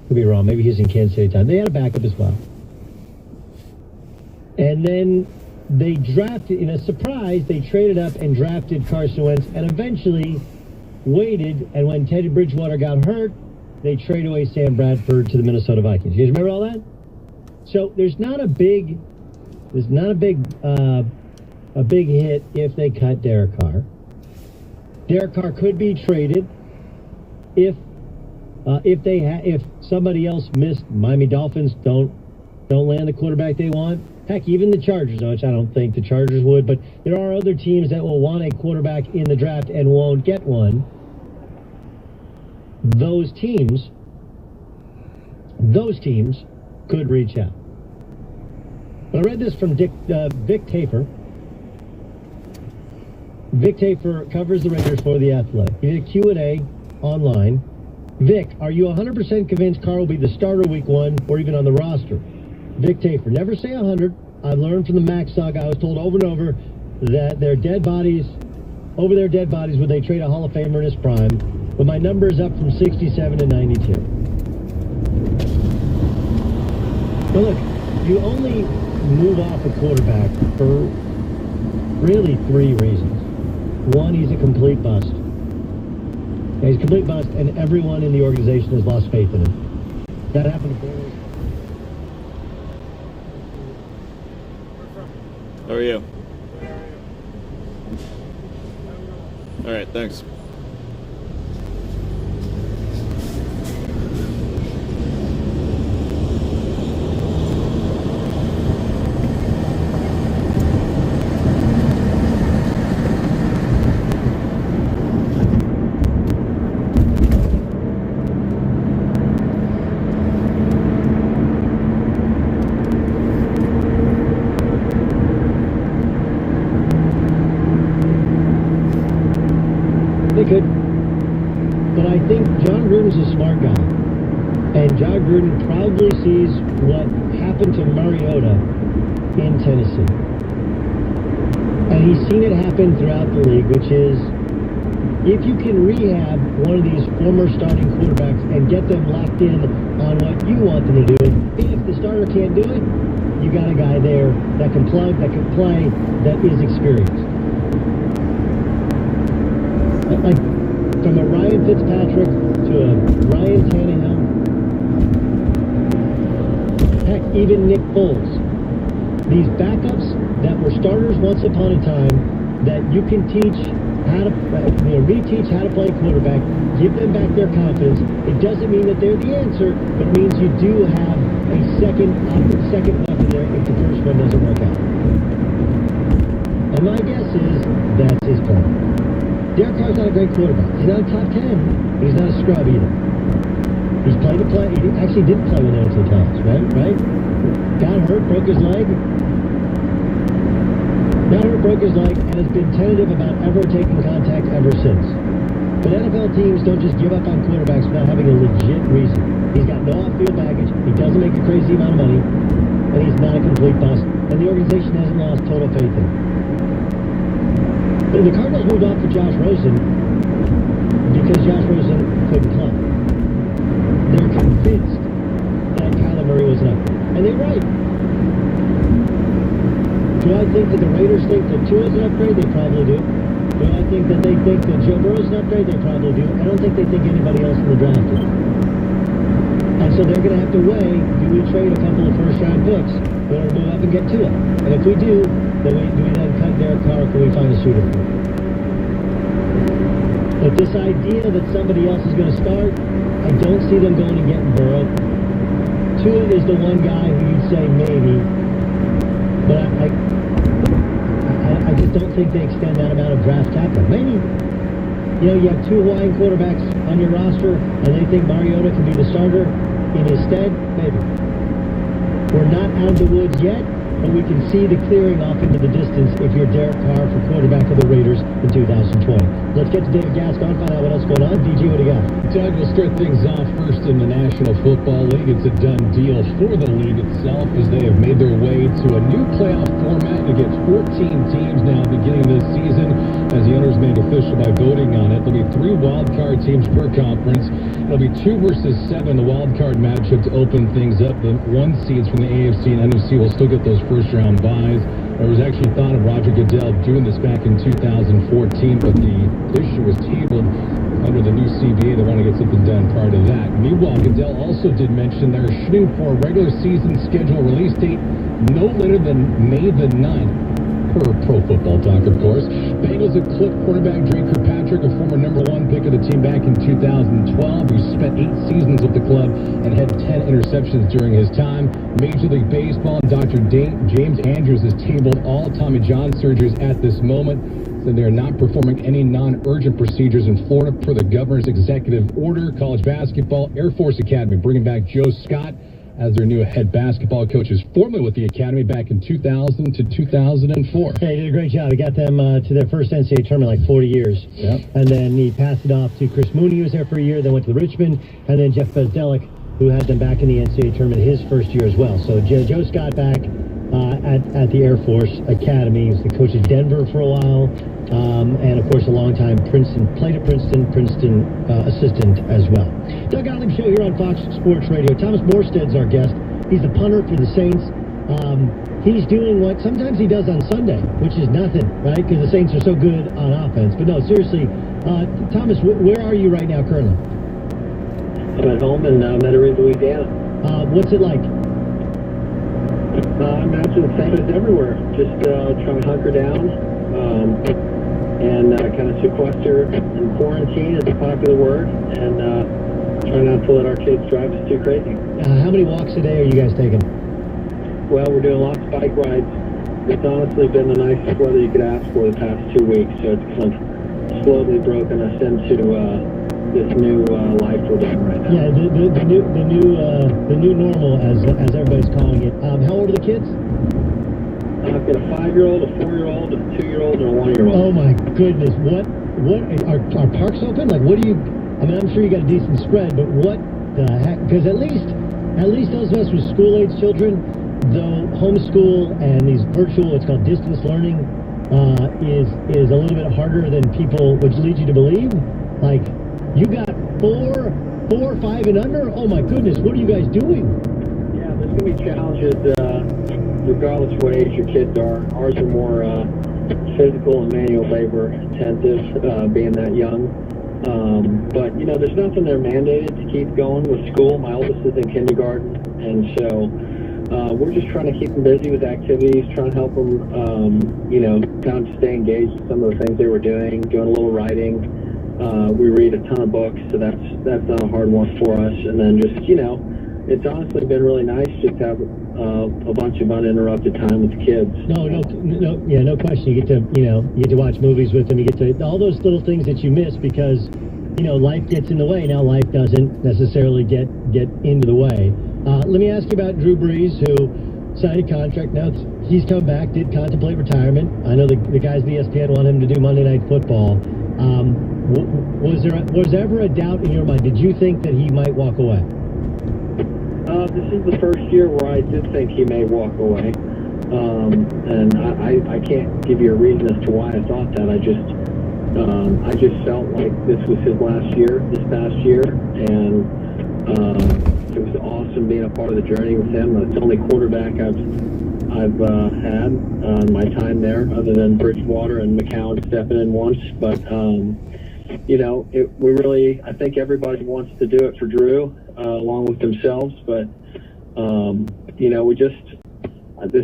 Could be wrong. Maybe he's in Kansas City time. They had a backup as well. And then they drafted, in a surprise, they traded up and drafted Carson Wentz and eventually waited. And when Teddy Bridgewater got hurt, they traded away Sam Bradford to the Minnesota Vikings. You guys remember all that? So there's not a big hit if they cut Derek Carr. Derek Carr could be traded if somebody else missed. Miami Dolphins don't land the quarterback they want. Heck, even the Chargers, which I don't think the Chargers would, but there are other teams that will want a quarterback in the draft and won't get one. Those teams could reach out. But I read this from Vic Tafur. Vic Tafur covers the Raiders for The Athletic. He did a Q&A online. Vic, are you 100% convinced Carr will be the starter week 1 or even on the roster? Vic Tafur, never say 100. I've learned from the Max saga. I was told over and over that their dead bodies would they trade a Hall of Famer in his prime. But my number is up from 67 to 92. But look, you only move off a quarterback for really 3 reasons. 1, he's a complete bust. He's a complete bust, and everyone in the organization has lost faith in him. That happened to Bortles. How are you? All right, thanks. They could. But I think John Gruden's a smart guy. And John Gruden probably sees what happened to Mariota in Tennessee. And he's seen it happen throughout the league, which is if you can rehab one of these former starting quarterbacks and get them locked in on what you want them to do, if the starter can't do it, you got a guy there that can plug, that can play, that is experienced. Like from a Ryan Fitzpatrick to a Ryan Tannehill, heck, even Nick Foles. These backups that were starters once upon a time that you can teach how to, reteach how to play quarterback, give them back their confidence. It doesn't mean that they're the answer, but it means you do have a second weapon there if the first one doesn't work out. And my guess is that's his plan. Derek Carr's not a great quarterback. He's not a top 10, but he's not a scrub either. He's played a play. He actually did play when they went to the playoffs, right? Got hurt, broke his leg, and has been tentative about ever taking contact ever since. But NFL teams don't just give up on quarterbacks without having a legit reason. He's got no off-field baggage. He doesn't make a crazy amount of money, and he's not a complete bust. And the organization hasn't lost total faith in him. The Cardinals moved on for Josh Rosen because Josh Rosen couldn't play. They're convinced that Kyler Murray was an upgrade. And they're right. Do I think that the Raiders think that Tua's an upgrade? They probably do. Do I think that they think that Joe Burrow's an upgrade? They probably do. I don't think they think anybody else in the draft is. And so they're going to have to weigh, do we trade a couple of first-round picks in order to move up and get Tua? And if we do we then cut Derek Carr, or can we find a suitor for him? But this idea that somebody else is going to start, I don't see them going and getting Burrow. Tua is the one guy who you'd say maybe, but I just don't think they extend that amount of draft capital. Maybe, you have 2 Hawaiian quarterbacks on your roster, and they think Mariota can be the starter in his stead. Maybe. We're not out of the woods yet, but we can see the clearing off into the distance if you're Derek Carr for quarterback of the Raiders in 2020. Let's get to David Gascon, find out what else is going on. DJ, what do you got? Doug, we'll start things off first in the National Football League. It's a done deal for the league itself as they have made their way to a new playoff format. You get 14 teams now beginning this season as the owners made official by voting on it. There'll be 3 wild card teams per conference. It'll be 2 versus 7, the wild card matchup to open things up. The 1 seeds from the AFC and NFC will still get those first round buys. There was actually thought of Roger Goodell doing this back in 2014, but the issue was tabled under the new CBA. They want to get something done prior to that. Meanwhile, Goodell also did mention they're shooting for a regular season schedule release date no later than May the 9th. Per Pro Football Talk, of course. Bengals have clipped quarterback Drake Kirkpatrick, a former #1 pick of the team back in 2012, who spent 8 seasons with the club and had 10 interceptions during his time. Major League Baseball, Dr. James Andrews has tabled all Tommy John surgeries at this moment, so they're not performing any non-urgent procedures in Florida per the governor's executive order. College basketball, Air Force Academy bringing back Joe Scott as their new head basketball coach, is formerly with the Academy back in 2000 to 2004. Hey, he did a great job. He got them to their first NCAA tournament like 40 years. Yep. And then he passed it off to Chris Mooney, who was there for a year, then went to Richmond, and then Jeff Bezdelic, who had them back in the NCAA tournament his first year as well. So Joe Scott back at the Air Force Academy. He was the coach of Denver for a while, and of course a long time played at Princeton assistant as well. Doug Gottlieb Show here on Fox Sports Radio. Thomas Morstead's our guest. He's the punter for the Saints. He's doing what sometimes he does on Sunday, which is nothing, right? Because the Saints are so good on offense. But no, seriously, Thomas, where are you right now currently? I'm at home in Metairie, Louisiana. What's it like? I imagine the same as everywhere. Just trying to hunker down and kind of sequester and quarantine is a popular word, and try not to let our kids drive us too crazy. How many walks a day are you guys taking? Well, we're doing lots of bike rides. It's honestly been the nicest weather you could ask for the past 2 weeks, so it's kind of slowly broken us into this new life we're doing right now. Yeah, the new normal, as everybody's calling it. How old are the kids? I've got a 5-year-old, a 4-year-old, a 2-year-old, and a 1-year-old. Oh my goodness! What are parks open? Like, what do you? I mean, I'm sure you got a decent spread, but what the heck? Because at least those of us with school-age children, though homeschool and these virtual, it's called distance learning, is a little bit harder than people, which leads you to believe. Like, you got 4, 5, and under? Oh my goodness, what are you guys doing? Yeah, there's going to be challenges regardless of what age your kids are. Ours are more physical and manual labor intensive, being that young. But, you know, there's nothing they're mandated to keep going with school. My oldest is in kindergarten, and so we're just trying to keep them busy with activities, trying to help them, you know, kind of stay engaged with some of the things they were doing a little writing. We read a ton of books, so that's not a hard one for us. And then just, you know, it's honestly been really nice just to have a bunch of uninterrupted time with the kids. No question. You get to watch movies with them. You get to all those little things that you miss because, you know, life gets in the way. Now life doesn't necessarily get into the way. Let me ask you about Drew Brees, who signed a contract. Now he's come back, did contemplate retirement. I know the guys at ESPN want him to do Monday Night Football. Was there ever a doubt in your mind? Did you think that he might walk away? This is the first year where I did think he may walk away, and I can't give you a reason as to why I thought that. I just felt like this was his last year, this past year, and it was awesome being a part of the journey with him. It's the only quarterback I've had my time there, other than Bridgewater and McCown stepping in once. But you know, I think everybody wants to do it for Drew, along with themselves. But you know, this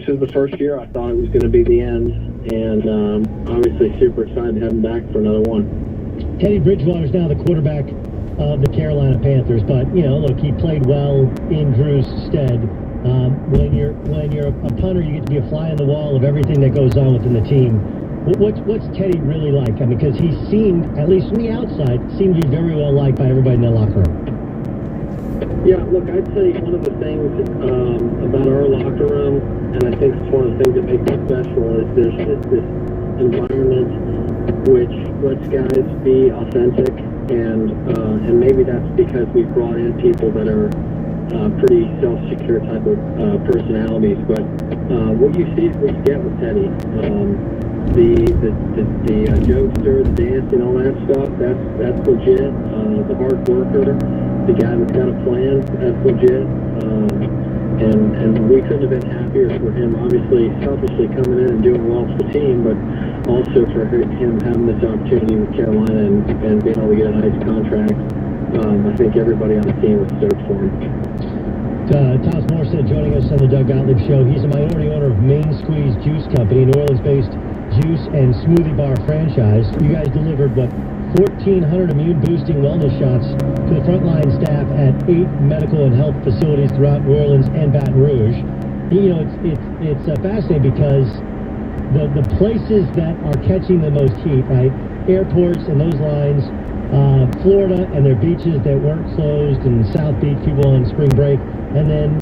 is the first year I thought it was going to be the end, and obviously super excited to have him back for another one. Teddy Bridgewater's now the quarterback of the Carolina Panthers, but you know, look, he played well in Drew's stead. When you're a punter, you get to be a fly on the wall of everything that goes on within the team. What's Teddy really like? I mean, because he seemed, at least from the outside, seemed to be very well liked by everybody in the locker room. Yeah, look, I'd say one of the things about our locker room, and I think it's one of the things that makes it special, is there's this environment which lets guys be authentic, and maybe that's because we've brought in people that are pretty self-secure type of personalities. But what you see is what you get with Teddy. The jokester, the dancing, all that stuff, that's legit. The hard worker, the guy that's got a plan, that's legit. And we couldn't have been happier for him, obviously, selfishly coming in and doing well for the team, but also for him having this opportunity with Carolina and being able to get a nice contract. I think everybody on the team was stoked for him. Thomas Morstead joining us on the Doug Gottlieb Show. He's a minority owner of Main Squeeze Juice Company, an New Orleans-based juice and smoothie bar franchise. You guys delivered, 1,400 immune-boosting wellness shots to the frontline staff at 8 medical and health facilities throughout New Orleans and Baton Rouge. You know, it's fascinating because the places that are catching the most heat, right? Airports and those lines, Florida and their beaches that weren't closed, and South Beach, people on spring break, and then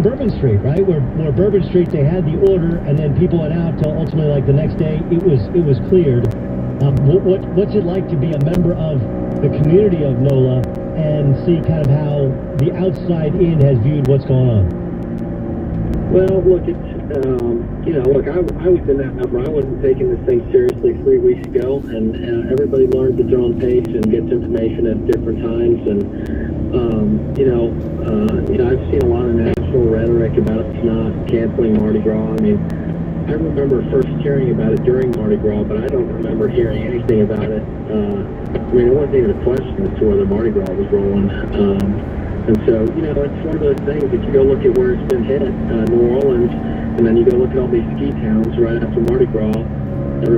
Bourbon Street, right? Where Bourbon Street, they had the order, and then people went out till ultimately, like the next day, it was cleared. What's it like to be a member of the community of NOLA and see kind of how the outside in has viewed what's going on? Well, look, it's I was in that member. I wasn't taking this thing seriously 3 weeks ago, and everybody learns at their own pace and gets information at different times. And I've seen a lot of national rhetoric about us not canceling Mardi Gras. I mean, I remember first hearing about it during Mardi Gras, but I don't remember hearing anything about it. I mean, it wasn't even a question as to whether Mardi Gras was rolling. And so, it's one of those things that you go look at where it's been hit, New Orleans, and then you go look at all these ski towns right after Mardi Gras. A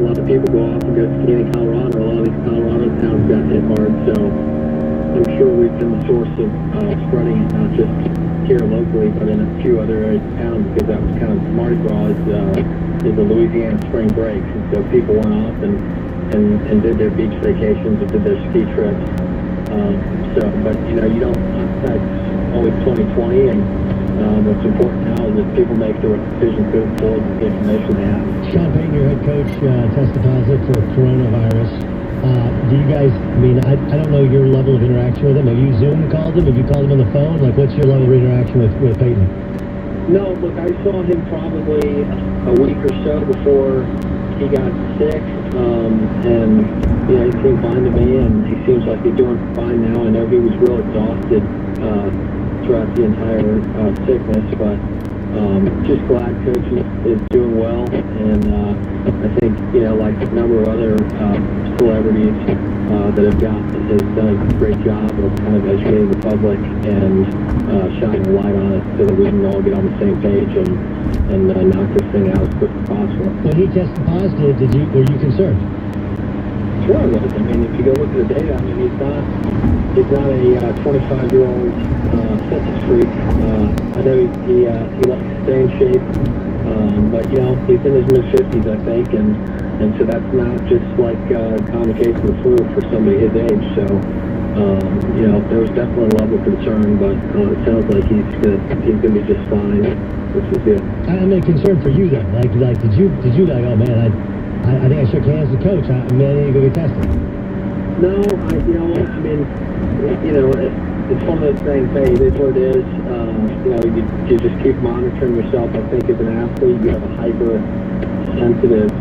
lot of people go off and go skiing in Colorado. A lot of these Colorado towns got hit hard, so I'm sure we've been the source of spreading it, not just here locally, but in a few other towns, because that was kind of Mardi Gras is the Louisiana spring breaks, and so people went off and did their beach vacations and did their ski trips. But you don't. That's always 2020, and what's important now is that people make the right decisions going forward with the information they have. Sean Payton, your head coach, tested positive for coronavirus. Do you guys, I don't know your level of interaction with him. Have you Zoom called him? Have you called him on the phone? Like, what's your level of interaction with Peyton? No, look, I saw him probably a week or so before he got sick, and he seemed fine to me, and he seems like he's doing fine now. I know he was real exhausted throughout the entire sickness, but just glad Coach is doing well, and I think, like a number of other celebrities that have has done a great job of kind of educating the public and shining a light on it so that we can all get on the same page and knock this thing out as quick as possible. When he tested positive, were you concerned? Sure I was. If you go look at the data, he's not a 25-year-old fitness freak. I know he likes to stay in shape, but he's in his mid-50s, I think, and so that's not just like common case of the flu for somebody his age. So there was definitely a level of concern, but it sounds like he's gonna be just fine, which is good. I'm concerned for you then. Like did you like, oh man, I think I shook hands with Coach. I need to go get tested. No, it's one of those things. Hey, it is what it is. You just keep monitoring yourself. I think as an athlete, you have a hyper-sensitive,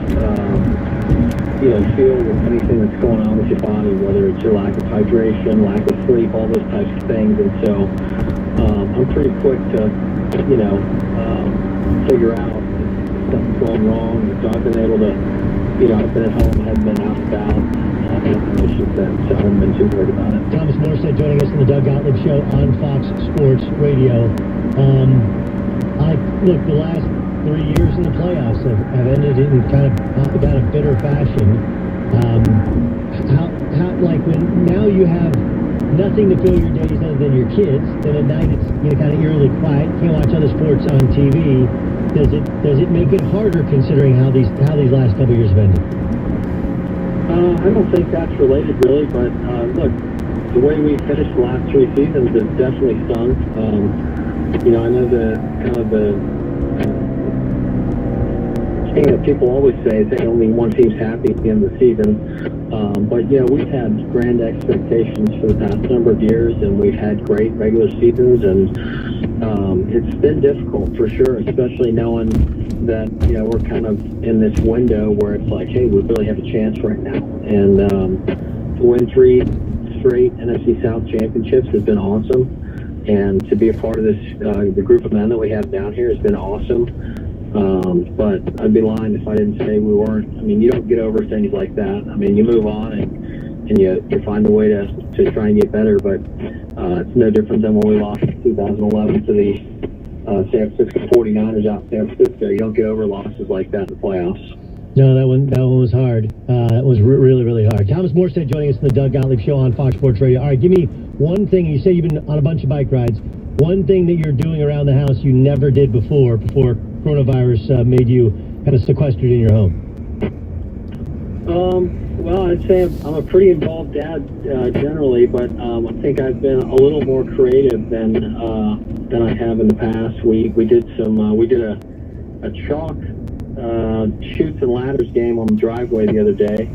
feel with anything that's going on with your body, whether it's your lack of hydration, lack of sleep, all those types of things. And so, I'm pretty quick to, figure out if something's going wrong. So I've been able to, I've been at home, I haven't been out and about. Information then, so I haven't been too worried about it. Thomas Morstead joining us on the Doug Gottlieb Show on Fox Sports Radio. Look, the last 3 years in the playoffs have ended in kind of bitter fashion. How when now you have nothing to fill your days other than your kids, then at night it's kind of eerily quiet, can't watch other sports on TV. Does it make it harder considering how these last couple of years have ended? I don't think that's related really, but look, the way we finished the last 3 seasons has definitely stung. I know the thing that people always say is that only one team's happy at the end of the season. But, we've had grand expectations for the past number of years, and we've had great regular seasons, and it's been difficult for sure, especially knowing that, we're kind of in this window where it's like, hey, we really have a chance right now. And to win 3 straight NFC South championships has been awesome. And to be a part of this, the group of men that we have down here has been awesome. But I'd be lying if I didn't say we weren't. I mean, you don't get over things like that. I mean, you move on and you find a way to try and get better. But it's no different than when we lost in 2011 to the San Francisco 49ers out in San Francisco. You don't get over losses like that in the playoffs. No, that one was hard. It was really, really hard. Thomas Morstead joining us in the Doug Gottlieb Show on Fox Sports Radio. All right, give me one thing. You say you've been on a bunch of bike rides. One thing that you're doing around the house you never did before coronavirus made you kind of sequestered in your home. Well, I'd say I'm a pretty involved dad generally, but I think I've been a little more creative than I have in the past. We did a chalk chutes and ladders game on the driveway the other day,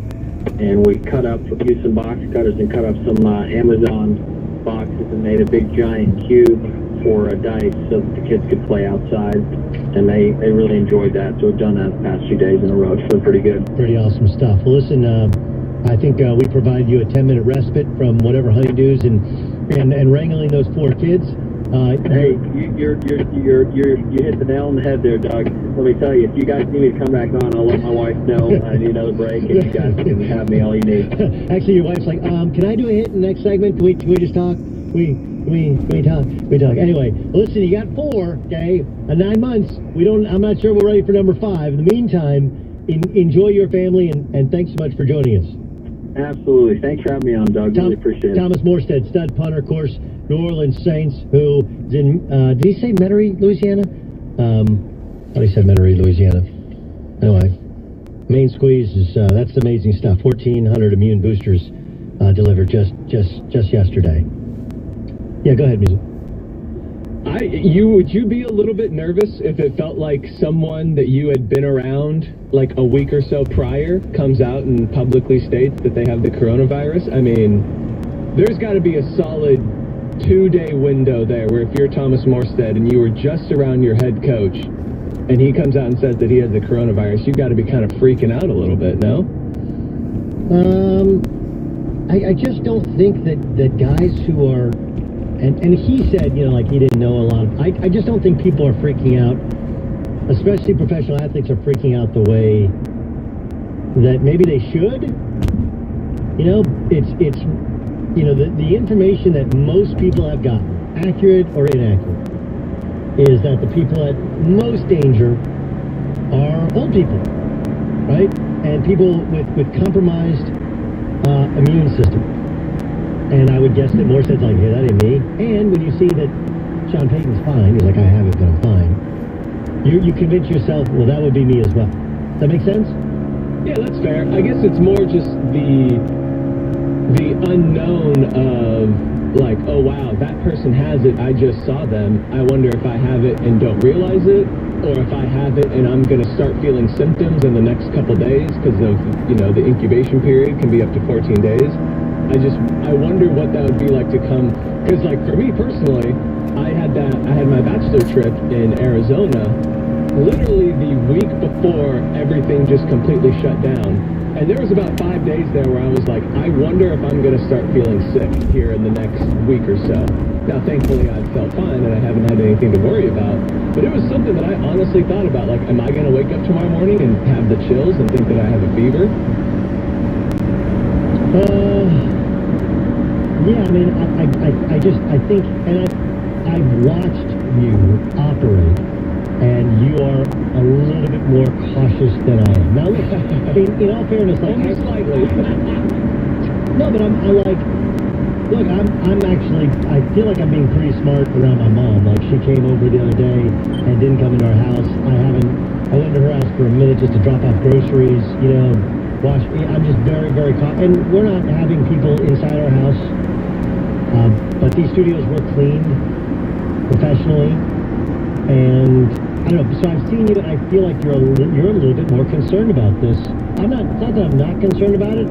and we used some box cutters and cut up some Amazon boxes and made a big giant cube for a dice so that the kids could play outside, and they really enjoyed that. So we've done that the past few days in a row. It's been pretty good. Pretty awesome stuff. Well, listen, I think we provide you a 10-minute respite from whatever honeydews and wrangling those 4 kids. Hey, you hit the nail on the head there, Doug. Let me tell you, if you guys need me to come back on, I'll let my wife know I need another break, and you guys can have me all you need. Actually, your wife's like, can I do a hit in the next segment? Can we just talk? We talk. Anyway, listen, you got 4, okay? 9 months. I'm not sure we're ready for number 5. In the meantime, enjoy your family, and thanks so much for joining us. Absolutely. Thanks for having me on, Doug. Really appreciate it. Thomas Morstead, stud punter, of course, New Orleans Saints, who is in, did he say Metairie, Louisiana? I thought he said Metairie, Louisiana. Anyway, main squeeze is, that's amazing stuff. 1,400 immune boosters delivered just yesterday. Yeah, go ahead, Music. Would you be a little bit nervous if it felt like someone that you had been around like a week or so prior comes out and publicly states that they have the coronavirus? I mean, there's got to be a solid 2-day window there where if you're Thomas Morstead and you were just around your head coach and he comes out and says that he has the coronavirus, you've got to be kind of freaking out a little bit, no? I just don't think that guys who are, and he said, like he didn't know a lot. I just don't think people are freaking out, especially professional athletes are freaking out the way that maybe they should. It's the information that most people have gotten, accurate or inaccurate, is that the people at most danger are old people, right? And people with compromised immune system. And I would guess that Morstead's like, hey, that ain't me. And when you see that Sean Payton's fine, he's like, I have it, but I'm fine. You convince yourself, well, that would be me as well. Does that make sense? Yeah, that's fair. I guess it's more just the unknown of, like, oh, wow, that person has it, I just saw them. I wonder if I have it and don't realize it, or if I have it and I'm going to start feeling symptoms in the next couple days because of, the incubation period can be up to 14 days. I wonder what that would be like to come, because like for me personally, I had my bachelor trip in Arizona literally the week before everything just completely shut down. And there was about 5 days there where I was like, I wonder if I'm going to start feeling sick here in the next week or so. Now, thankfully, I felt fine and I haven't had anything to worry about. But it was something that I honestly thought about. Like, am I going to wake up tomorrow morning and have the chills and think that I have a fever? Yeah, I mean, I think, and I've watched you operate, and you are a little bit more cautious than I am. Now, look, I mean, in all fairness, like, only slightly. No, but I'm actually, I feel like I'm being pretty smart around my mom. Like, she came over the other day and didn't come into our house. I went to her house for a minute just to drop off groceries, wash. I'm just very, very cautious. And we're not having people inside our house. But these studios were cleaned professionally, and I don't know. So I've seen you, and I feel like you're a little bit more concerned about this. It's not that I'm not concerned about it,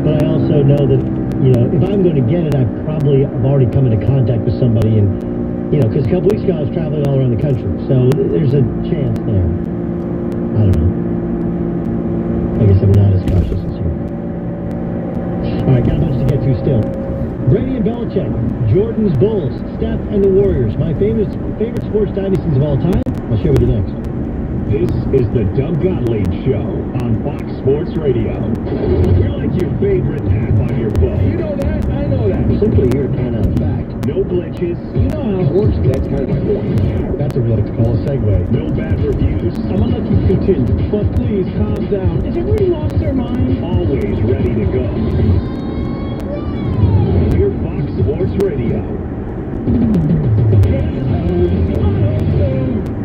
but I also know that, you know, if I'm going to get it, I've already come into contact with somebody, and, you know, because a couple weeks ago I was traveling all around the country, so there's a chance there. I don't know. I guess I'm not as cautious as you. All right, got a bunch to get to still. Brady and Belichick, Jordan's Bulls, Steph and the Warriors, my favorite sports dynasties of all time. I'll share with you next. This is the Doug Gottlieb Show on Fox Sports Radio. We're like your favorite app on your phone. You know that? I know that. Simply here to point out a fact. No glitches. You know how it works. That's kind of my point. That's what we like to call a segue. No bad reviews. I'm gonna let you continue, but please calm down. Has everybody lost their mind? Always ready to go. Here's Fox Sports Radio.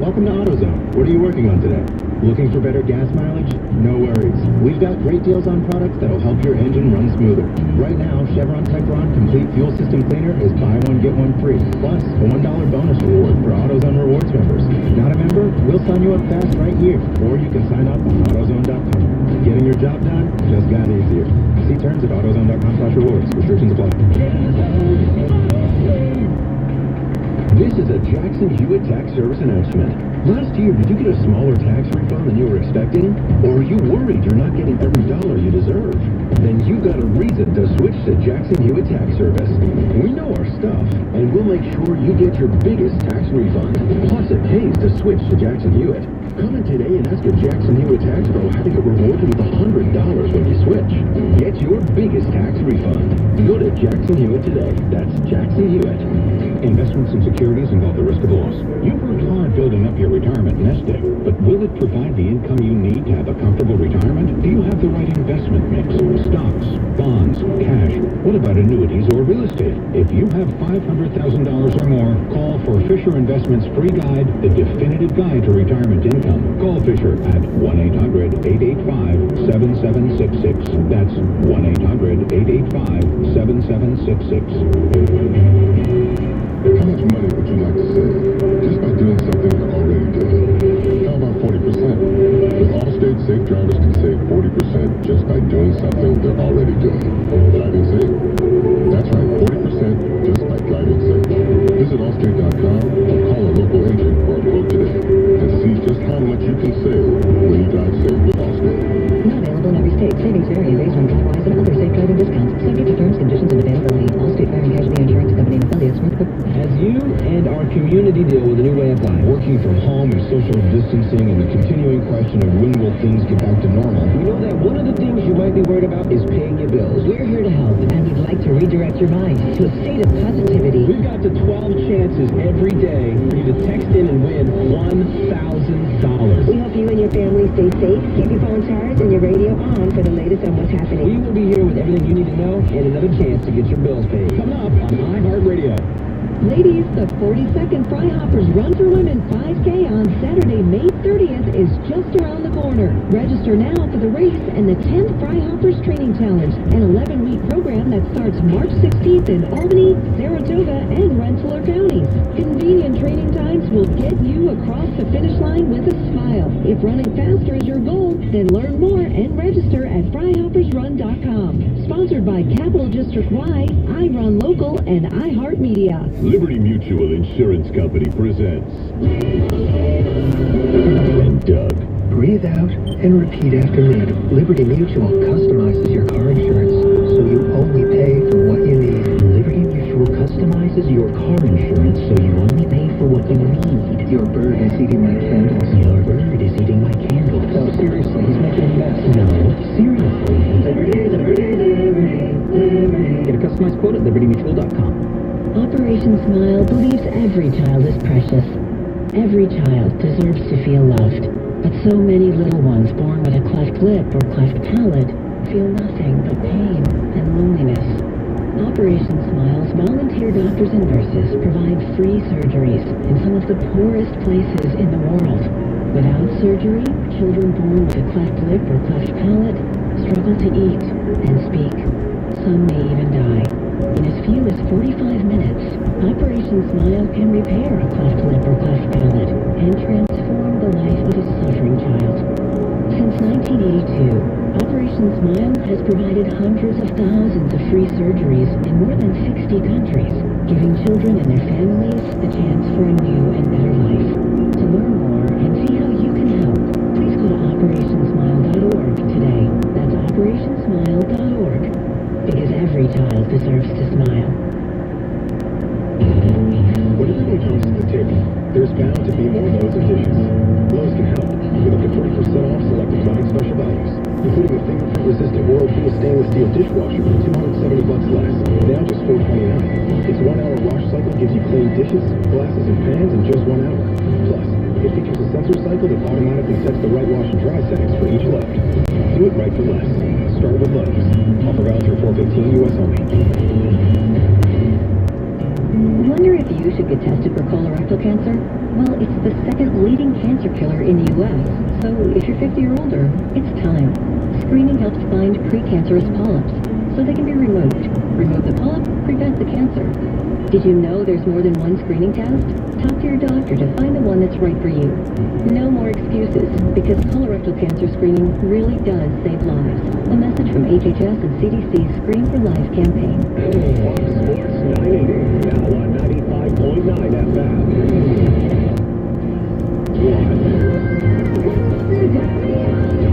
Welcome to AutoZone. What are you working on today? Looking for better gas mileage? No worries. We've got great deals on products that'll help your engine run smoother. Right now, Chevron Techron Complete Fuel System Cleaner is buy one, get one free. Plus, a $1 bonus reward for AutoZone Rewards members. Not a member? We'll sign you up fast right here. Or you can sign up on AutoZone.com. Getting your job done just got easier. See terms at AutoZone.com/rewards. Restrictions apply. This is a Jackson Hewitt Tax Service announcement. Last year, did you get a smaller tax refund than you were expecting? Or are you worried you're not getting every dollar you deserve? Then you got a reason to switch to Jackson Hewitt Tax Service. We know our stuff, and we'll make sure you get your biggest tax refund. Plus, it pays to switch to Jackson Hewitt. Come in today and ask a Jackson Hewitt Tax Pro how to get rewarded with $100 when you switch. Get your biggest tax refund. Go to Jackson Hewitt today. That's Jackson Hewitt. Investments in securities involve the risk of loss. You've worked hard building up your retirement nest egg, but will it provide the income you need to have a comfortable retirement? Do you have the right investment mix? Stocks, bonds, cash? What about annuities or real estate? If you have $500,000 or more, call for Fisher Investments' free guide, The Definitive Guide to Retirement Income. Call Fisher at 1-800-885-7766. That's 1-800-885-7766. How much money would you like to save just by doing something you're already doing? How about 40%? With Allstate, safe drivers can save 40% just by doing something they're already doing. Driving safe? That's right, 40% just by driving safe. Visit Allstate.com or call a local agent for a quote today and see just how much you can save when you drive safe with Allstate. Not available in every state. Savings vary based on DriveWise and other safe driving discounts. Subject to terms, conditions, and availability. Allstate Fire and Casualty Insurance Company and affiliates. As you and our community deal with a new way of life, working from home and social distancing and the continuing question of when will things get back to normal, we know that one of the things you might be worried about is paying your bills. We're here to help, and we'd like to redirect your mind to a state of positivity. We've got to 12 chances every day for you to text in and win $1,000. We hope you and your family stay safe, keep your phone charged, and your radio on for the latest on what's happening. We will be here with everything you need to know and another chance to get your bills paid. Coming up on iHeartRadio. Ladies, the 42nd Fry Hoppers Run for Women 5K on Saturday, May 30th is just around the corner. Register now for the race and the 10th Fry Hoppers Training Challenge, an 11-week program that starts March 16th in Albany, Saratoga, and Rensselaer counties. Convenient training times will get you across the finish line with a smile. If running faster is your goal, then learn more and register at fryhoppersrun.com. Sponsored by Capital District Y, iRun Local, and iHeartMedia. Liberty Mutual Insurance Company presents and Doug. Breathe out and repeat after me. Liberty Mutual customizes your car insurance so you only pay for what you need. Liberty Mutual customizes your car insurance so you only pay for what you need. Your bird is eating my candles. Your bird is eating my candles. Oh, seriously, he's making a mess. No, seriously. Liberty, Liberty, Liberty, Liberty. Get a customized quote at libertymutual.com. Operation Smile believes every child is precious. Every child deserves to feel loved. But so many little ones born with a cleft lip or cleft palate feel nothing but pain and loneliness. Operation Smile's volunteer doctors and nurses provide free surgeries in some of the poorest places in the world. Without surgery, children born with a cleft lip or cleft palate struggle to eat and speak. Some may even die. In as few as 45 minutes, Operation Smile can repair a cleft lip or cleft palate and transfer a suffering child. Since 1982, Operation Smile has provided hundreds of thousands of free surgeries in more than 60 countries, giving children and their families the chance for a new and better life. To learn more and see how you can help, please go to operationsmile.org today. That's operationsmile.org. Because every child deserves to smile. When everyone comes to the table, there's bound to be more loads of dishes. Lowe's can help with up to 40% off selected Vine special values, including a fingerprint-resistant Whirlpool stainless steel dishwasher for $270 less, now just $429. Its 1-hour wash cycle gives you clean dishes, glasses, and pans in just 1 hour. Plus, it features a sensor cycle that automatically sets the right wash and dry settings for each load. Do it right for less. Start with Lowe's. Offer valid through 4/15 U.S. only. Wonder if you should get tested for colorectal cancer? Well, it's the second leading cancer killer in the U.S., so if you're 50 or older, it's time. Screening helps find precancerous polyps, so they can be removed. Remove the polyp, prevent the cancer. Did you know there's more than one screening test? Talk to your doctor to find the one that's right for you. No more excuses, because colorectal cancer screening really does save lives. A message from HHS and CDC's Screen for Life campaign. Fox Sports 980, now on 95.9 FM.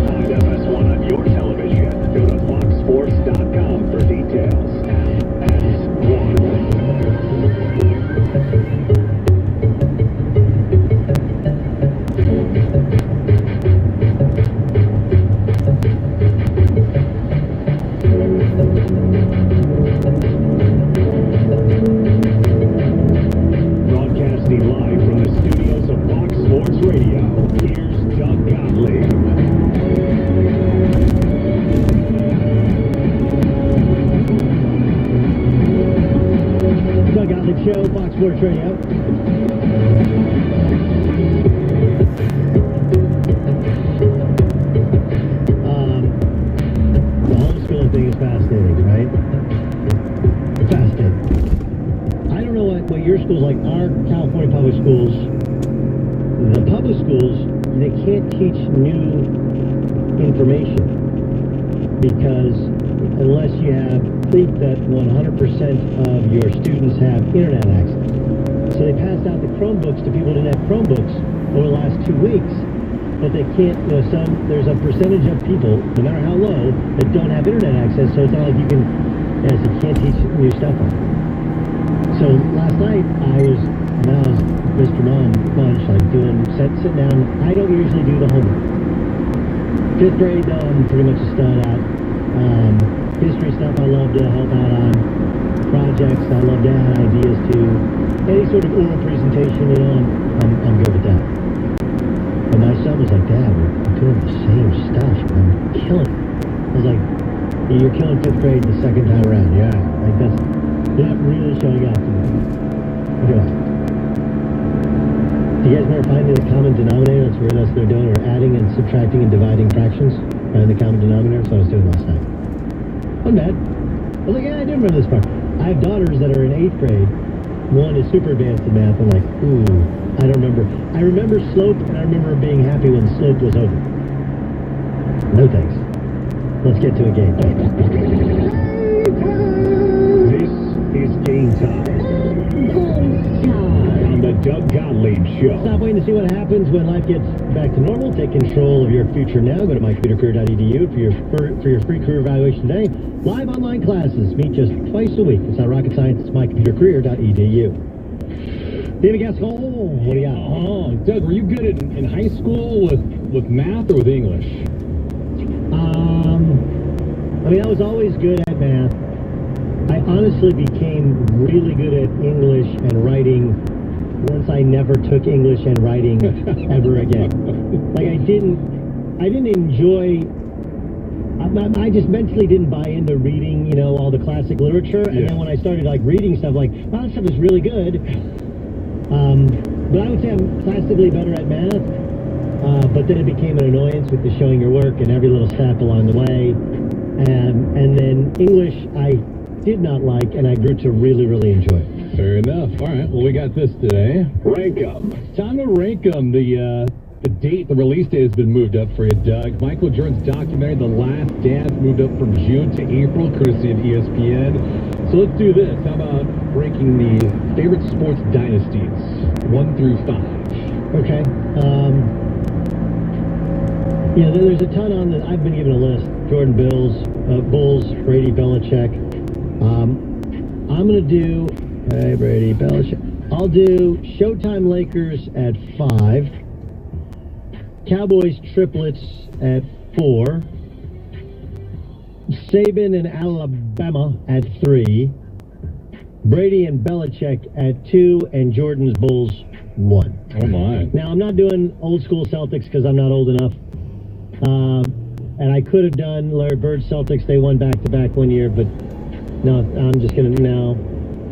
Find FS1 on your television. Go to foxsports.com for details. FS1. Broadcasting live from the studios of Fox Sports Radio, here's Doug Gottlieb. Doug Gottlieb Show, Fox Sports Radio. The homeschooling thing is fascinating, right? Fascinating. I don't know what your school's like. Our California public schools, the public schools, they can't teach new information because unless you have proof that 100% of your students have internet access. So they passed out the Chromebooks to people who didn't have Chromebooks over the last 2 weeks, but they can't, there's a percentage of people, no matter how low, that don't have internet access, so it's not like you can't teach new stuff on it. So last night I was Mr. Mom bunch, like sitting down. I don't usually do the homework. 5th grade, I'm pretty much a stud at. History stuff I love to help out on. Projects I love to add ideas to. Any sort of oral presentation, I'm good with that. But my son was like, Dad, we're doing the same stuff. I'm killing it. I was like, you're killing 5th grade the second time around. Yeah, like that's not really showing up to me. Okay. Do you guys ever find the common denominator? That's where they're doing. We're adding and subtracting and dividing fractions. Find the common denominator. That's what I was doing last night. I'm bad. I was like, yeah, I do remember this part. I have daughters that are in 8th grade. One is super advanced in math. I'm like, ooh, I don't remember. I remember slope, and I remember being happy when the slope was over. No thanks. Let's get to a game. This is game time. On the Doug Gottlieb Show. Stop waiting to see what happens when life gets back to normal. Take control of your future now. Go to mycomputercareer.edu for your free career evaluation today. Live online classes meet just twice a week. It's not rocket science. It's mycomputercareer.edu. David Gascon, what do you got? Oh, Doug, were you good in high school with math or with English? I was always good at math. I honestly became really good at English and writing once I never took English and writing ever again. Like I didn't enjoy. I just mentally didn't buy into reading, all the classic literature. And then when I started reading stuff, wow, that stuff is really good. But I would say I'm classically better at math. But then it became an annoyance with the showing your work and every little step along the way. And then English I did not like, and I grew to really, really enjoy it. Fair enough. All right. Well, we got this today. Rank 'em. Time to rank them. The The release date has been moved up for you, Doug. Michael Jordan's documentary, The Last Dance, moved up from June to April, courtesy of ESPN. So let's do this. How about ranking the favorite sports dynasties, 1 through 5? Okay. There's a ton on that. I've been given a list. Jordan, Bulls, Brady, Belichick. I'm going to do, Brady, Belichick. I'll do Showtime Lakers at 5. Cowboys triplets at 4. Saban and Alabama at 3. Brady and Belichick at 2. And Jordan's Bulls 1. Oh, my. Now, I'm not doing old school Celtics because I'm not old enough. And I could have done Larry Bird's Celtics. They won back-to-back one year, but no, I'm just going to now.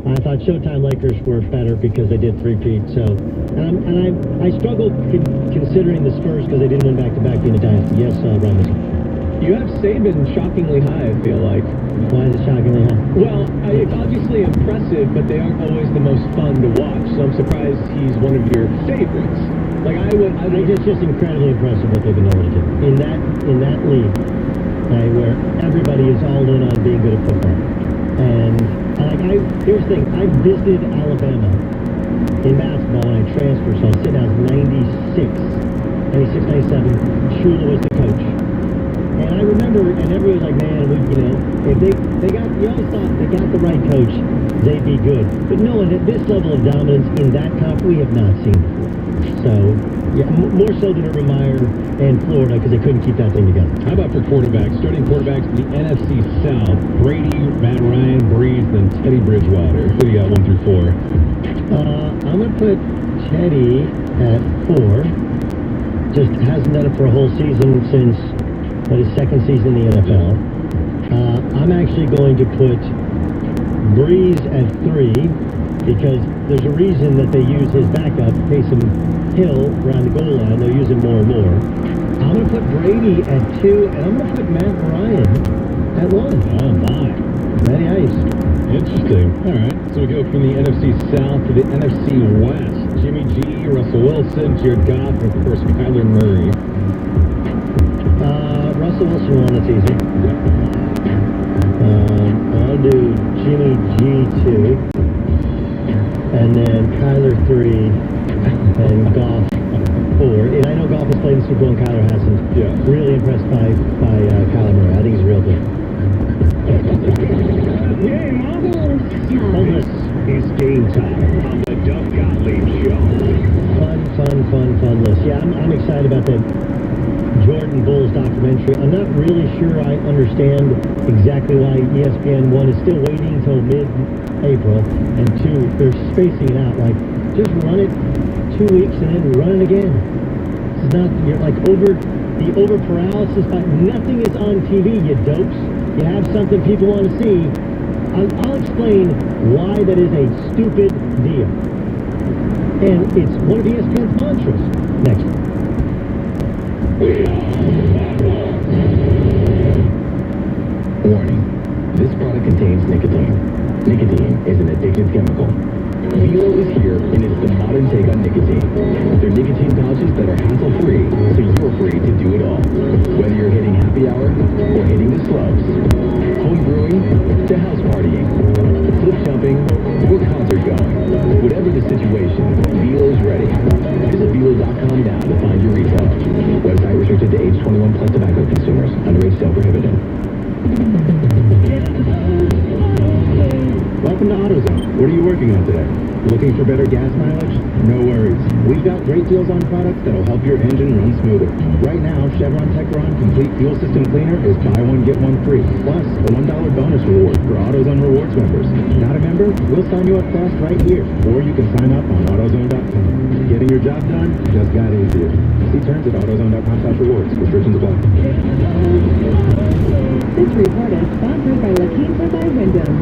I thought Showtime Lakers were better because they did three-peat. So, and I struggled considering the Spurs because they didn't win back-to-back in the dynasty. Yes, Robinson. You have Saban shockingly high, I feel like. Why is it shockingly high? Well, it's obviously impressive, but they aren't always the most fun to watch. So I'm surprised he's one of your favorites. Like I would it's just incredibly impressive what they've been able to do in that league, where everybody is all in on being good at football. And here's the thing: I visited Alabama in basketball when I transferred, so I was sitting down 96, 97. Shula was the coach, and I remember, and everybody was like, "Man, if they got, you always thought they got the right coach, they'd be good." But no one at this level of dominance in that comp we have not seen before. So, yeah, more so than Urban Meyer and Florida because they couldn't keep that thing together. How about for quarterbacks? Starting quarterbacks in the NFC South, Brady, Matt Ryan, Breeze, then Teddy Bridgewater. Who do you got 1 through 4? I'm going to put Teddy at 4. Just hasn't done it for a whole season since, his second season in the NFL. I'm actually going to put Breeze at 3. Because there's a reason that they use his backup, Taysom Hill, around the goal line. They'll use him more and more. I'm going to put Brady at 2, and I'm going to put Matt Ryan at 1. Oh, my. Matty Ice. Interesting. All right. So we go from the NFC South to the NFC West. Jimmy G, Russell Wilson, Jared Goff, and, of course, Kyler Murray. Russell Wilson won this season. I'll do Jimmy G 2. And then Kyler 3, and Goff 4. And I know Goff has played in the Super Bowl and Kyler hasn't. Yeah. Really impressed by Kyler Murray. I think he's real good. This is game time on the Doug Gottlieb Show. Fun list. Yeah, I'm excited about that Jordan Bulls documentary. I'm not really sure I understand exactly why ESPN 1 is still waiting until mid-April, and 2, they're spacing it out. Like, just run it 2 weeks and then run it again. It's not, you're like the over paralysis, but nothing is on TV, you dopes. You have something people want to see. I'll explain why that is a stupid deal. And it's one of ESPN's mantras. Next. Warning. This product contains nicotine. Nicotine is an addictive chemical. Velo is here, and it's the modern take on nicotine. They're nicotine pouches that are hassle-free, so you're free to do it all. Whether you're hitting happy hour or hitting the slopes, home brewing to house partying, flip jumping or concert going. Whatever the situation, Velo's ready. Visit Velo.com now to find your retailer. Website restricted to age 21 plus tobacco consumers. Underage sale prohibited. Welcome to AutoZone. What are you working on today? Looking for better gas mileage? No worries. We've got great deals on products that'll help your engine run smoother. Right now, Chevron Techron Complete Fuel System Cleaner is buy one, get one free. Plus, a $1 bonus reward for AutoZone Rewards members. Not a member? We'll sign you up fast right here. Or you can sign up on AutoZone.com. Getting your job done just got easier. See terms at AutoZone.com/rewards. Restrictions apply. This report is sponsored by La Quinta by Wyndham.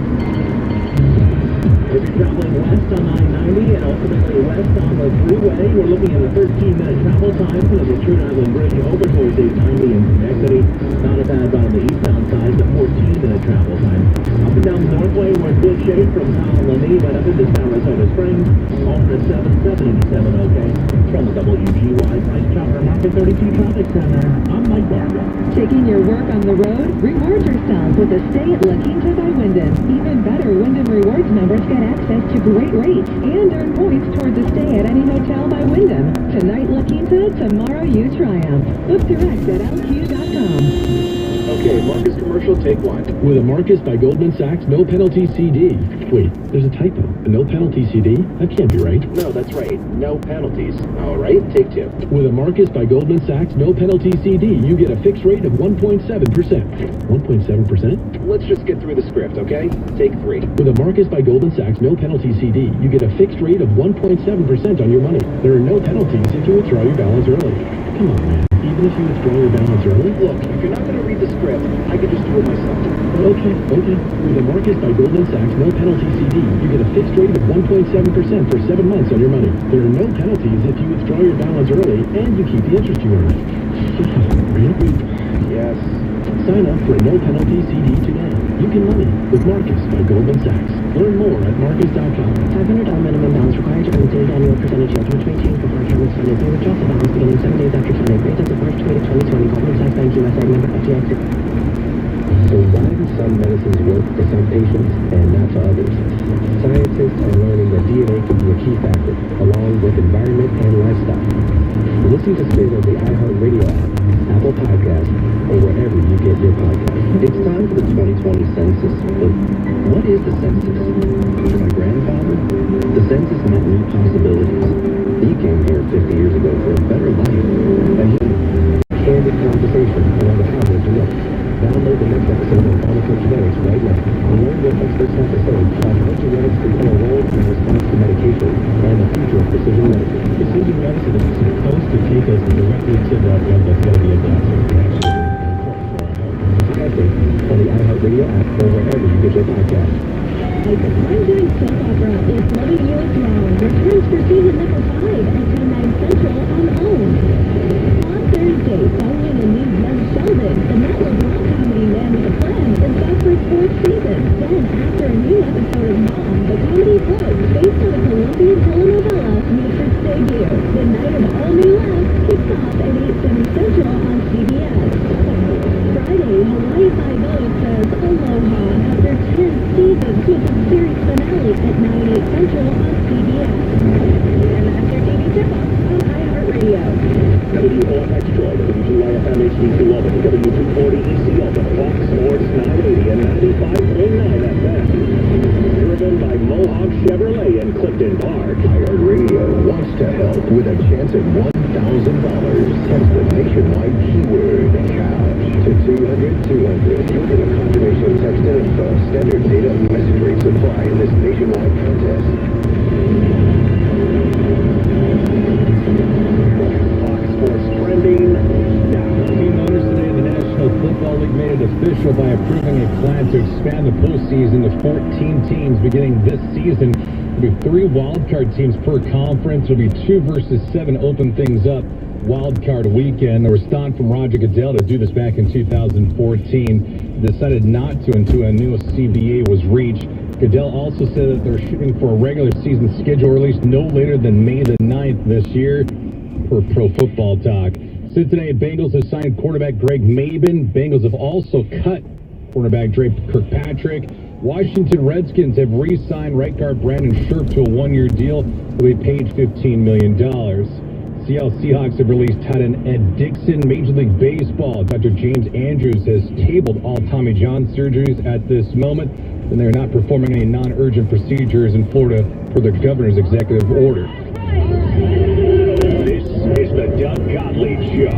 If you're traveling west on I-90 and ultimately west on the freeway, we're looking at a 13-minute travel time from the Trin Island Bridge over towards 890 in Quebec City. Not as bad on the eastbound side, but 14-minute travel time. Up and down the Northway, we're in good shape from Powell-Lemay, but up into Sarasota Springs, all at 777 okay. From the WGY Price Chopper Market 32 Traffic Center, I'm Mike Barber. Taking your work on the road? Reward yourself with a stay at La Quinta by Wyndham. Even better, Wyndham Rewards members get access to great rates and earn points towards a stay at any hotel by Wyndham. Tonight La Quinta, tomorrow you triumph. Book direct at lq.com. Okay, Marcus commercial, take one. With a Marcus by Goldman Sachs no penalty CD. Wait, there's a typo. A no penalty CD? That can't be right. No, that's right. No penalties. All right, take two. With a Marcus by Goldman Sachs no penalty CD, you get a fixed rate of 1.7%. 1.7%? Let's just get through the script, okay? Take three. With a Marcus by Goldman Sachs no penalty CD, you get a fixed rate of 1.7% on your money. There are no penalties if you withdraw your balance early. Come on, man. Even if you withdraw your balance early? Look, if you're not going to read the script, I can just do it myself. Okay. With a Marcus by Goldman Sachs no penalty CD, you get a fixed rate of 1.7% for 7 months on your money. There are no penalties if you withdraw your balance early, and you keep the interest you earn. Really? Yes. Sign up for a no penalty CD today. You can money with Marcus by Goldman Sachs. Learn more at marcus.com. $500 minimum balance required to earn today's annual percentage yield, which may change before retirement funded. May withdraw the balance beginning 7 days after funding. Rates as of March 20, 2020. Goldman Sachs Bank USA, member FDIC. So why do some medicines work for some patients and not for others? Scientists are learning that DNA can be a key factor, along with environment and lifestyle. Listen to Spin on the iHeartRadio app, Apple Podcasts, or wherever you get your podcasts. It's time for the 2020 census. But what is the census? For my grandfather, the census meant new possibilities. He came here 50 years ago for a better life. And he candid conversation around the power of genetics. Download the next episode of Pharmacogenetics right now and learn what experts have to say about how genetics can play a role in response to medication and the future of precision medicine. Precision medicine is supposed to take us directly to that one that's going to be a doctor. On the iHeartRadio app or wherever you get your podcast. Like the primetime soap opera It's Loving You Is Wrong returns for season number 5 at 10/9 Central on OWN. On Thursday, following a new Young Sheldon, the network rock comedy Man with a Plan is back for its 4th season. Then, after a new episode of Mom, the comedy Close, based on a Colombian telenovela, makes its debut. The night of all new laughs kicks off at 8/7 Central on CBS. Friday, Hawaii Five-O says aloha after 10 seasons with a series finale at 9/8 Central on CBS. And that's your TV tip-off on iHeartRadio. WOF Extra, WGYFM HD2 Lubbock, W240 EC Lubbock, Fox Sports 980 and 95.9 FM. Driven by Mohawk Chevrolet in Clifton Park. iHeartRadio wants to help with a chance at $1,000. Text the nationwide keyword couch to 200-200. You'll get a confirmation text and info. Standard data and message rates apply in this nationwide contest. Fox Sports trending now. Team owners today in the National Football League made it official by approving a plan to expand the postseason to 14 teams beginning this season. There'll be 3 wildcard teams per conference. There'll be 2 versus 7 open things up wildcard weekend. There was thought from Roger Goodell to do this back in 2014. Decided not to until a new CBA was reached. Goodell also said that they're shooting for a regular season schedule released no later than May the 9th this year, per Pro Football Talk. Cincinnati Bengals have signed quarterback Greg Maben. Bengals have also cut quarterback Drake Kirkpatrick. Washington Redskins have re-signed right guard Brandon Scherf to a 1-year deal. He'll be paid $15 million. Seattle Seahawks have released tight end Ed Dixon. Major League Baseball, Dr. James Andrews has tabled all Tommy John surgeries at this moment, and they're not performing any non-urgent procedures in Florida per the governor's executive order. This is the Doug Gottlieb Show.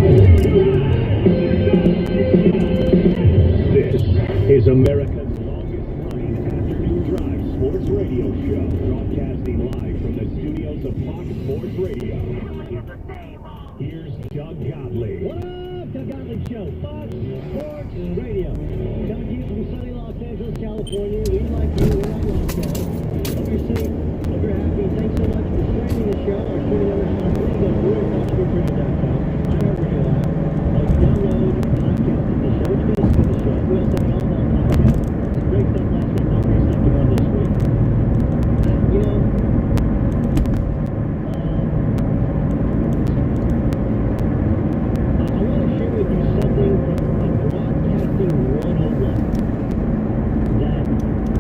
This is America's longest-running afternoon drive sports radio show, broadcasting live from the studios of Fox Sports Radio. Here's Doug Gottlieb. What up, Doug Gottlieb Show, Fox Sports Radio. Coming to you from sunny Los Angeles, California. We like you, we're not locked down. Hope you're safe. Hope you're happy. Thanks so much for streaming the show. Our streaming numbers are free to go to BrewingTalkSportsRadio.com. iHeartRadio app. Download podcast of the show, which means to the show. We also have all our podcasts. Great stuff last week, not great stuff to go this week. You know, I want to share with you something from Broadcasting 101 that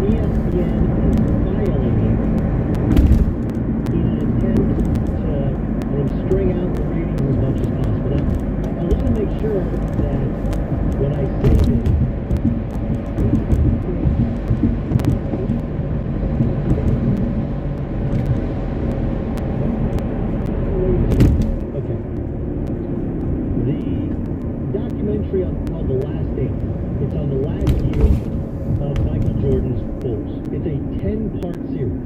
ESPN is violating in an attempt to string out the ratings as much as possible. Now, I want to make sure that when I say this, okay, the documentary called The Last Dance. It's on the last year of Michael Jordan's Bulls. It's a 10-part series.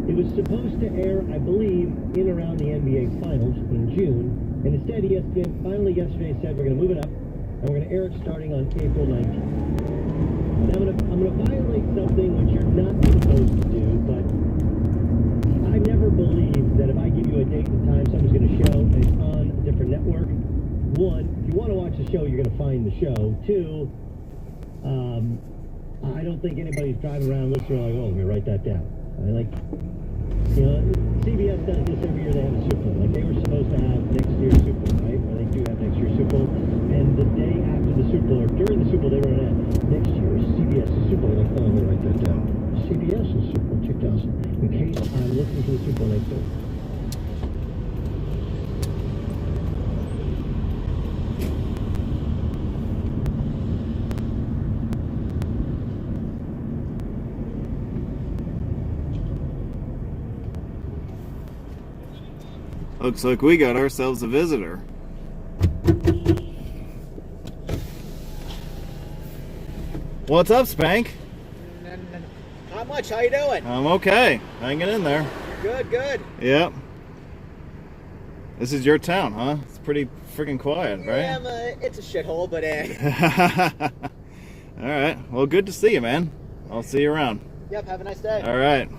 It was supposed to air, I believe, in around the NBA Finals in June, and instead ESPN finally yesterday said we're going to move it up, and we're going to air it starting on April 19th. Now I'm going to violate something which you're not supposed to do, but I never believe that if I give you a date and time something's going to show and it's on a different network, one, if you want to watch the show, you're going to find the show. Two, I don't think anybody's driving around listening like, oh, let me write that down. I mean, like, you know, CBS does this every year. They have a Super Bowl. Like, they were supposed to have next year's Super Bowl, right? Or they do have next year's Super Bowl. And the day after the Super Bowl, or during the Super Bowl, they wrote out next year's CBS's Super Bowl. Like, oh, let me write that down. CBS's Super Bowl 2000. In case I'm listening to the Super Bowl next week. Looks like we got ourselves a visitor. What's up, Spank? Not much. How you doing? I'm okay. Hanging in there. Good, good. Yep. This is your town, huh? It's pretty freaking quiet, right? Yeah, it's a shithole, but All right. Well, good to see you, man. I'll see you around. Yep, have a nice day. All right.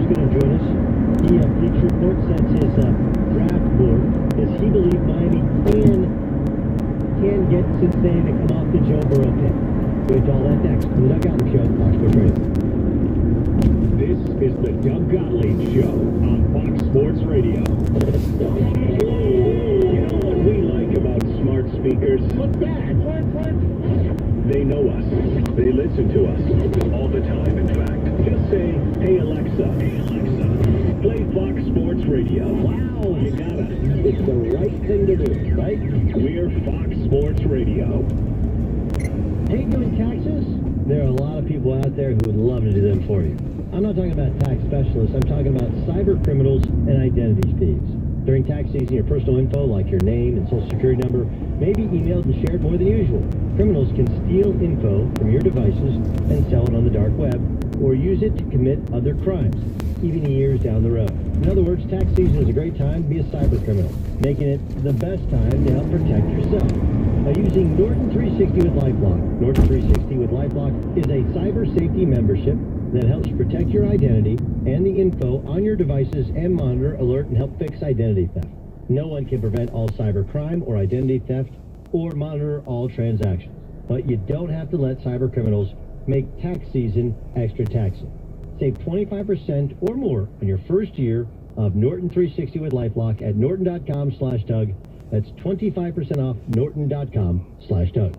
going to join us. He, Bleach Report sets his draft board. Does he believe Miami can get Cincinnati to come off the Joe Burrow pick? We'll get all that next on the Doug Gottlieb Show, Fox Sports Radio. This is the Doug Gottlieb Show on Fox Sports Radio. You know what we like about smart speakers? What's that? They know us. They listen to us all the time, in fact. Just say, hey Alexa, play Fox Sports Radio. Wow, you got us. It's the right thing to do, right? We're Fox Sports Radio. Hey, doing taxes? There are a lot of people out there who would love to do them for you. I'm not talking about tax specialists. I'm talking about cyber criminals and identity thieves. During tax season, your personal info, like your name and social security number, may be emailed and shared more than usual. Criminals can steal info from your devices and sell it on the dark web, or use it to commit other crimes, even years down the road. In other words, tax season is a great time to be a cyber criminal, making it the best time to help protect yourself. By using Norton 360 with LifeLock. Norton 360 with LifeLock is a cyber safety membership that helps protect your identity and the info on your devices and monitor, alert, and help fix identity theft. No one can prevent all cyber crime or identity theft or monitor all transactions. But you don't have to let cyber criminals make tax season extra taxing. Save 25% or more on your first year of Norton 360 with LifeLock at norton.com/Doug. That's 25% off norton.com/Doug.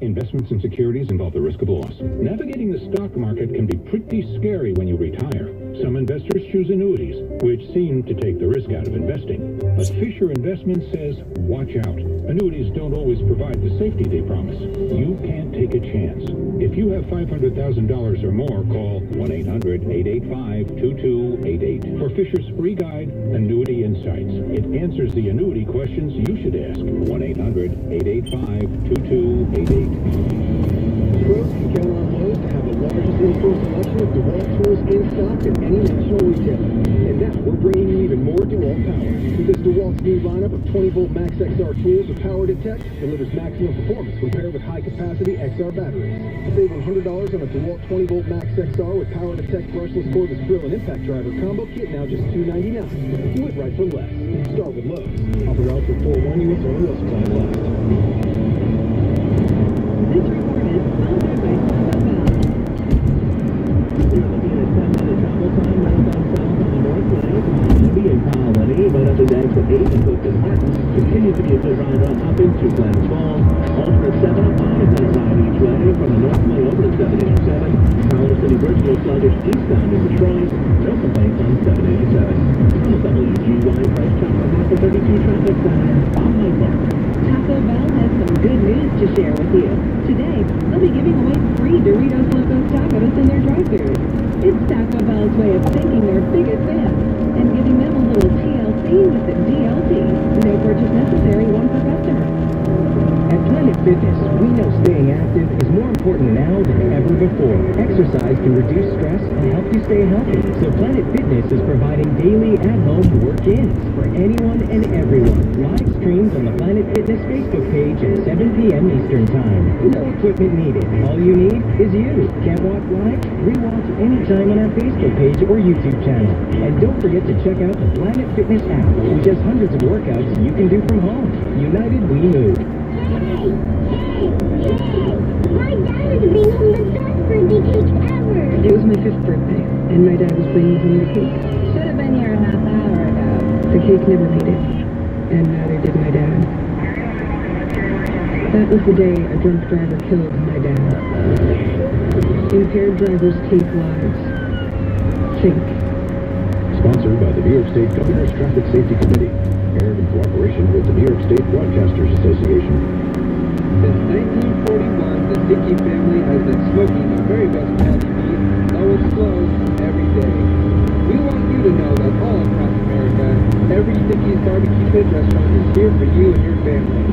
Investments in securities involve the risk of loss. Navigating the stock market can be pretty scary when you retire. Some investors choose annuities, which seem to take the risk out of investing. But Fisher Investment says, watch out. Annuities don't always provide the safety they promise. You can't take a chance. If you have $500,000 or more, call 1-800-885-2288 for Fisher's free guide, Annuity Insights. It answers the annuity questions you should ask. 1-800-885-2288. Pros can count on Lowe's to have the largest in-store selection of DeWalt tools in stock at any national retailer. And now we're bringing you even more DeWalt power. With this DeWalt's new lineup of 20-volt Max XR tools with Power Detect delivers maximum performance when paired with high-capacity XR batteries. Save $100 on a DeWalt 20-volt Max XR with Power Detect brushless cordless drill and impact driver combo kit, now just $299. Do it right for less. Start with Lowe's. Offer out for 4-1 units only while supplies last. This report is sponsored by Taco Bell. You're looking at a 10-minute travel time northbound south on the North Lane. To be in Colony, but up and exit 8 in Clifton Martins. Continues to be a good ride up into Glens Falls. Alternate 7 up 5-minute ride each way from the North Lane over to 787. Powell City Bridge goes sluggish eastbound into Troy. No complaints on 787. On the WGY Price Chopper Market 32 Traffic Center. Bob Michael. Taco Bell has some good news to share with you. Today, they'll be giving away free Doritos Locos Tacos in their drive-thrus. It's Taco Bell's way of thanking their biggest fans and giving them a little TLC with the DLT. No purchase necessary, one per customer. At Planet Fitness, we know staying active is more important now than ever before. Exercise can reduce stress and help you stay healthy. So Planet Fitness is providing daily at-home work-ins for anyone and everyone. Live streams on the Planet Fitness Facebook page at 7 p.m. Eastern Time. No equipment needed. All you need is you. Can't watch live? Rewatch anytime on our Facebook page or YouTube channel. And don't forget to check out the Planet Fitness app, which has hundreds of workouts you can do from home. United we move. My dad is being home the best birthday cake ever. It was my 5th birthday, and my dad was bringing home the cake. Should have been here a half hour ago. The cake never made it, and neither did my dad. That was the day a drunk driver killed my dad. Impaired drivers take lives. Think. Sponsored by the New York State Governor's Traffic Safety Committee. Aired in cooperation with the New York State Broadcasters Association. Since 1941, the Dickey family has been smoking the very best patty meat, though it's slow, every day. We want you to know that all across America, every Dickey's barbecue pit restaurant is here for you and your family.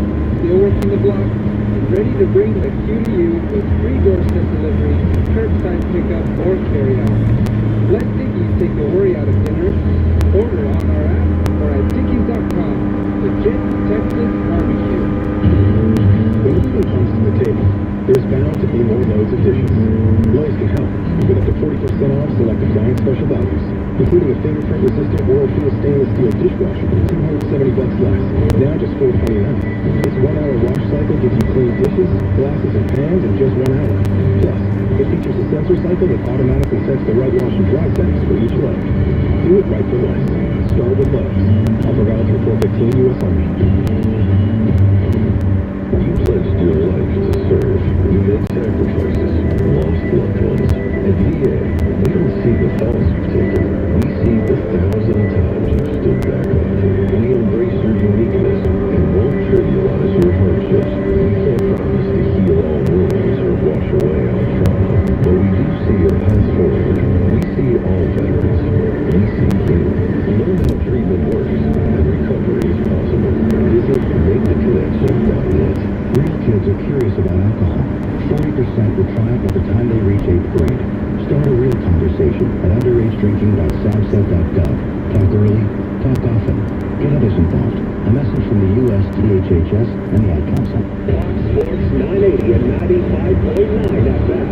Still working the block and ready to bring the Q to you with free doorstep delivery, curbside pickup, or carry-out. Let Dickey's take the worry out of dinner. Order on our app or at Dickies.com. Legit Texas barbecue. When the food comes to the table, there's bound to be more loads of dishes. Lowe's can help with up to 40% off select appliance special values, including a fingerprint-resistant oil-feel stainless steel dishwasher, $270 less, now just $429. Its 1-hour wash cycle gives you clean dishes, glasses, and pans in just 1 hour. Plus, it features a sensor cycle that automatically sets the right wash and dry settings for each load. Do it right for less. Start with Lowe's. Offer valid through 4/15 U.S. only. You pledged your life to serve. You made sacrifices, lost loved ones. At VA, we don't see the falls you've taken. We see the 1,000 times you've stood back up. We embrace your uniqueness and won't trivialize your hardships. We can't promise to heal all wounds or wash away all trauma, but we do see a path forward. We see all veterans. We see you. Learn how treatment works and recovery is possible. Visit MakeTheConnection.net. Real kids are curious about alcohol. 40% will try it by the time they reach 8th grade. Start a real conversation at underagedrinking.savset.gov. Talk early, talk often. Get others involved. A message from the U.S. DHHS and the Ad Council. Fox Sports 980 and 95.9 FM.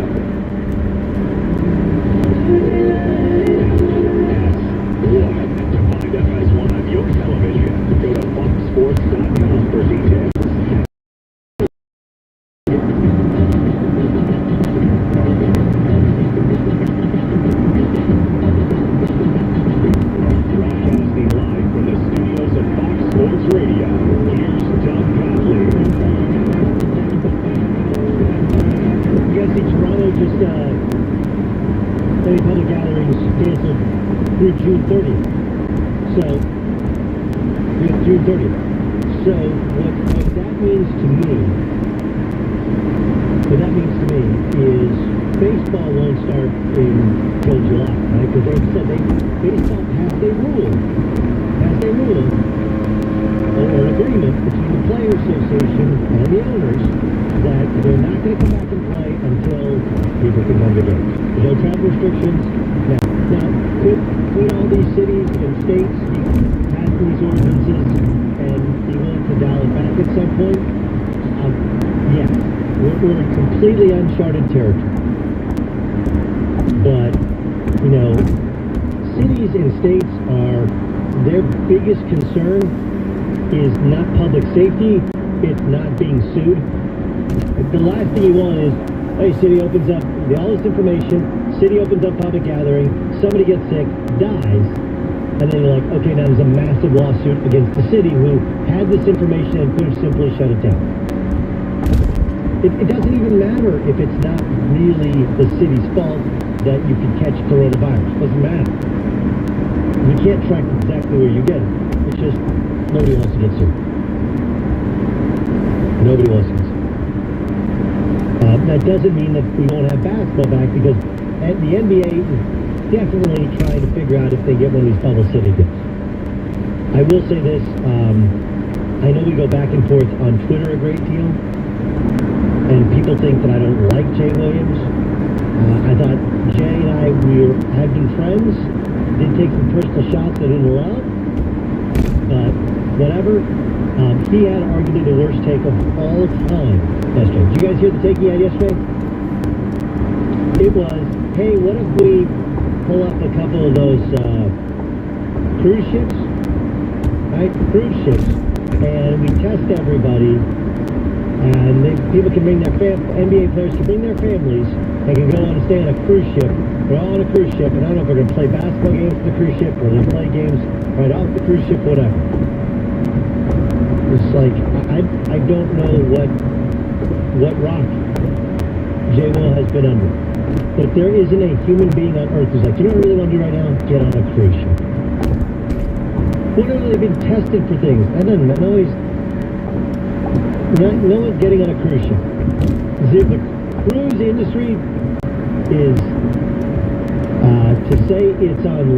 Find FS1 on your television. Go to foxsports.com for details. Broadcasting live from the studios of Fox Sports Radio. Here's Doug Gottlieb. You guys see Toronto just any public gatherings canceled through June 30th. So, June 30th. So, what that means to me, is baseball won't start until July, right? Because like I said, baseball passed a rule, or an agreement between the Players Association and the owners that they're not going to come back and play until people can come to games. No travel restrictions. Now, could all these cities and states pass these ordinances and be willing to dial it back at some point? Yeah. We're in completely uncharted territory. But, cities and states their biggest concern is not public safety, it's not being sued. The last thing you want is, hey, city opens up all this information, city opens up public gathering, somebody gets sick, dies, and then you're like, okay, now there's a massive lawsuit against the city who had this information and could have simply shut it down. It doesn't even matter if it's not really the city's fault that you can catch coronavirus. It doesn't matter. You can't track exactly where you get it. It's just nobody wants to get sued. Nobody wants to get sued. That doesn't mean that we won't have basketball back, because the NBA is definitely trying to figure out if they get one of these bubble city deals. I will say this. I know we go back and forth on Twitter a great deal. And people think that I don't like Jay Williams. I thought Jay and I, had been friends, did take some personal shots I didn't love, but whatever. He had arguably the worst take of all time yesterday. Did you guys hear the take he had yesterday? It was, hey, what if we pull up a couple of those cruise ships, right? Cruise ships, and we test everybody. And people can bring their NBA players can bring their families and can go on and stay on a cruise ship. We're all on a cruise ship, and I don't know if we're going to play basketball games on the cruise ship or they're going to play games right off the cruise ship, whatever. It's like, I don't know what rock Jay Will has been under. But there isn't a human being on earth who's like, you know what I really want to do right now? Get on a cruise ship. What have they been tested for things? That doesn't matter. No one's getting on a cruise ship. The cruise industry is, to say it's on a,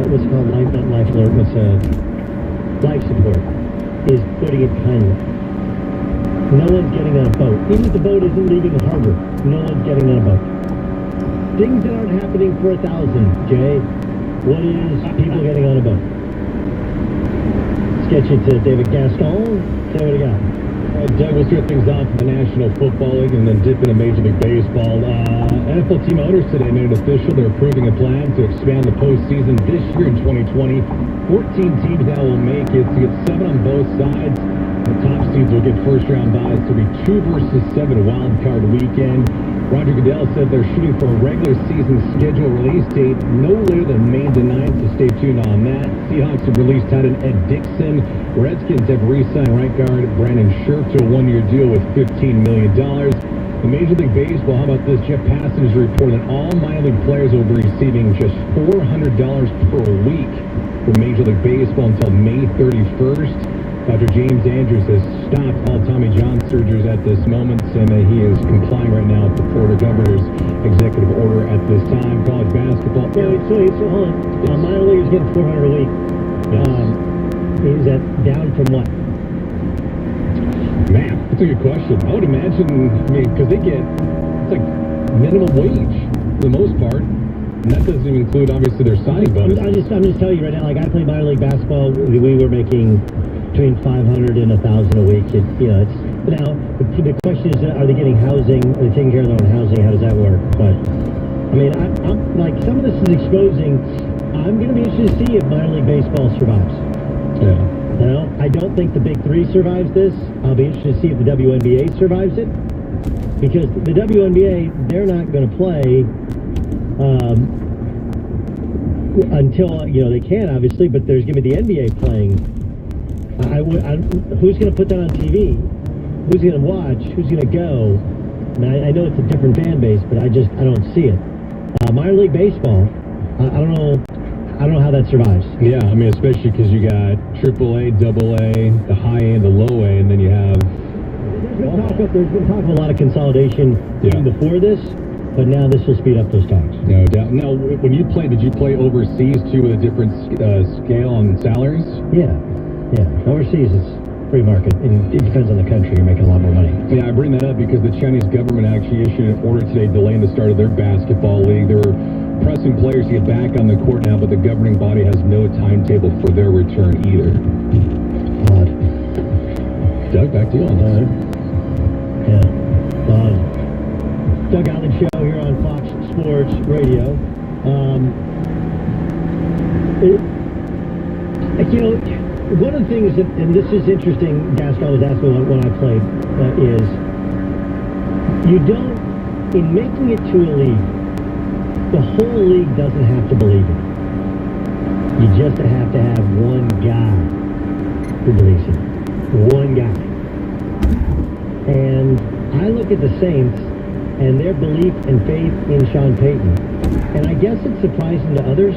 what's it called, not life alert, life support, is putting it kindly. No one's getting on a boat. Even if the boat isn't leaving the harbor, no one's getting on a boat. Things that aren't happening for 1,000, Jay. What is people getting on a boat? Let's get you to David Gaston. Say what you got. Doug, we'll start things off in the National Football League and then dip into Major League Baseball. NFL team owners today made it official. They're approving a plan to expand the postseason this year in 2020. 14 teams now will make it to get 7 on both sides. The top seeds will get first-round byes to be 2 versus 7 wild card weekend. Roger Goodell said they're shooting for a regular season schedule release date no later than May the 9th, so stay tuned on that. Seahawks have released tight end Ed Dixon. Redskins have re-signed right guard Brandon Scherf to a 1-year deal with $15 million. In Major League Baseball, how about this? Jeff Passan has reported that all minor league players will be receiving just $400 per week for Major League Baseball until May 31st. Dr. James Andrews has stopped all Tommy John surgeries at this moment, and he is complying right now with the Florida governor's executive order at this time. College basketball. So hold on. Minor leaguers getting $400 a week. Yes. Is that down from what? Man, that's a good question. I would imagine, because they get, it's like minimum wage for the most part. And that doesn't even include, obviously, their signing bonus. I'm just telling you right now, like I played minor league basketball, we were making between $500 and $1,000 a week. Now the question is, are they getting housing? Are they taking care of their own housing? How does that work? But I mean, I'm like, some of this is exposing. I'm going to be interested to see if minor league baseball survives. Yeah. You know, I don't think the Big Three survives this. I'll be interested to see if the WNBA survives it, because the WNBA, they're not going to play until they can, obviously. But there's going to be the NBA playing. Who's going to put that on TV? Who's going to watch? Who's going to go? I know it's a different fan base, but I don't see it. Minor league baseball, I don't know how that survives. Yeah, I mean, especially because you got AAA, AA, the high A, the low A, and then you have. There's been talk of a lot of consolidation even before this, but now this will speed up those talks. No doubt. Now, when you played, did you play overseas too with a different scale on salaries? Yeah. Overseas it's free market, and it depends on the country. You're making a lot more money. Yeah, I bring that up because the Chinese government actually issued an order today delaying the start of their basketball league. They were pressing players to get back on the court now, but the governing body has no timetable for their return either. Odd. Doug, back to you on that. Yeah. Odd. Doug Allen Show here on Fox Sports Radio. One of the things that, and this is interesting, Gaston was asking when I played, is you don't, in making it to a league, the whole league doesn't have to believe it. You just have to have one guy who believes it. One guy. And I look at the Saints and their belief and faith in Sean Payton, and I guess it's surprising to others.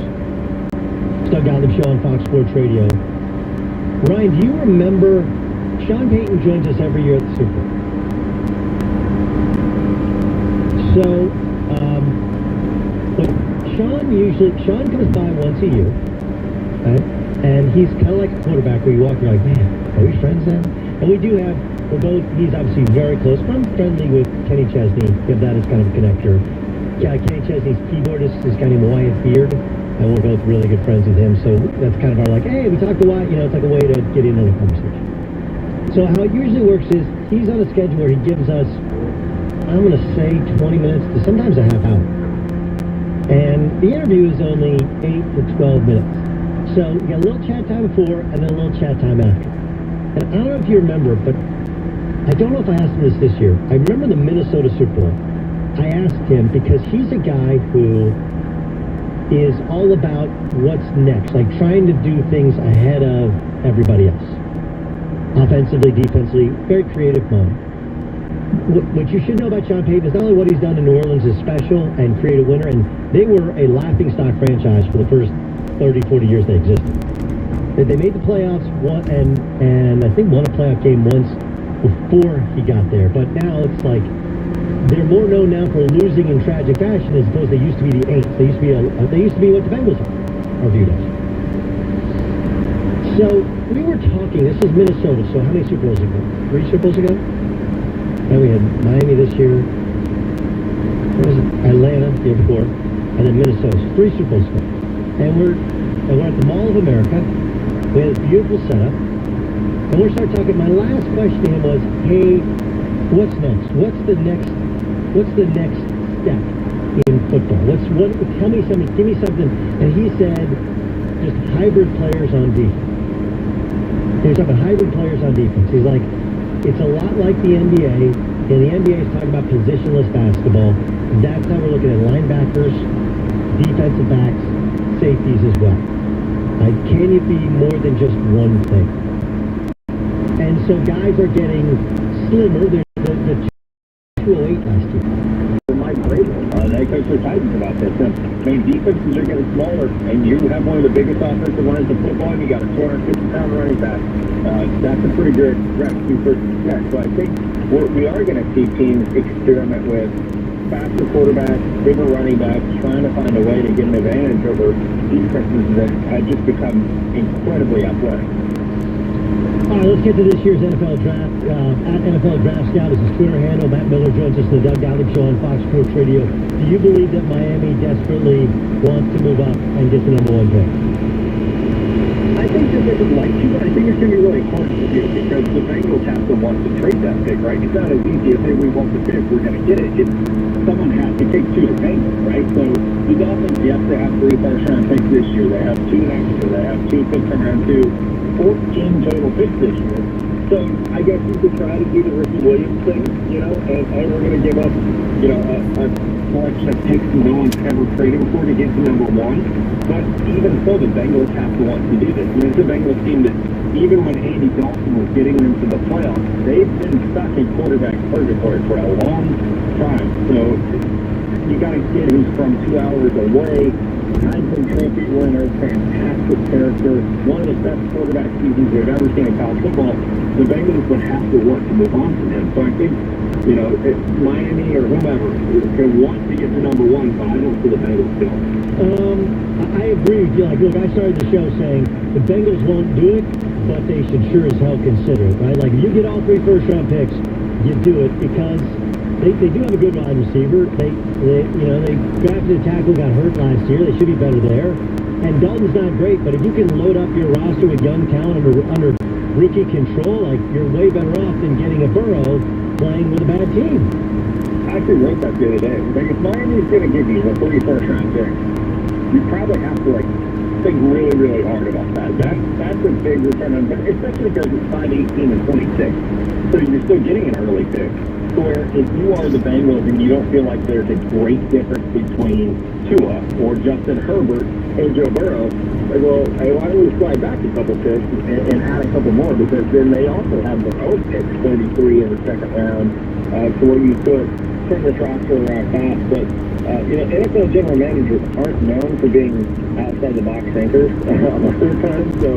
Doug Gottlieb Show on Fox Sports Radio. Ryan, do you remember Sean Payton joins us every year at the Super Bowl? So, Sean comes by once a year, right? And he's kind of like a quarterback where you walk, you're like, man, are we friends now? And he's obviously very close, but I'm friendly with Kenny Chesney. You have that as kind of a connector. Yeah, Kenny Chesney's keyboardist is a guy named Wyatt Beard. And we're both really good friends with him, so that's kind of our hey, we talked a lot, it's like a way to get in on the conversation. So how it usually works is, he's on a schedule where he gives us, I'm going to say 20 minutes to sometimes a half hour. And the interview is only 8 to 12 minutes. So you got a little chat time before, and then a little chat time after. And I don't know if you remember, but I don't know if I asked him this year. I remember the Minnesota Super Bowl. I asked him because he's a guy who is all about what's next, like trying to do things ahead of everybody else. Offensively, defensively, very creative mind. What you should know about Sean Payton is not only what he's done in New Orleans is special and create a winner, and they were a laughingstock franchise for the first 30, 40 years they existed. They made the playoffs, and I think won a playoff game once before he got there, but now it's like, they're more known now for losing in tragic fashion as opposed to they used to be the Aints. They used to be what the Bengals are viewed as. So we were talking. This is Minnesota. So how many Super Bowls ago? 3 Super Bowls ago. And we had Miami this year. What was it? Atlanta the year before, and then Minnesota. So 3 Super Bowls ago. And we're at the Mall of America. We had this beautiful setup. And we'll start talking. My last question to him was, hey, what's next? What's the next step in football? Tell me something, give me something. And he said, just hybrid players on defense. He was talking about hybrid players on defense. He's like, it's a lot like the NBA. And the NBA is talking about positionless basketball. That's how we're looking at linebackers, defensive backs, safeties as well. Can you be more than just one thing? And so guys are getting slimmer. They're the 208 last year. They coach their Titans about this. I mean, defenses are getting smaller, and you have one of the biggest offensive lines of football, and you got a 250-pound running back. That's a pretty good recipe for success. So I think we are going to see teams experiment with faster quarterbacks, bigger running backs, trying to find a way to get an advantage over defenses that have just become incredibly athletic. All right, let's get to this year's NFL Draft. At NFL Draft Scout is his Twitter handle. Matt Miller joins us in the Doug Gottlieb Show on Fox Sports Radio. Do you believe that Miami desperately wants to move up and get the #1 pick? I think that they would like to, but I think it's going to be really hard to do because the Bengals have to want to trade that pick, right? It's not as easy as, hey, we want the pick, we're going to get it. Someone has to take 2 to tango, right? So the Dolphins, yes, they have 3 first-round picks this year. They have 2 next year. They have 2 picks around 2. 14 total picks this year. So I guess you could try to do the Ricky Williams thing, and we're going to give up, a collection of picks no one's ever traded before to get to #1. But even so, the Bengals have to want to do this. I mean, it's a Bengals team that even when Andy Dalton was getting them to the playoffs, they've been stuck in quarterback purgatory for a long time. So you got a kid who's from 2 hours away, Heisman Trophy winner, fantastic character, one of the best quarterback seasons we've ever seen in college football. The Bengals would have to work to move on from him. So I think, if Miami or whomever can want to get to #1, but I don't see the Bengals still. I agree with you. Like, look, I started the show saying the Bengals won't do it, but they should sure as hell consider it, right? Like, if you get all 3 first-round picks, you do it because they do have a good wide receiver. They drafted a tackle, got hurt last year. They should be better there. And Dalton's not great, but if you can load up your roster with young talent under rookie control, like, you're way better off than getting a Burrow playing with a bad team. I actually wrote that the other day. Like, if Miami's going to give you the 3 first-round picks, you probably have to, think really, really hard about that. That's a big return on, but especially because it's 5, 18, and 26. So you're still getting an early pick. Where if you are the Bengals and you don't feel like there's a great difference between Tua or Justin Herbert and Joe Burrow, like, well, hey, why don't we slide back a couple picks and add a couple more, because then they also have their own picks, 33 in the second round, to where you could turn this roster around fast. But NFL general managers aren't known for being outside the box thinkers a lot of the time. So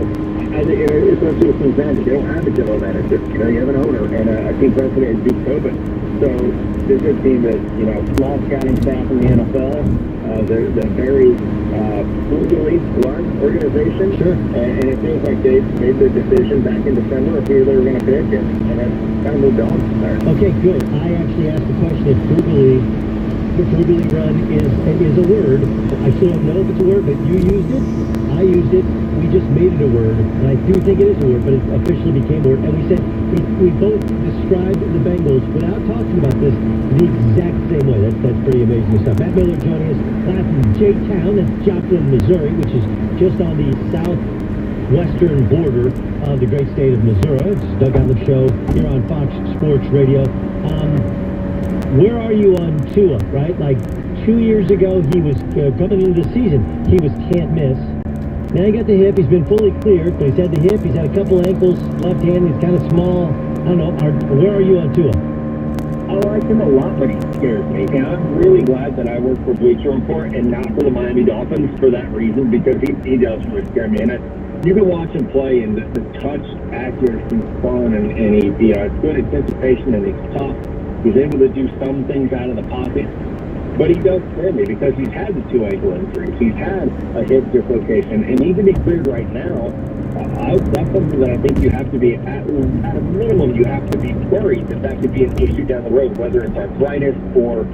I think it's not just an advantage. They don't have a general manager. You have an owner and a team president is Duke Tobin. So this is a team that, small scouting staff in the NFL. They're very frugally run organization. Sure. And it feels like they made their decision back in December of who they were going to pick, and that's kind of moved on from there. Okay, good. I actually asked the question if frugally run is a word. I still don't know if it's a word, but you used it. I used it. We just made it a word, and I do think it is a word, but it officially became a word. And we said we both described the Bengals without talking about this the exact same way. That's pretty amazing stuff. Matt Miller joining us live from J-Town, that's Joplin, Missouri, which is just on the southwestern border of the great state of Missouri. It's Doug Gottlieb Show here on Fox Sports Radio. Where are you on Tua, right? Like 2 years ago, he was coming into the season, he was can't miss. Now he got the hip, he's been fully cleared, but he's had the hip, he's had a couple ankles, left hand, he's kind of small. I don't know, where are you on Tua? I like him a lot, but he scares me. And I'm really glad that I work for Bleacher Report and not for the Miami Dolphins for that reason, because he does really scare me. And you can watch him play, and the touch accuracy is fun, and he, it's good anticipation, and he's tough. He's able to do some things out of the pocket. But he does scare me because he's had the 2 ankle injuries. He's had a hip dislocation, and even to be cleared right now, that's something that I think you have to be, at a minimum, you have to be worried that could be an issue down the road, whether it's arthritis or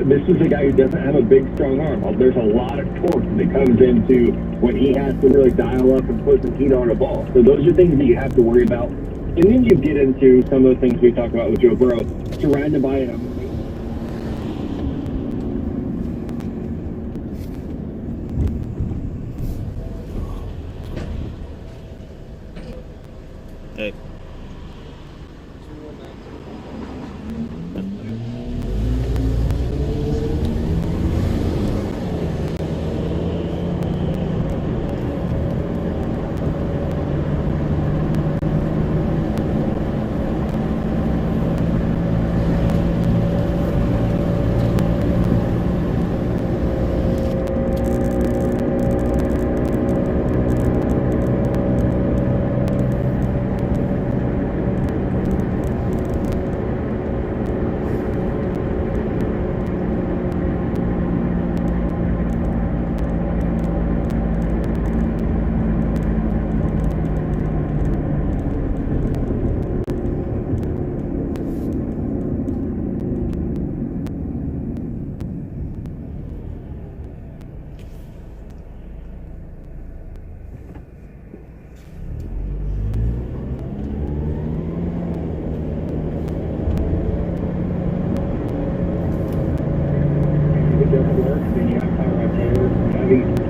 this is a guy who doesn't have a big, strong arm. There's a lot of torque that comes into when he has to really dial up and put some heat on a ball. So those are things that you have to worry about. And then you get into some of the things we talked about with Joe Burrow, surrounded by an Hey.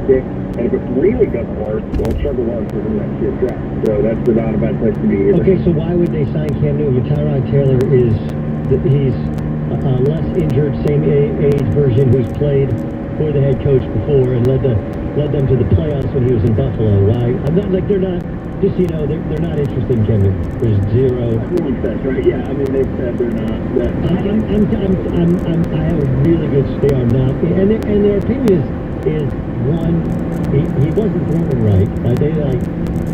stick, and if it really doesn't work, we'll struggle on for the next year's draft. So that's not a bad place to be either. Okay, so why would they sign Cam Newton? Tyrod Taylor he's a less injured, same age version who's played for the head coach before and led them to the playoffs when he was in Buffalo. Why? I'm not like they're not. Just so you know, they're not interested in Cam Newton. There's zero. Everyone says, right? Yeah, I mean they've said they're not. I have a really good. They are not, and their opinion is one. He wasn't throwing right.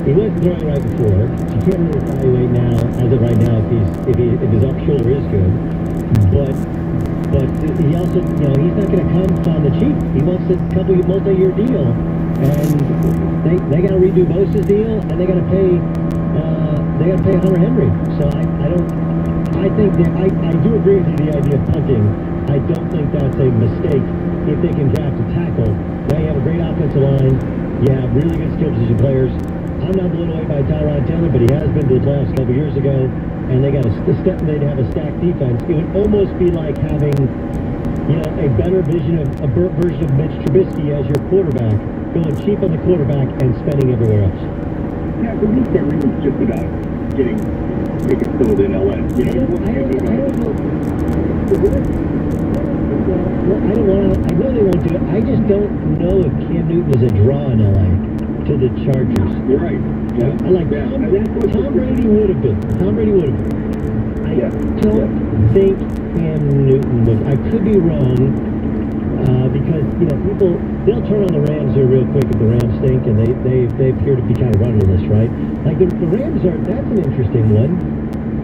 He wasn't throwing right before. You can't really evaluate now, as of right now, if his up shoulder is good. But he also, he's not going to come on the cheap. He wants a couple multi-year deal, and they got to redo Bosa's deal, and they got to pay Hunter Henry. So I think that I do agree with you the idea of punting. I don't think that's a mistake if they can draft a tackle. Now you have a great offensive line. You have really good skill position players. I'm not blown away by Tyrod Taylor, but he has been to the playoffs a couple years ago, and they'd have a stacked defense. It would almost be like having, a better version of Mitch Trubisky as your quarterback, going cheap on the quarterback and spending everywhere else. Yeah, for me, Cam Newton's just about getting filled in LA. I know they won't do it. I just don't know if Cam Newton is a draw in LA to the Chargers. You're right. Yeah. Tom Brady would have been. I don't think Cam Newton was. I could be wrong because people they'll turn on the Rams here real quick if the Rams stink, and they appear to be kind of running this, right? Like the Rams that's an interesting one.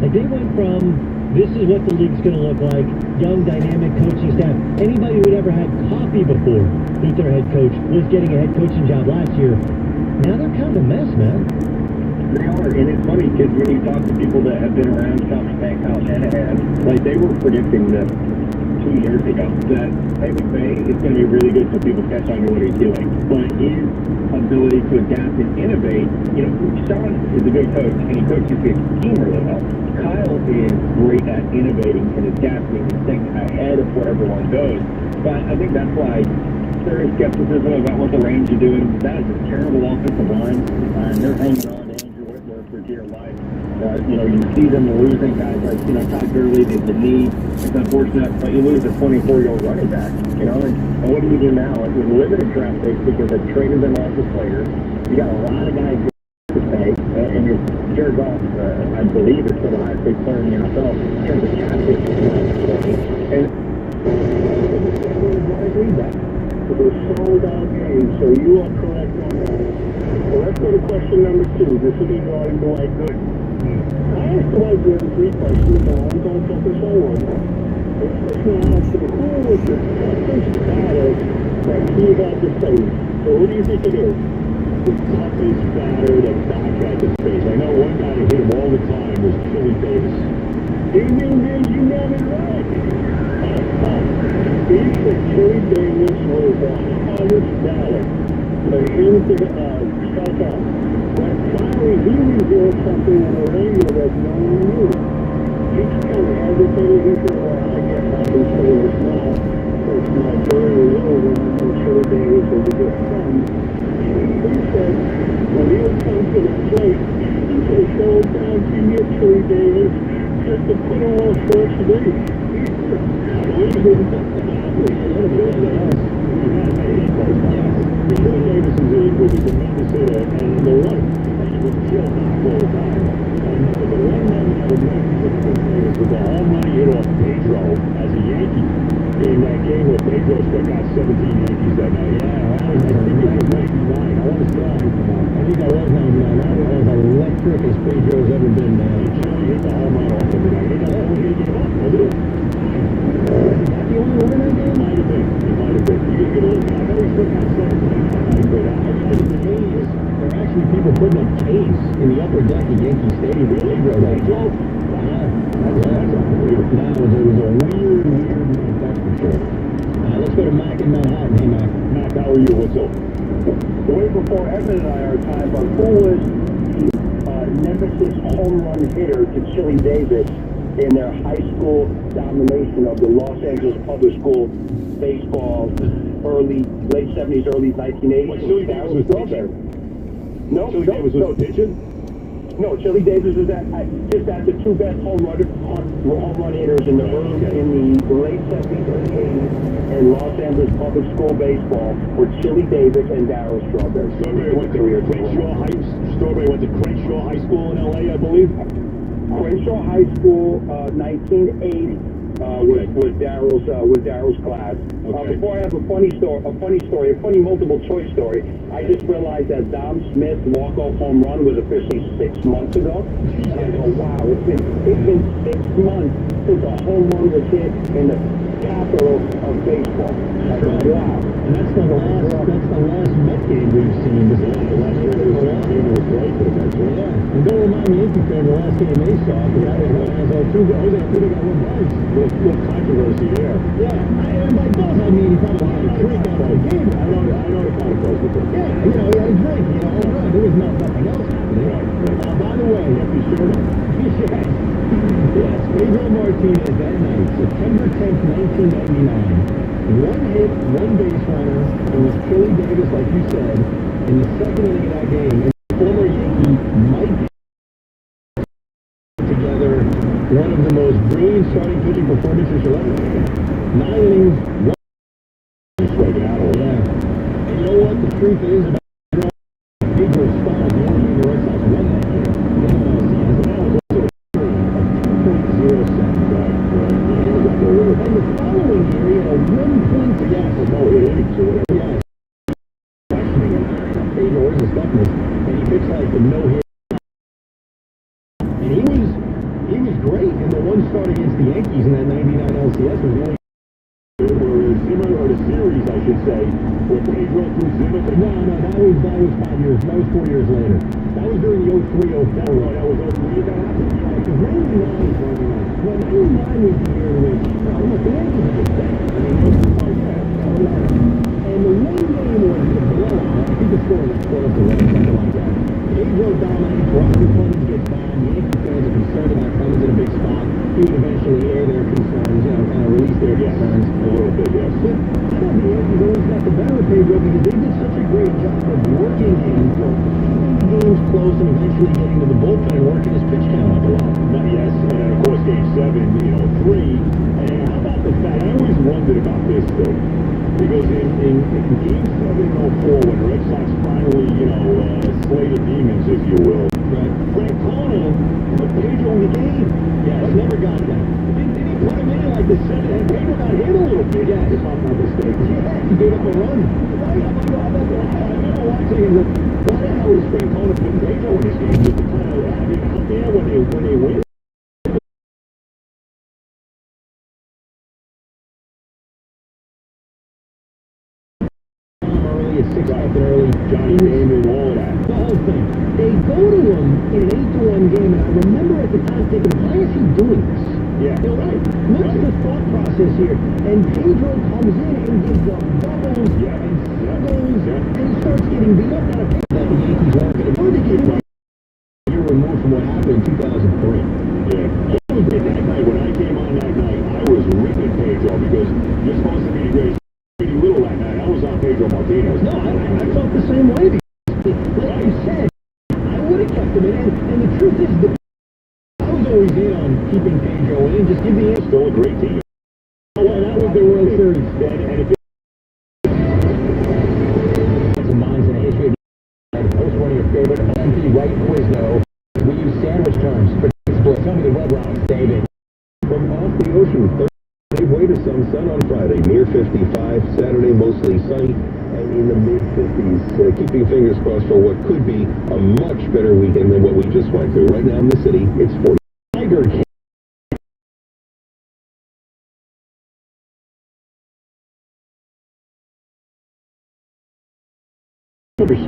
Like they went from this is what the league's going to look like, young, dynamic coaching staff. Anybody who'd ever had coffee before with their head coach was getting a head coaching job last year. Now they're kind of a mess, man. They are, and it's funny because when you talk to people that have been around Sean Kyle Shanahan, like they were predicting this 2 years ago that McVay is going to be really good for people to catch on to what he's doing. But his ability to adapt and innovate, Sean is a good coach and he coaches his team really well. Kyle is great at innovating and adapting and thinking ahead of where everyone goes. But I think that's why there is skepticism about what the Rams are doing. That is a terrible offensive line, and they're hanging on to Andrew Whitworth for dear life. You see them losing guys like, Todd Gurley, the knee. It's unfortunate, but you lose a 24-year-old running back, and what do you do now? With limited draft picks because they've traded them off as players. You got a lot of guys to pay, and your Jared Goff, I believe, is still the highest paid player in the NFL in terms of cap hit. And I agree with that. It was a sold-out game, so you are correct on that. So let's go to question number 2. This will be regarding Dwight Gooden. I asked Dwight Gooden 3 questions, but I'm going to focus on one. This question I asked him, who was the toughest batter that he had to face? So who do you think it is? The toughest batter that Doc had to face. I know one guy that hit him all the time was Philly Davis. Ding, ding, ding, you got it right. He said Chili Davis was $100 for him to shut up. But finally he revealed something on the radio that no one knew. He kind of hesitated. He said, well, I guess I can say this now. Since my career is over, and Chili Davis was a good friend. He said, when he would come to the plate, he said, go down to your Chili Davis just to put on first base. Chili Davis was a tremendous hitter, and the one that he would kill knock all the time. And the one moment I would mention to Chili Davis was the home run he hit off Pedro as a Yankee in that game where Pedro struck out 17 Yankees that night. Yeah, I think it was 99. I want to say, I think that was 99. That was as electric as Pedro's ever been, man. Chili hit the home run off every night. He got all he gave up, wasn't it? The only one in that game? It might have been. It might have been. You can look. I know he struck out 17 that night, but the A's, there are actually people putting up K's in the upper deck of Yankee Stadium. Really? Pedro? That's unbelievable. That was a weird night, that's for sure. Let's go to Mac in Manhattan. Hey, Mac. Mac, how are you? What's up? The way before Evan and I are time, but who was the nemesis home run hitter to Chili Davis in their high school domination of the Los Angeles public school baseball late 70s, early 1980s? What, Chili Davis was pitching? No, Chili Davis was pitching? No, Chili Davis was just at the two best home run hitters in the late 70s, early 80s in Los Angeles public school baseball were Chili Davis and Darryl Strawberry. Strawberry went to Crenshaw High School in LA, I believe. Crenshaw High School, 1980, was Darryl's class. Okay. Before I have a funny multiple choice story, I just realized that Dom Smith's walk-off home run was officially 6 months ago. I go, wow, it's been 6 months since a home run was hit in the capital of baseball. I go, wow. And that's the last Met game we've seen. The last game was great for the Mets. Yeah. And don't remind me, Yankee fan, the last game they saw, because that was when I was two goals, I think they got one bunch. Little controversy there. Yeah. And by both, I mean, he probably had a drink after the game. I know the controversy. Yeah, he had a drink, all right. There was nothing else happening. Right. By the way, Yep, he showed up. Yes, Pedro Martinez that night, September 10th, 1999. One hit, one base runner. It was Chili Davis, like you said, in the second inning of that game. And former Yankee Mike together one of the most brilliant starting pitching performances you'll ever see. 9 innings, one Striking out. yeah. And you know what the truth is about Pedro Stall's the only reason the Red Sox won that year. And the following year, he had a 1.6 innings or whatever. Yeah. Pedro is a toughness, and he pitched like the no-hit. And he was great in the one start against the Yankees in that 99 LCS. Was the only Zimmer, or the series, I should say, where Pedro threw Zimmer. No, that was 5 years. That was 4 years later. That was during the 03-04. That was 03 that happened? Because 99 was the year in which, look, the Yankees were just bad. I mean, and the one game was the blowout. I think the score was 12 to 1, something like that. Pedro dominates, Roger Clemens gets down. Yankee fans are concerned about Clemens in a big spot. He would eventually air their concerns, kind of release their concerns a little bit, yes. But I don't think the Yankees always got the better of Pedro because they did such a great job of working him for keeping the games close and eventually getting to the bullpen and working his pitch count up a lot. Yes, and then of course Game 7, 3. And how about the fact, I always wondered about this though, because in Game 7 in 04, when the Red Sox finally, slay the demons, if you will, right. Francona put Pedro in the game. Yes, never got that. Didn't he put him in like the 7th, and Pedro got hit a little bit, if I'm not mistaken. Yeah, he gave up a run. Right, I remember watching and why the hell is Francona putting Pedro in this game just to kind of have him out there when they win? Early at 6 nothing early. Johnny Damon, all of that. The whole thing. They go to him in an 8-1 game, and I remember at the time thinking, why is he doing this? Yeah. You're right. Look at the thought process here. And Pedro comes in and gives them doubles and singles and starts getting beat up. Now, that the Yankees aren't going to get right. You're removed from what happened in 2003. Yeah. That night, when I came on that night, I was ripping Pedro because you're supposed to be the greatest. Pretty little that night. I was on Pedro Martinez. No, I felt the same way. Like you said, I would have kept him in. And the truth is, I was always in on keeping Pedro in. Just give me still a great team. Well, that was the World Series. And if Some minds in the history of the post running your favorite OMP right Quizno. We use sandwich terms for split. Tell me the rub rounds, David. From off the ocean, Thursday, way to some sun on Friday, near 55. Saturday, mostly sunny, and in the mid-50s. Keeping fingers crossed for what could be a much better weekend than what we just went through. Right now in the city, it's 40. Tiger King.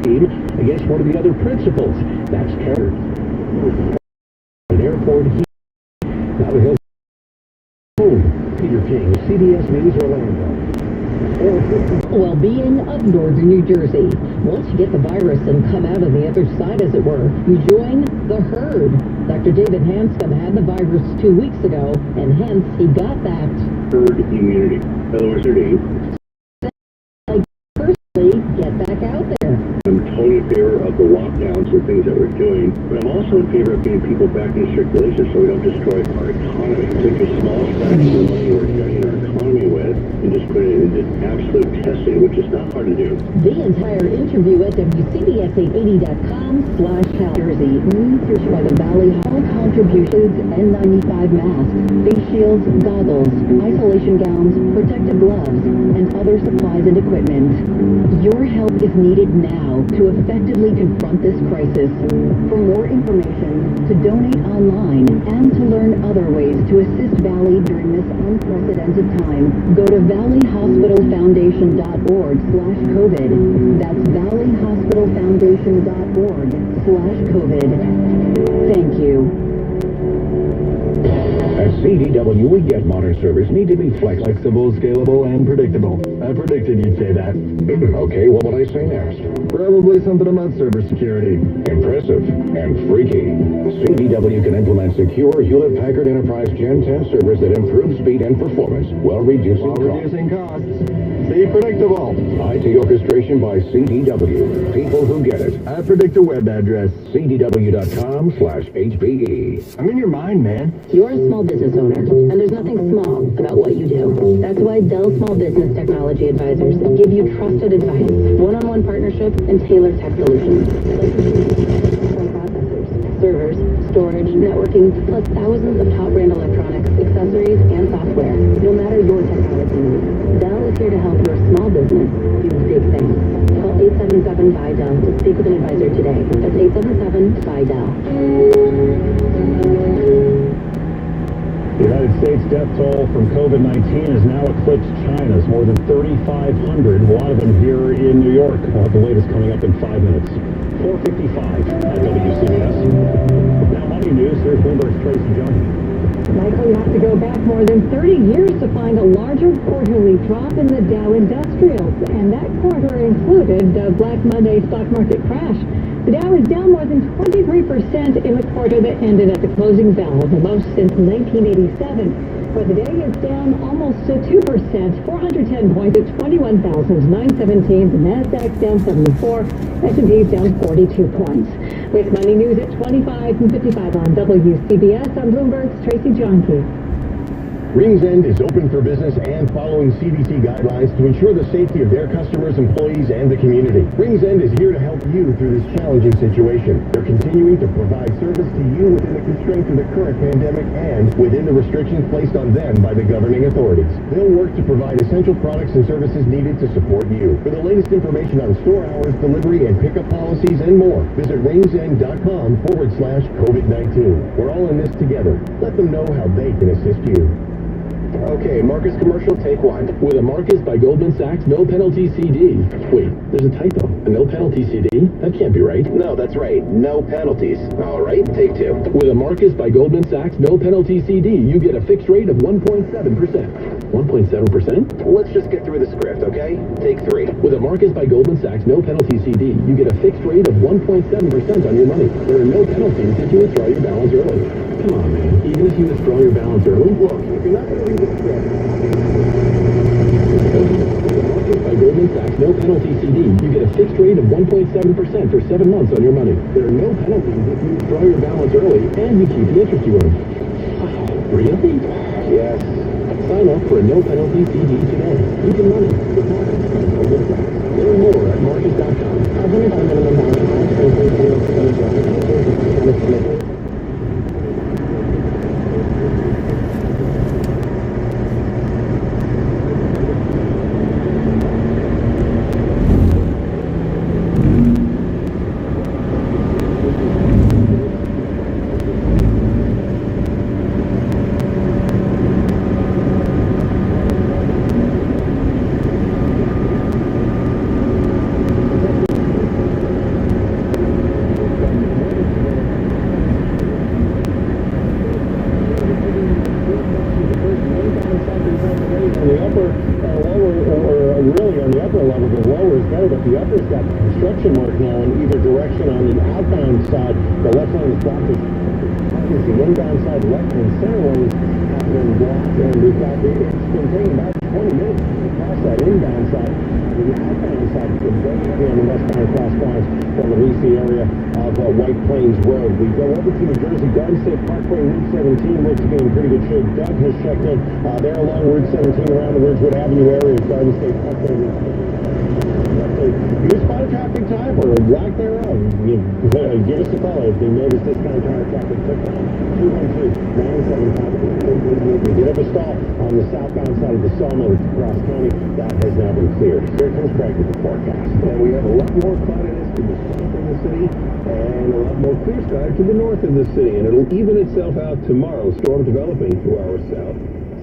Scheme against one of the other principals. That's countered. An airport heat. Now the Hills. Peter King, CBS News, Orlando. Well-being of northern New Jersey. Once you get the virus and come out on the other side, as it were, you join the herd. Dr. David Hanscom had the virus 2 weeks ago, and hence he got that Herd immunity. In other words, personally get back out there. I'm totally in favor of the lockdowns and things that we're doing, but I'm also in favor of getting people back in circulation so we don't destroy our economy. Take a small fraction of the money we're getting our economy with and just put it into absolute testing, which is not hard to do. The entire interview at WCBS880.com/Health Jersey. Research by the Valley Hall contributions, N95 masks, face shields, goggles, isolation gowns, protective gloves, and other supplies and equipment. Your help is needed now to effectively confront this crisis. For more information, to donate online, and to learn other ways to assist Valley during this unprecedented time, go to valleyhospitalfoundation.org/COVID. That's valleyhospitalfoundation.org/COVID. Thank you. At CDW, we get modern servers need to be flexible, scalable, and predictable. I predicted you'd say that. Okay, what would I say next? Probably something about server security. Impressive and freaky. CDW can implement secure Hewlett-Packard Enterprise Gen 10 servers that improve speed and performance while reducing costs. See, predictable. IT orchestration by CDW. People who get it. I predict a web address. CDW.com/HPE. I'm in your mind, man. You're a small business owner, and there's nothing small about what you do. That's why Dell Small Business Technology Advisors give you trusted advice, one-on-one partnership, and tailored tech solutions. Processors, servers, storage, networking, plus thousands of top-brand electronics, accessories, and software. No matter your technology needs, Dell is here to help your small business do big things. Call 877-BUY-DELL to speak with an advisor today. That's 877-BUY-DELL. The United States death toll from COVID-19 has now eclipsed China's. More than 3,500, a lot of them here in New York. The latest coming up in 5 minutes. 4:55 at WCBS. Now, money news. Here's Bloomberg's Tracy Junkie. Likely have to go back more than 30 years to find a larger quarterly drop in the Dow Industrials. And that quarter included the Black Monday stock market crash. The Dow is down more than 23% in the quarter that ended at the closing bell, the most since 1987. For the day, it's down almost 2%, 410 points at 21,917. The Nasdaq's down 74, S&P's down 42 points. With money news at 25 and 55 on WCBS, I'm Bloomberg's Tracy Jonke. Rings End is open for business and following CDC guidelines to ensure the safety of their customers, employees, and the community. Rings End is here to help you through this challenging situation. They're continuing to provide service to you within the constraints of the current pandemic and within the restrictions placed on them by the governing authorities. They'll work to provide essential products and services needed to support you. For the latest information on store hours, delivery, and pickup policies, and more, visit ringsend.com/COVID-19. We're all in this together. Let them know how they can assist you. Okay, Marcus commercial, take one. With a Marcus by Goldman Sachs no penalty CD. Wait, there's a typo. A no penalty CD? That can't be right. No, that's right. No penalties. All right, take two. With a Marcus by Goldman Sachs no penalty CD, you get a fixed rate of 1.7%. 1.7%? Let's just get through the script, okay? Take three. With a Marcus by Goldman Sachs no penalty CD, you get a fixed rate of 1.7% on your money. There are no penalties if you withdraw your balance early. Come on, man. Even if you withdraw your balance early? Look, if you're not going to read the script... By Goldman Sachs no penalty CD, you get a fixed rate of 1.7% for 7 months on your money. There are no penalties if you withdraw your balance early, and you keep the interest you earn. Wow, really? Yes. Sign up for a no penalty CD today. You can money with Marcus by Goldman Sachs. Learn more at Marcus.com. The upper's got construction work now in either direction. On the outbound side, the left lane is blocked. The inbound side, left and center lanes have been blocked, and we've got it's been taking about 20 minutes to cross that inbound side. The outbound side is very heavy on the westbound cross lines from the Lacey area of White Plains Road. We go over to New Jersey, Garden State Parkway, Route 17 looks to be in pretty good shape. Doug has checked in there along Route 17 around the Ridgewood Avenue area, Garden State Parkway. Use spot traffic type or lack thereof. Give us a call if you notice this kind of traffic. 212-975. We did have a stall on the southbound side of the Sawmill across county. That has now been cleared. Here comes Craig with the forecast. And we have a lot more cloudiness to the south of the city and a lot more clear sky to the north of the city. And it'll even itself out tomorrow. Storm developing 2 hours south.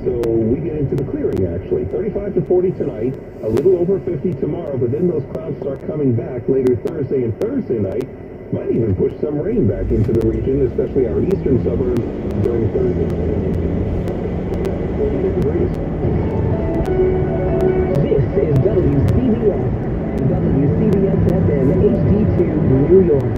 So we get into the clearing, actually. 35 to 40 tonight, a little over 50 tomorrow, but then those clouds start coming back later Thursday and Thursday night. Might even push some rain back into the region, especially our eastern suburbs during Thursday night. 48 degrees. This is WCBS and WCBS-FM HD2 New York.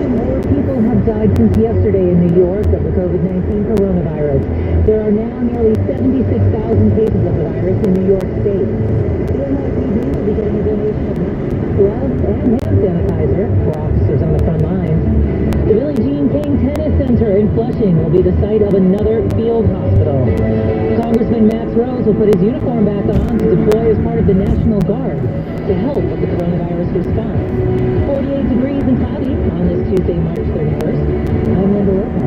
More people have died since yesterday in New York of the COVID-19 coronavirus. There are now nearly 76,000 cases of the virus in New York State. The NYPD will be getting a donation of gloves and hand sanitizer for officers on the front lines. The Billie Jean King Tennis Center in Flushing will be the site of another field hospital. Congressman Max Rose will put his uniform back on to deploy as part of the National Guard to help with the coronavirus response. 48 degrees and cloudy on this Tuesday, March 31st. I'm Linda Lopez.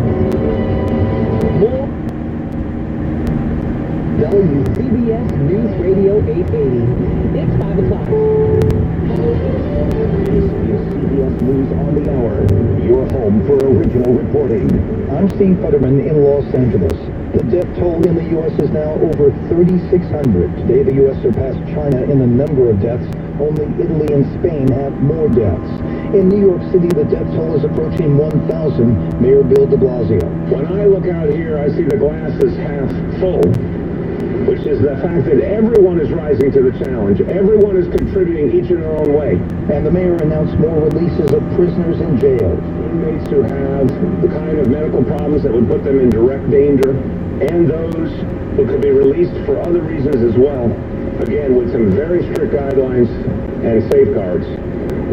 WCBS News Radio 880. It's 5 o'clock. This is CBS News on the Hour, your home for original reporting. I'm Steve Futterman in Los Angeles. The death toll in the U.S. is now over 3,600. Today, the U.S. surpassed China in the number of deaths. Only Italy and Spain have more deaths. In New York City, the death toll is approaching 1,000. Mayor Bill de Blasio. When I look out here, I see the glass is half full, which is the fact that everyone is rising to the challenge. Everyone is contributing each in their own way. And the mayor announced more releases of prisoners in jail. Inmates who have the kind of medical problems that would put them in direct danger, and those who could be released for other reasons as well. Again, with some very strict guidelines and safeguards.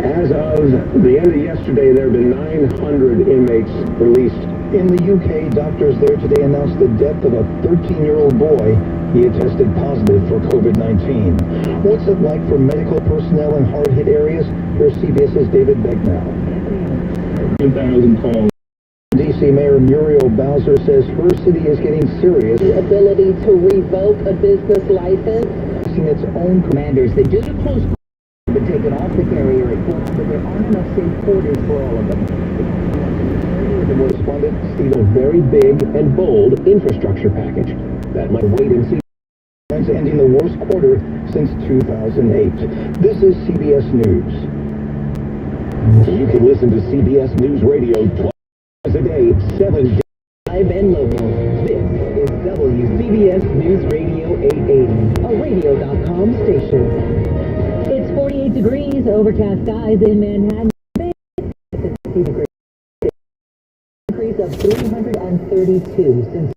As of the end of yesterday, there have been 900 inmates released. In the UK, doctors there today announced the death of a 13-year-old boy. He had tested positive for COVID-19. What's it like for medical personnel in hard-hit areas? Here's CBS's David Becknow. 1,000 calls. D.C. Mayor Muriel Bowser says her city is getting serious. The ability to revoke a business license. Its own commanders, they just close have been taken off the carrier at Fort, but there aren't enough safe quarters for all of them. American correspondent see a very big and bold infrastructure package that might wait and see. Ending the worst quarter since 2008. This is CBS News. You can listen to CBS News Radio twice a day, 7 days. Live and local. This is WCBS News Radio 880, a radio.com station. It's 48 degrees, overcast skies in Manhattan. 60 degrees. Increase of 332 since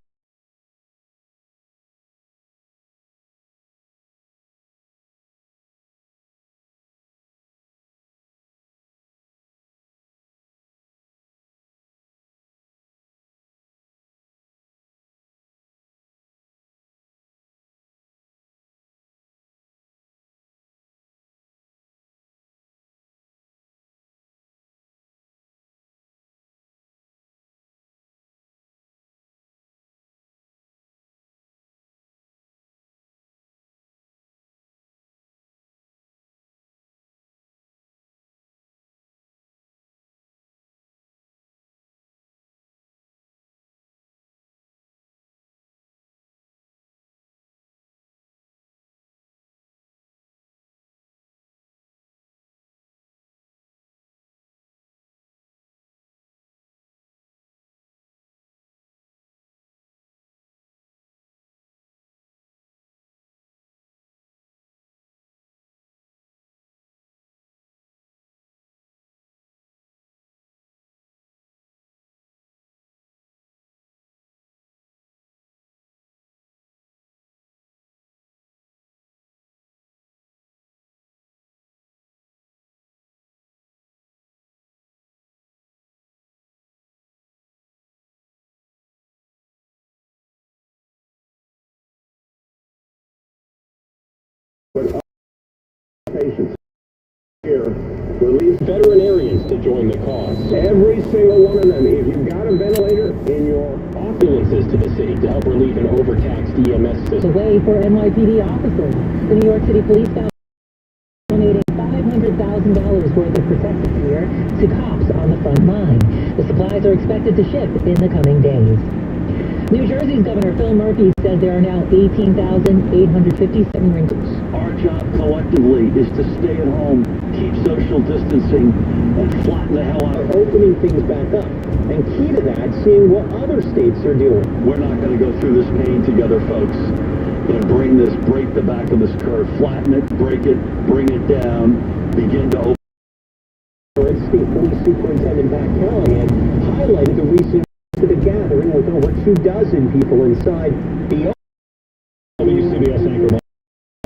But patients here release veterinarians to join the cause. Every single one of them, if you've got a ventilator in your ambulances to the city to help relieve an overtaxed EMS system. away for NYPD officers. The New York City Police found donating $500,000 worth of protective gear to cops on the front line. The supplies are expected to ship in the coming days. New Jersey's Governor Phil Murphy said there are now 18,857 wrinkles. Our job collectively is to stay at home, keep social distancing, and flatten the hell out. Opening things back up. And key to that, seeing what other states are doing. We're not going to go through this pain together, folks. We're going to break the back of this curve, flatten it, break it, bring it down, begin to open. State Police Superintendent Pat Callahan highlighted the recent to the gathering with over 24 people inside the WCBS anchor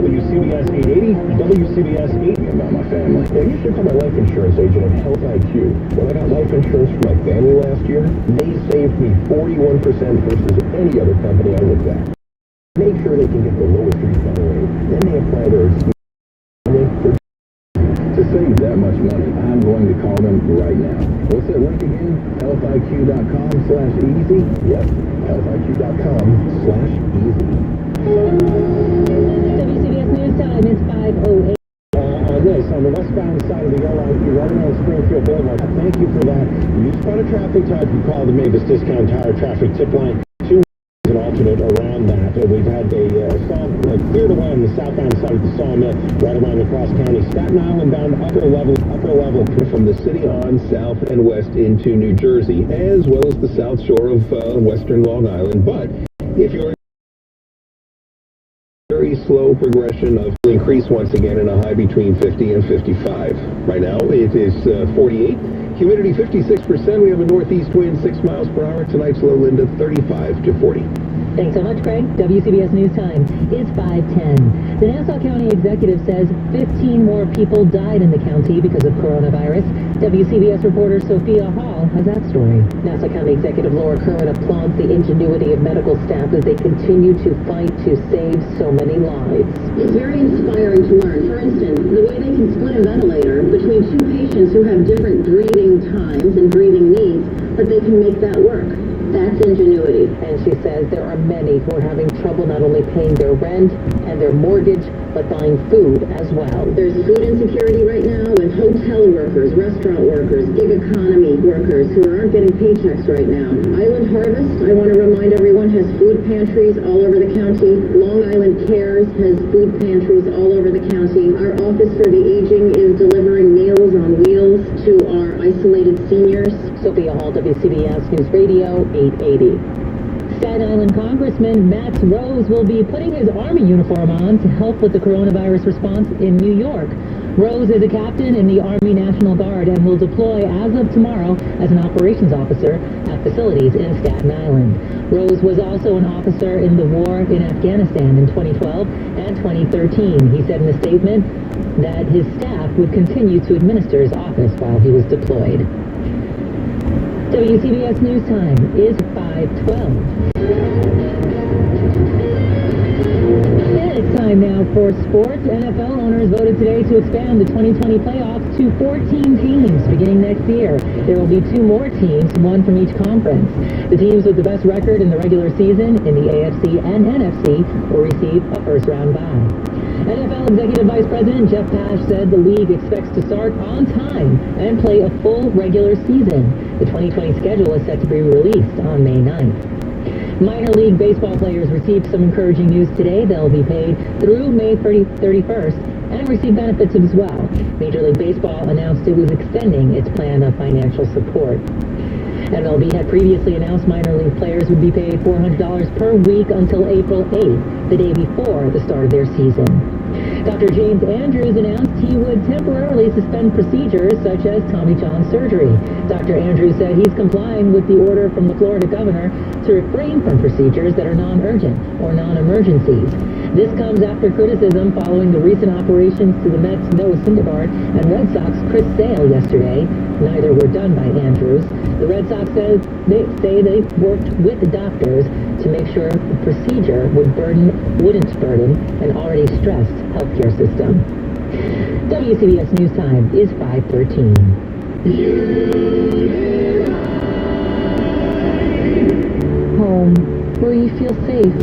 WCBS 880, WCBS 80 about my family. Now, you should call my life insurance agent at Health IQ. When I got life insurance for my family last year, they saved me 41% versus any other company I looked at. Make sure they can get the lowest refund rate. Then they apply their To save that much money, I'm going to call them right now. What's that link again? healthiq.com/easy? Yep, healthiq.com/easy. WCBS News Time is 5:08. On the westbound side of the LIE, right around Springfield Boulevard. Thank you for that. You spot a traffic type, you call the Mavis Discount Tire traffic tip line. An alternate around that. We've had a cleared away on the southbound side of the Sawmill, right around the Cross County, Staten Island bound upper level from the city on south and west into New Jersey, as well as the south shore of western Long Island. But if you're very slow progression of increase once again in a high between 50 and 55. Right now it is 48. Humidity 56%. We have a northeast wind 6 miles per hour. Tonight's low wind of 35 to 40. Thanks so much, Craig. WCBS News Time is 5:10. The Nassau County Executive says 15 more people died in the county because of coronavirus. WCBS reporter Sophia Hall has that story. Nassau County Executive Laura Kerwin applauds the ingenuity of medical staff as they continue to fight to save so many lives. It's very inspiring to learn. For instance, the way they can split a ventilator between two patients who have different breathing times and breathing needs, but they can make that work. That's ingenuity. And she says there are many who are having trouble not only paying their rent and their mortgage, but buying food as well. There's food insecurity right now with hotel workers, restaurant workers, gig economy workers who aren't getting paychecks right now. Island Harvest, I want to remind everyone, has food pantries all over the county. Long Island Cares has food pantries all over the county. Our Office for the Aging is delivering meals on wheels to our isolated seniors. Sophia Hall, WCBS News Radio 880. Staten Island Congressman Max Rose will be putting his Army uniform on to help with the coronavirus response in New York. Rose is a captain in the Army National Guard and will deploy as of tomorrow as an operations officer at facilities in Staten Island. Rose was also an officer in the war in Afghanistan in 2012 and 2013. He said in a statement that his staff would continue to administer his office while he was deployed. WCBS News Time is 5:12. And it's time now for sports. NFL owners voted today to expand the 2020 playoffs to 14 teams beginning next year. There will be 2 more teams, 1 from each conference. The teams with the best record in the regular season in the AFC and NFC will receive a first-round bye. NFL Executive Vice President Jeff Pash said the league expects to start on time and play a full regular season. The 2020 schedule is set to be released on May 9th. Minor League Baseball players received some encouraging news today. They'll be paid through May 31st and receive benefits as well. Major League Baseball announced it was extending its plan of financial support. MLB had previously announced minor league players would be paid $400 per week until April 8th, the day before the start of their season. Dr. James Andrews announced he would temporarily suspend procedures such as Tommy John surgery. Dr. Andrews said he's complying with the order from the Florida governor to refrain from procedures that are non-urgent or non-emergencies. This comes after criticism following the recent operations to the Mets' Noah Syndergaard and Red Sox Chris Sale yesterday. Neither were done by Andrews. The Red Sox say they worked with the doctors to make sure the procedure wouldn't burden an already stressed healthcare system. WCBS News Time is 5:13. Home, where you feel safe,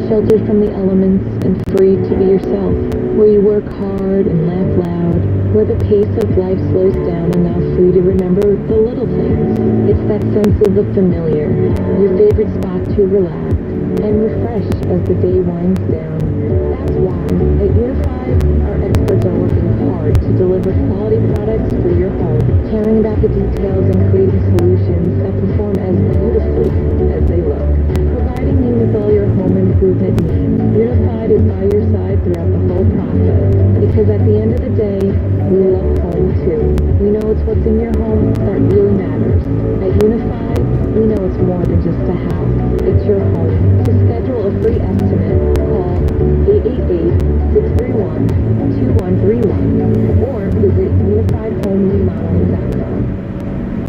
sheltered from the elements and free to be yourself, where you work hard and laugh loud, where the pace of life slows down enough for you to remember the little things. It's that sense of the familiar, your favorite spot to relax and refresh as the day winds down. That's why at Unified, our experts are working hard to deliver quality products for your home, caring about the details and creating solutions that perform as beautifully as they look. Providing you with all your home improvement needs, Unified is by your side throughout the whole process. Because at the end of the day, we love home too. We know it's what's in your home that really matters. At Unified, we know it's more than just a house. It's your home. To schedule a free estimate, call 888-631-2131 or visit unifiedhomeremodeling.com.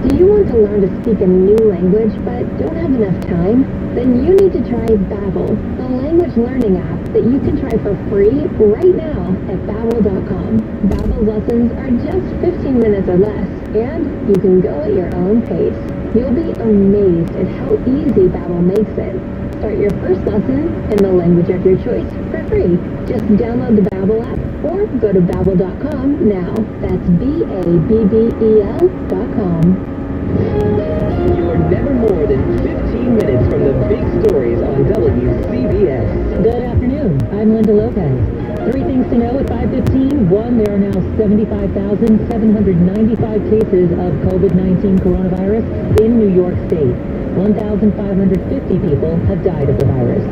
Do you want to learn to speak a new language but don't have enough time? Then you need to try Babbel, a language learning app that you can try for free right now at Babbel.com. Babbel's lessons are just 15 minutes or less, and you can go at your own pace. You'll be amazed at how easy Babbel makes it. Start your first lesson in the language of your choice for free. Just download the Babbel app or go to Babbel.com now. That's Babbel.com. You're never more than 15 minutes from the big stories on WCBS. Good afternoon. I'm Linda Lopez. 3 things to know at 5:15. 1, there are now 75,795 cases of COVID-19 coronavirus in New York State. 1,550 people have died of the virus.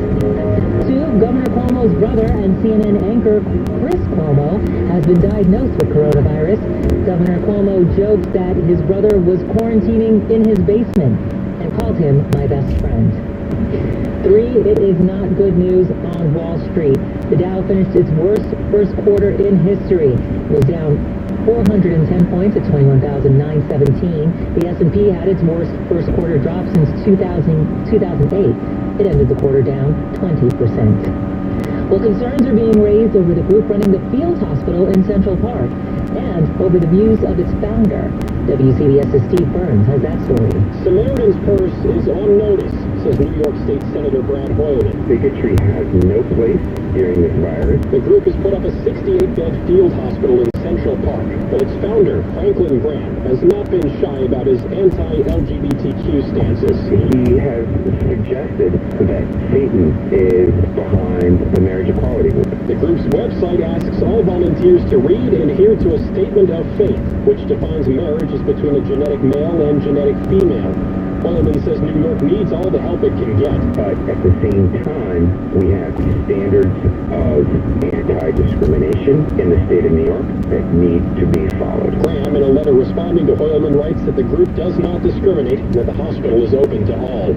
2, Governor Cuomo's brother and CNN anchor Chris Cuomo has been diagnosed with coronavirus. Governor Cuomo joked that his brother was quarantining in his basement and called him my best friend. 3, it is not good news on Wall Street. The Dow finished its worst first quarter in history. It was down 410 points at 21,917. The S&P had its worst first quarter drop since 2008. It ended the quarter down 20%. Well, concerns are being raised over the group running the Field Hospital in Central Park. and over the views of its founder. WCBS's Steve Burns has that story. Samaritan's Purse is on notice, says New York State Senator Brad Hoylman. Bigotry has no place during this virus. The group has put up a 68-bed field hospital in Central Park, but its founder, Franklin Graham, has not been shy about his anti-LGBTQ stances. He has suggested that Satan is behind the marriage equality movement. The group's website asks all volunteers to read and adhere to a statement of faith, which defines marriage as between a genetic male and genetic female. Hoylman says New York needs all the help it can get. But at the same time, we have standards of anti-discrimination in the state of New York that need to be followed. Graham, in a letter responding to Hoylman, writes that the group does not discriminate and that the hospital is open to all.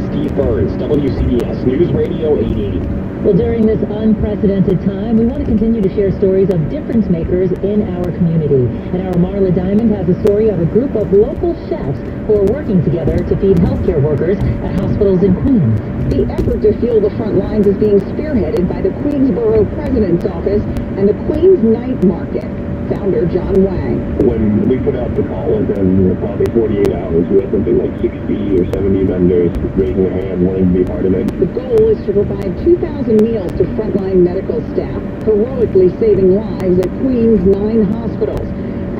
Steve Burns, WCBS News Radio 880. Well, during this unprecedented time, we want to continue to share stories of difference makers in our community. And our Marla Diamond has a story of a group of local chefs who are working together to feed healthcare workers at hospitals in Queens. The effort to fuel the front lines is being spearheaded by the Queensborough President's Office and the Queens Night Market. Founder John Wang. When we put out the call, within probably 48 hours, we had something like 60 or 70 vendors raising their hand wanting to be part of it. The goal is to provide 2,000 meals to frontline medical staff, heroically saving lives at Queens' 9 hospitals.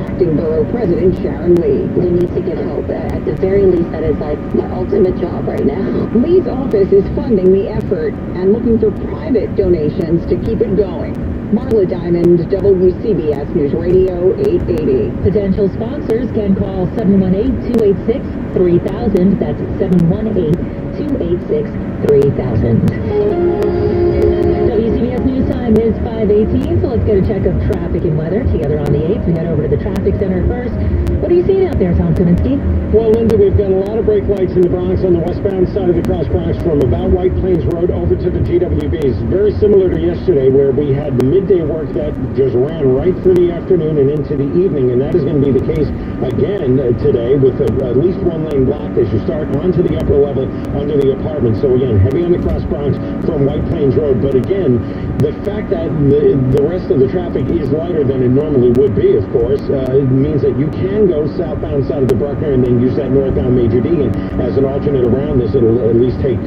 Acting Borough President Sharon Lee. We need to get help. At the very least, that is like my ultimate job right now. Lee's office is funding the effort and looking for private donations to keep it going. Marla Diamond, WCBS News Radio 880. Potential sponsors can call 718-286-3000. That's 718-286-3000. WCBS News Time is 5:18, so let's get a check of traffic and weather together on the 8th. We head over to the traffic center first. What are you seeing out there, Tom Kaminsky? Well, Linda, we've got a lot of brake lights in the Bronx on the westbound side of the Cross Bronx from about White Plains Road over to the GWBs. Very similar to yesterday where we had the midday work that just ran right through the afternoon and into the evening, and that is going to be the case again today with at least one lane blocked as you start onto the upper level under the apartment. So again, heavy on the Cross Bronx from White Plains Road, but again, the fact that the rest of the traffic is lighter than it normally would be, of course, it means that you can go southbound side of the Bruckner and then use that northbound Major Deegan as an alternate around this. It'll at least take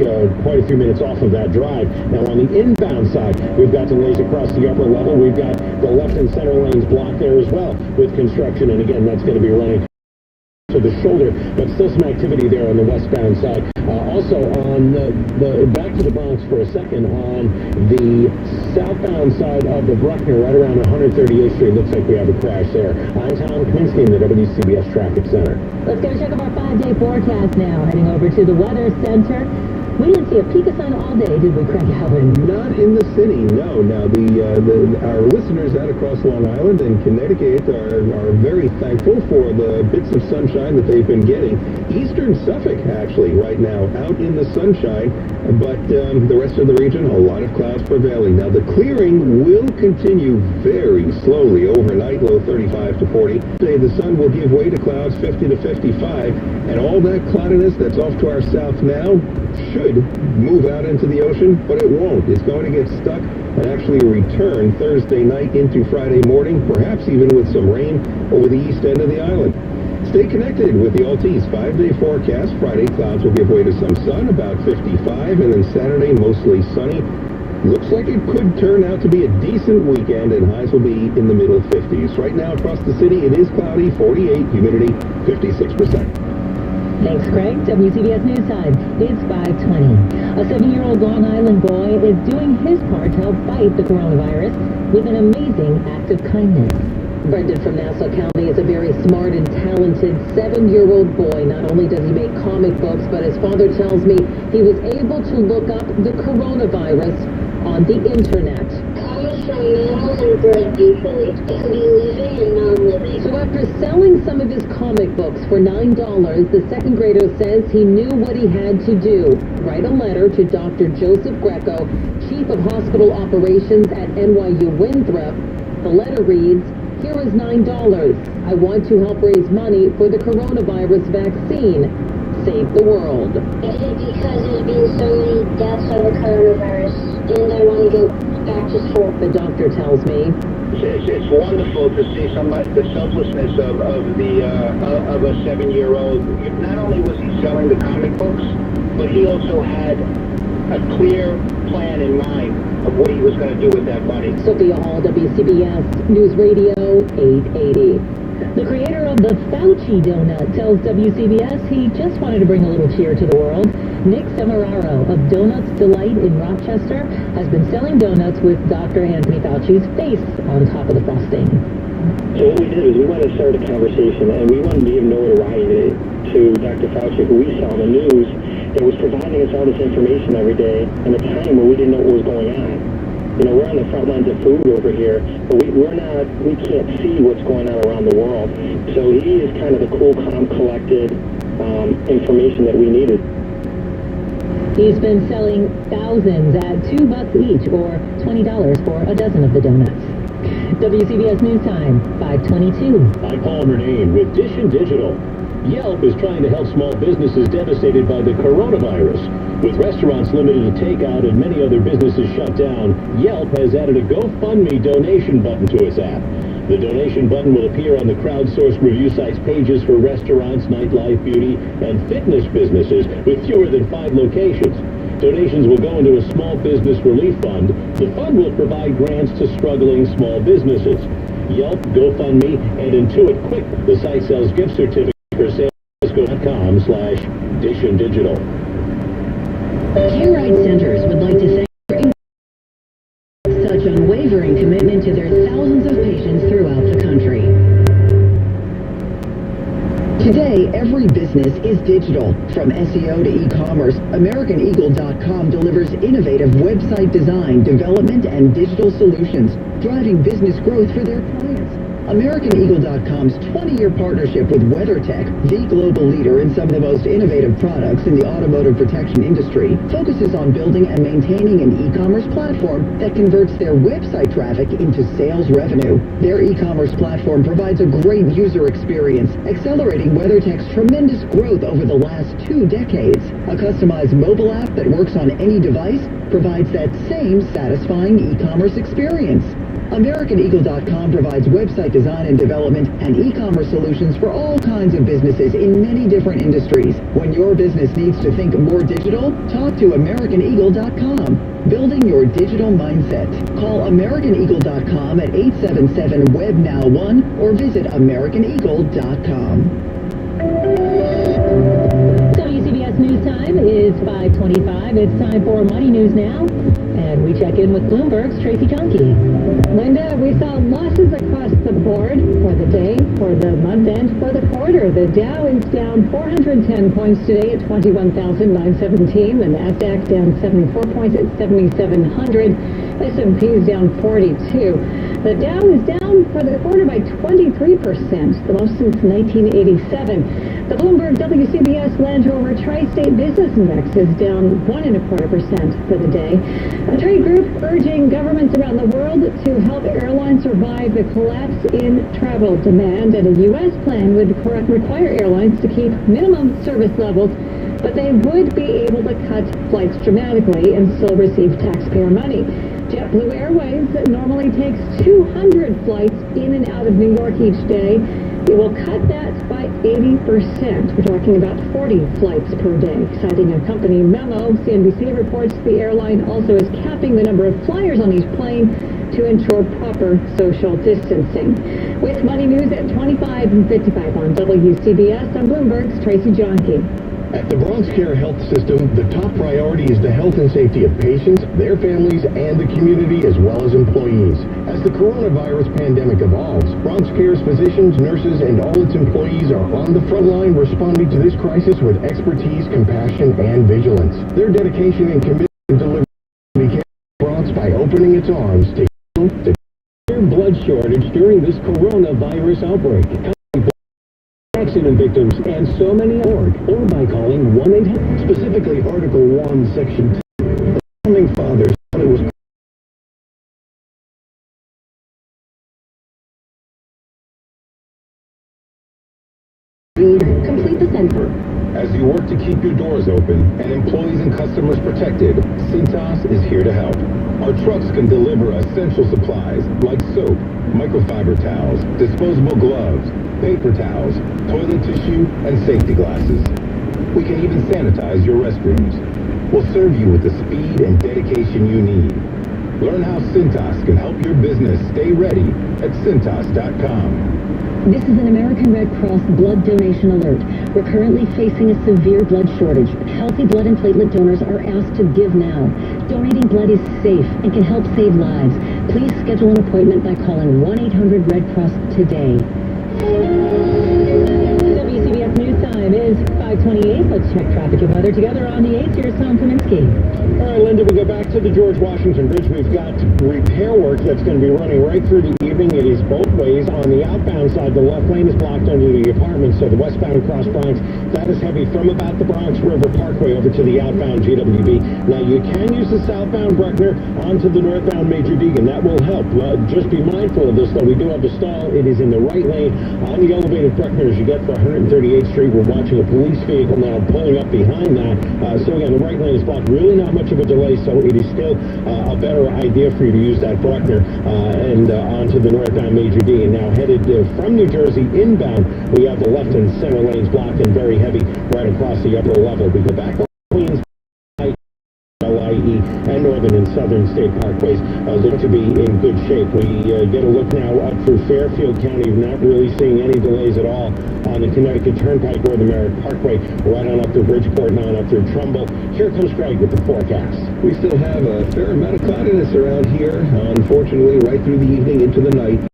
quite a few minutes off of that drive. Now on the inbound side, we've got delays across the upper level. We've got the left and center lanes blocked there as well with construction, and again, that's going to be running to the shoulder, but still some activity there on the westbound side. Also on the back to the Bronx for a second, on the southbound side of the Bruckner, right around 138th Street, looks like we have a crash there. I'm Tom Kaminsky in the WCBS Traffic Center. Let's get a check of our 5-day forecast now. Heading over to the Weather Center. We didn't see a peak of sun all day, did we, Craig Allen? Not in the city, no. Now, our listeners out across Long Island and Connecticut are very thankful for the bits of sunshine that they've been getting. Eastern Suffolk, actually, right now, out in the sunshine, but the rest of the region, a lot of clouds prevailing. Now, the clearing will continue very slowly overnight, low 35 to 40. Today, the sun will give way to clouds 50 to 55, and all that cloudiness that's off to our south now should move out into the ocean, but it won't. It's going to get stuck and actually return Thursday night into Friday morning, perhaps even with some rain over the east end of the island. Stay connected with the Altice 5-day forecast. Friday, clouds will give way to some sun, about 55, and then Saturday, mostly sunny. Looks like it could turn out to be a decent weekend, and highs will be in the middle 50s. Right now across the city, it is cloudy, 48, humidity 56%. Thanks, Craig. WCBS News Time. It's 5:20. A 7-year-old Long Island boy is doing his part to help fight the coronavirus with an amazing act of kindness. Brendan from Nassau County is a very smart and talented 7-year-old boy. Not only does he make comic books, but his father tells me he was able to look up the coronavirus on the internet. From normal and birth usually. It could be living and non-living. So after selling some of his comic books for $9, the second grader says he knew what he had to do. Write a letter to Dr. Joseph Greco, Chief of Hospital Operations at NYU Winthrop. The letter reads, "Here is $9. I want to help raise money for the coronavirus vaccine. Save the world." Is it because there's been so many deaths of the coronavirus and I want to back to school. The doctor tells me. It's wonderful to see the selflessness of a 7-year-old. Not only was he selling the comic books, but he also had a clear plan in mind of what he was going to do with that money. Sophia Hall, WCBS News Radio 880. The creator of the Fauci donut tells WCBS he just wanted to bring a little cheer to the world. Nick Semeraro of Donuts Delight in Rochester has been selling donuts with Dr. Anthony Fauci's face on top of the frosting. So what we did is we wanted to start a conversation, and we wanted to give notoriety to Dr. Fauci, who we saw on the news, that was providing us all this information every day in a time where we didn't know what was going on. You know, we're on the front lines of food over here, but we can't see what's going on around the world. So he is kind of the cool, calm, collected information that we needed. He's been selling thousands at $2 each, or $20 for a dozen of the donuts. WCBS News Time, 5:22. I'm Paul Murnane with Dish and Digital. Yelp is trying to help small businesses devastated by the coronavirus. With restaurants limited to takeout and many other businesses shut down, Yelp has added a GoFundMe donation button to its app. The donation button will appear on the crowdsourced review site's pages for restaurants, nightlife, beauty, and fitness businesses with fewer than 5 locations. Donations will go into a small business relief fund. The fund will provide grants to struggling small businesses. Yelp, GoFundMe, and Intuit Quick. The site sells gift certificates for sales.com/dishanddigital. Care Right Centers would like to thank you for such unwavering commitment to their thousands of patients throughout the country. Today, every business is digital. From SEO to e-commerce, AmericanEagle.com delivers innovative website design, development, and digital solutions, driving business growth for their clients. AmericanEagle.com's 20-year partnership with WeatherTech, the global leader in some of the most innovative products in the automotive protection industry, focuses on building and maintaining an e-commerce platform that converts their website traffic into sales revenue. Their e-commerce platform provides a great user experience, accelerating WeatherTech's tremendous growth over the last 2 decades. A customized mobile app that works on any device provides that same satisfying e-commerce experience. AmericanEagle.com provides website design and development and e-commerce solutions for all kinds of businesses in many different industries. When your business needs to think more digital, talk to AmericanEagle.com. Building your digital mindset. Call AmericanEagle.com at 877-WEB-NOW1 or visit AmericanEagle.com. WCBS News Time is 5:25. It's time for Money News Now. And we check in with Bloomberg's Tracy Junkie. Linda, we saw losses across the board for the day, for the month, and for the quarter. The Dow is down 410 points today at 21,917. The Nasdaq down 74 points at 7,700. S&P is down 42. The Dow is down for the quarter by 23%, the most since 1987. The Bloomberg WCBS Land Rover Tri-State Business Index is down 1.25% for the day. A trade group urging governments around the world to help airlines survive the collapse in travel demand, and a U.S. plan would require airlines to keep minimum service levels, but they would be able to cut flights dramatically and still receive taxpayer money. JetBlue Airways normally takes 200 flights in and out of New York each day. It will cut that by 80%. We're talking about 40 flights per day. Citing a company memo, CNBC reports the airline also is capping the number of flyers on each plane to ensure proper social distancing. With Money News at 25 and 55 on WCBS, I'm Bloomberg's Tracy Jonke. At the Bronx Care Health System, the top priority is the health and safety of patients, their families, and the community, as well as employees. As the coronavirus pandemic evolves, Bronx Care's physicians, nurses, and all its employees are on the front line responding to this crisis with expertise, compassion, and vigilance. Their dedication and commitment to deliver care Bronx by opening its arms to the blood shortage during this coronavirus outbreak. Accident victims and so many more, or by calling 1-800. Specifically, Article 1, Section 2. The founding fathers thought it was Complete the sentence. As you work to keep your doors open and employees and customers protected, Cintas is here to help. Our trucks can deliver essential supplies like soap, microfiber towels, disposable gloves, paper towels, toilet tissue, and safety glasses. We can even sanitize your restrooms. We'll serve you with the speed and dedication you need. Learn how Cintas can help your business stay ready at Cintas.com. This is an American Red Cross blood donation alert. We're currently facing a severe blood shortage. Healthy blood and platelet donors are asked to give now. Donating blood is safe and can help save lives. Please schedule an appointment by calling 1-800-RED-CROSS today. WCBS News Time is 5:28. Let's check traffic and weather together on the 8th. Here's Tom Kaminsky. All right, Linda, we go back to the George Washington Bridge. We've got repair work that's going to be running right through the evening. It is both ways. On the outbound side, the left lane is blocked under the apartments, so the westbound across Bronx, that is heavy from about the Bronx River Parkway over to the outbound GWB. Now, you can use the southbound Bruckner onto the northbound Major Deegan. That will help. Just be mindful of this, though. We do have the stall. It is in the right lane on the elevated Bruckner as you get for 138th Street. We're watching a police vehicle now pulling up behind that. So again, the right lane is blocked. Really not much of a delay, so it is still a better idea for you to use that Bruckner and onto the northbound Major D. And now headed from New Jersey inbound, we have the left and center lanes blocked and very heavy right across the upper level. We go back on Queens, LIE, and Northern and Southern State Parkways look to be in good shape. We get a look now up through Fairfield County. Not really seeing any delays at all on the Connecticut Turnpike or the Merritt Parkway, right on up through Bridgeport and on up through Trumbull. Here comes Greg with the forecast. We still have a fair amount of cloudiness around here, unfortunately, right through the evening into the night.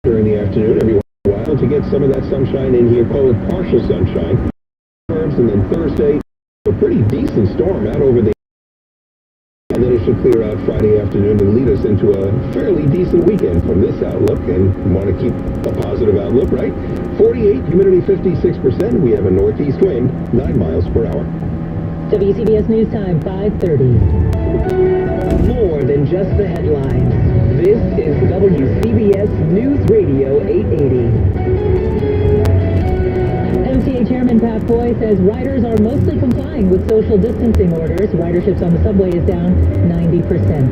During the afternoon, every once in a while, to get some of that sunshine in here, call it partial sunshine. And then Thursday, a pretty decent storm out over the... And then it should clear out Friday afternoon and lead us into a fairly decent weekend from this outlook. And we want to keep a positive outlook, right? 48, humidity 56%. We have a northeast wind, 9 miles per hour. WCBS News Time, 5:30. More than just the headlines. This is WCBS News Radio 880. MTA Chairman Pat Foy says riders are mostly complying with social distancing orders. Riderships on the subway is down 90%.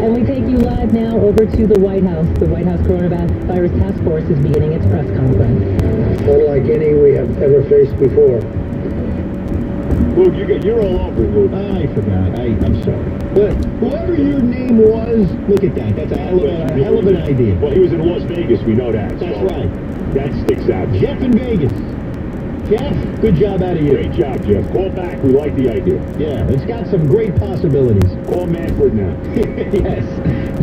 And we take you live now over to the White House. The White House Coronavirus Task Force is beginning its press conference. Unlike any we have ever faced before. Luke, you're all over it, Luke. I forgot. I'm sorry. But whoever your name was, look at that. That's a hell of an idea. Well, he was in Las Vegas. We know that. That's so right. That sticks out. Jeff in Vegas. Jeff, good job out of you. Great job, Jeff. Call back. We like the idea. Yeah, it's got some great possibilities. Call Manford now. Yes.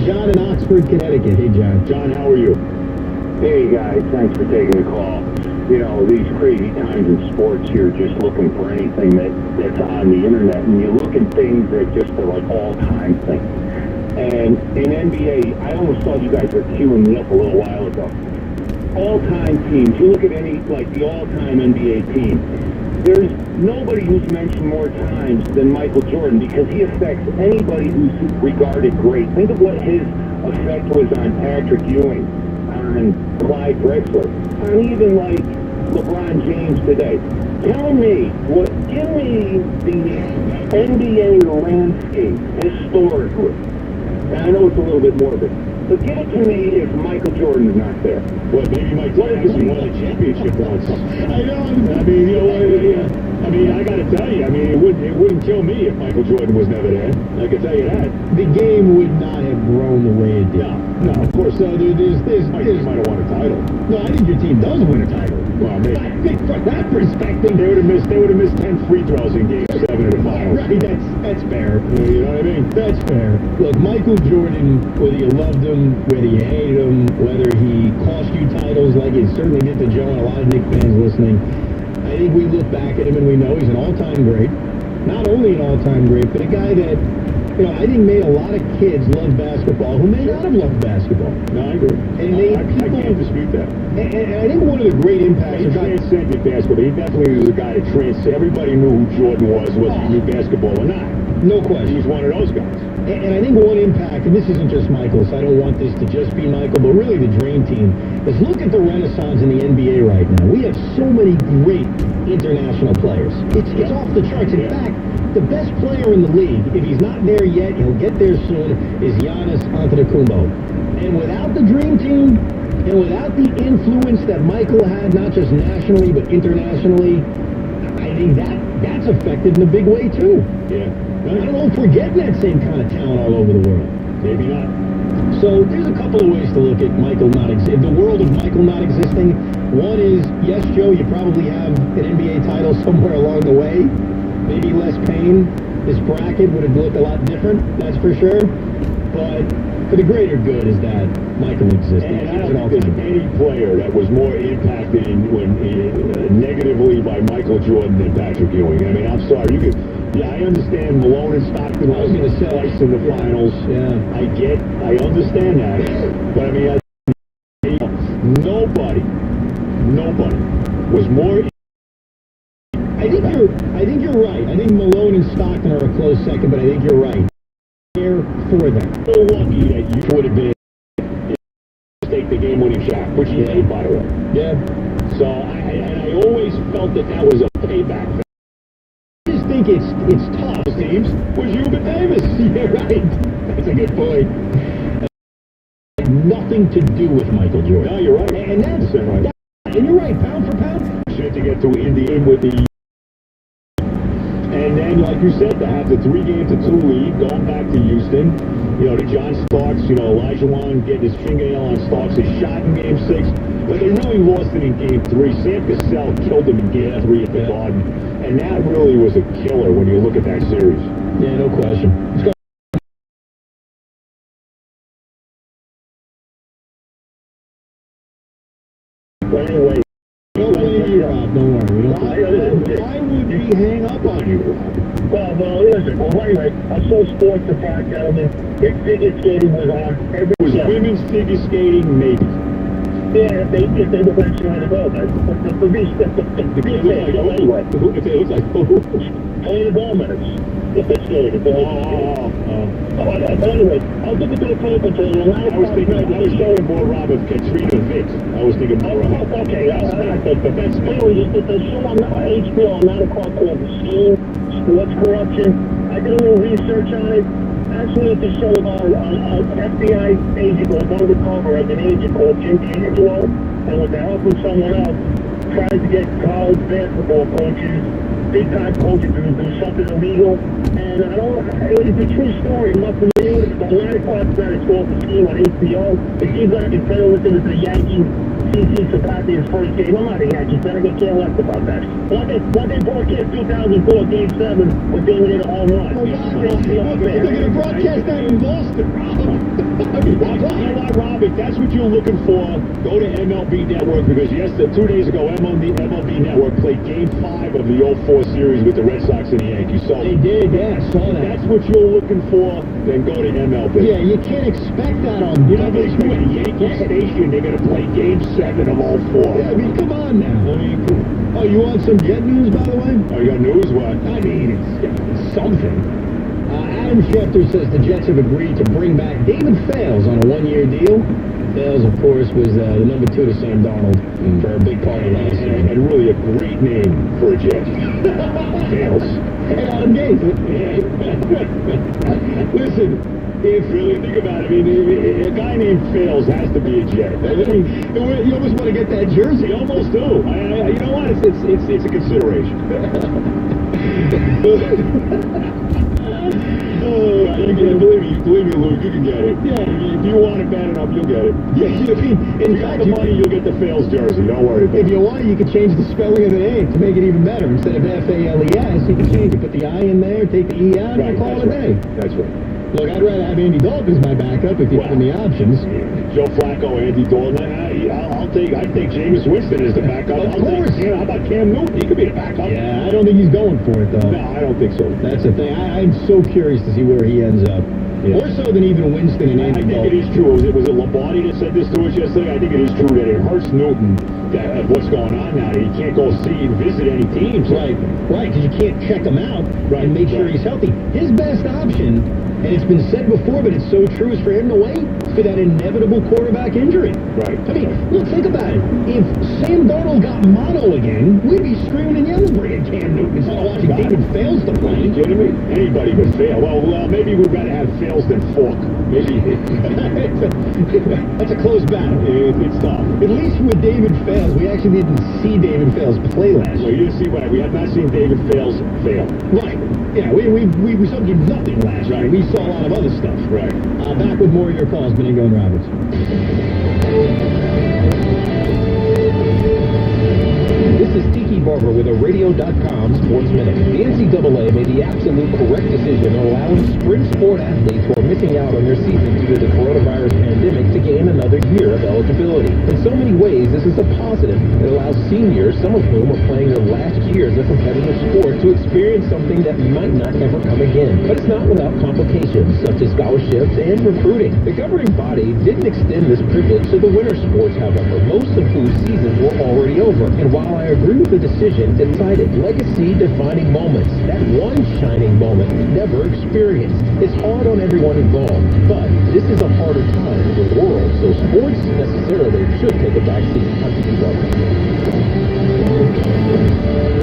John in Oxford, Connecticut. Hey, John. John, how are you? Hey guys, thanks for taking the call. You know, these crazy times in sports, you're just looking for anything that's on the internet, and you look at things that just are like all-time things. And in NBA, I almost thought you guys were queuing me up a little while ago. All-time teams, you look at any, like the all-time NBA team, there's nobody who's mentioned more times than Michael Jordan because he affects anybody who's regarded great. Think of what his effect was on Patrick Ewing, on Clyde Drexler, on even like LeBron James today. Tell me, give me the NBA landscape historically. And I know it's a little bit morbid, but give it to me if Michael Jordan is not there. Well, maybe Mike Tyson won a championship once. I know. I mean, you know, I mean, I got to tell you, I mean, it wouldn't kill me if Michael Jordan was never there. I can tell you that. The game would not have grown the way it did. No, of course. So there's my team might have won a title. No, I think your team does win a title. Well, maybe. I think from that perspective, They would have missed 10 free throws in Game 7 of the finals. Right, that's fair. You know what I mean? That's fair. Look, Michael Jordan, whether you loved him, whether you hated him, whether he cost you titles like he certainly did to Joe and a lot of Knicks fans listening, I think we look back at him and we know he's an all-time great. Not only an all-time great, but a guy that, you know, I think made a lot of kids love basketball who may not have loved basketball. No, I agree. And I can't dispute that. And I think one of the great impacts... He transcended basketball. He definitely was a guy that transcended. Everybody knew who Jordan was, whether he knew basketball or not. No question. He was one of those guys. And I think one impact, and this isn't just Michael, so I don't want this to just be Michael, but really the dream team, is look at the renaissance in the NBA right now. We have so many great international players. It's off the charts. In fact, the best player in the league, if he's not there yet, he'll get there soon, is Giannis Antetokounmpo. And without the dream team, and without the influence that Michael had, not just nationally, but internationally, I think that's affected in a big way, too. Yeah. I don't know if we're getting that same kind of talent all over the world. Maybe not. So there's a couple of ways to look at Michael not existing. The world of Michael not existing. One is, yes, Joe, you probably have an NBA title somewhere along the way. Maybe less pain. This bracket would have looked a lot different, that's for sure. But for the greater good is that Michael exists. And I don't think there's any player that was more impacted negatively by Michael Jordan than Patrick Ewing. I mean, I'm sorry. I understand Malone and Stockton was going to twice in the finals. Yeah. I understand that. But I mean, nobody was more. I think you're right. I think Malone and Stockton are a close second, but I think you're right. There for them. So lucky that you would have been take the game-winning shot, which he made, by the way. Yeah. So I always felt that was a payback. I just think it's tough. Teams was Hubert Davis. Yeah, right. That's a good point. Nothing to do with Michael Jordan. No, you're right. And that's right. And you're right. Pound for pound. Shit to get to Indiana with the. And then, like you said, to have the 3-game-to-2 lead going back to Houston, to John Starks, Elijah Wan getting his fingernail on Starks' shot in Game 6, but they really lost it in Game 3. Sam Cassell killed them in Game 3 at the Garden, and that really was a killer when you look at that series. Yeah, no question. Let's go. But anyway, don't blame you, Rob. Don't worry. Why would we hang up on you, Rob? Well, listen. Well, anyway, I'm so sports deprived, gentlemen. If figure skating was on every was women's figure skating, maybe. Yeah, if they look like Serena Gomez. The beast, anyway. If they look like who? Serena Gomez. The figure skating. Anyway, I'll give it to the paper to you. I was thinking more, Rob, of Katrina Vick. I was thinking more of her. Okay, but that's anyway, it's a show on HBO, 9 o'clock called The Scene, Sports Corruption. I did a little research on it. Actually, it's a show about an FBI agent was undercover as an agent called Jim D'Angelo, and with the help of someone else, tries to get college basketball coaches, big-time coaches, to do something illegal. And I don't know, it's a true story. Nothing new. It's about 9 o'clock tonight. It's called The Scene on HBO. It seems like it's better listening to the Yankees. CC Sabathia's first game. I'm not a Yankee fan. I get care less about that. One day broadcast 2004 Game 7 with David hit a home run. They're going to broadcast that in Boston, Rob. You know what, Rob? If that's what you're looking for, go to MLB Network, because 2 days ago, MLB Network played Game 5 of the 04 series with the Red Sox and the Yankees. So they did, yeah, I saw that. If that's what you're looking for, then go to MLB. Yeah, you can't expect that on You're not going to expect a Yankee station. They're going to play Game 7 of 04. Yeah, I mean, come on now. Oh, you want some Jet news, by the way? Oh, you got news? What? I mean, it's something. Adam Schefter says the Jets have agreed to bring back David Fales on a 1-year deal. Fales, of course, was the number 2 to Sam Darnold for a big part of last year. And really a great name for a Jet. Fales. And Adam Gates. Listen, if you really think about it, I mean, a guy named Fales has to be a Jet. I mean, you almost want to get that jersey. You almost do. You know what? It's a consideration. Believe me, Lou, you can get it. Yeah, if you want it bad enough, you'll get it. Yeah, in fact, the money, you'll get the Fales jersey. Don't worry about it. If you want, you can change the spelling of the name to make it even better. Instead of F-A-L-E-S, you can change it. Put the I in there, take the E out, and call it a day. That's right. Look, I'd rather have Andy Dalton as my backup if you give me the options. Joe Flacco, Andy Dalton. I'd take Jameis Winston as the backup. Of course. How about Cam Newton? He could be the backup. Yeah, I don't think he's going for it, though. No, I don't think so. That's the thing. I'm so curious to see where he ends up. Yeah. More so than even Winston and Andy Dalton. I think it is true. Was it Lombardi that said this to us yesterday? I think it is true that it hurts Newton that what's going on now. He can't go see and visit any teams. Right, because you can't check him out and make sure he's healthy. His best option And it's been said before, but it's so true, is for him to wait for that inevitable quarterback injury. Right. I mean, look, think about it. If Sam Darnold got mono again, we'd be screaming and yelling, bringing Cam Newton instead of watching David Fales to play. Are you kidding me? Anybody but Fail. Well, maybe we'd rather have Fails than Falk. Maybe. That's a close battle. It's tough. At least with David Fales, we actually didn't see David Fales play last So year. you see what? We have not seen David Fales fail. Right. Yeah, we saw him do nothing last year. We saw a lot of other stuff. Right. Back with more of your calls, Benigno and Roberts. This is Tiki Barber with a Radio.com Sports Minute. The NCAA made the absolute correct decision of allowing sprint sport athletes who are missing out on their season due to the coronavirus pandemic to gain another year of eligibility. In so many ways, this is a positive. It allows seniors, some of whom are playing their last year as a competitive sport, to experience something that might not ever come again. But it's not without complications, such as scholarships and recruiting. The governing body didn't extend this privilege to the winter sports, however, most of whose seasons were already over. And while I agree with the decision, it cited legacy-defining moments, that one shining moment never experienced. It's hard on everyone involved, but this is a harder time in the world, so sports necessarily should take a backseat. I'm Tiki Barber.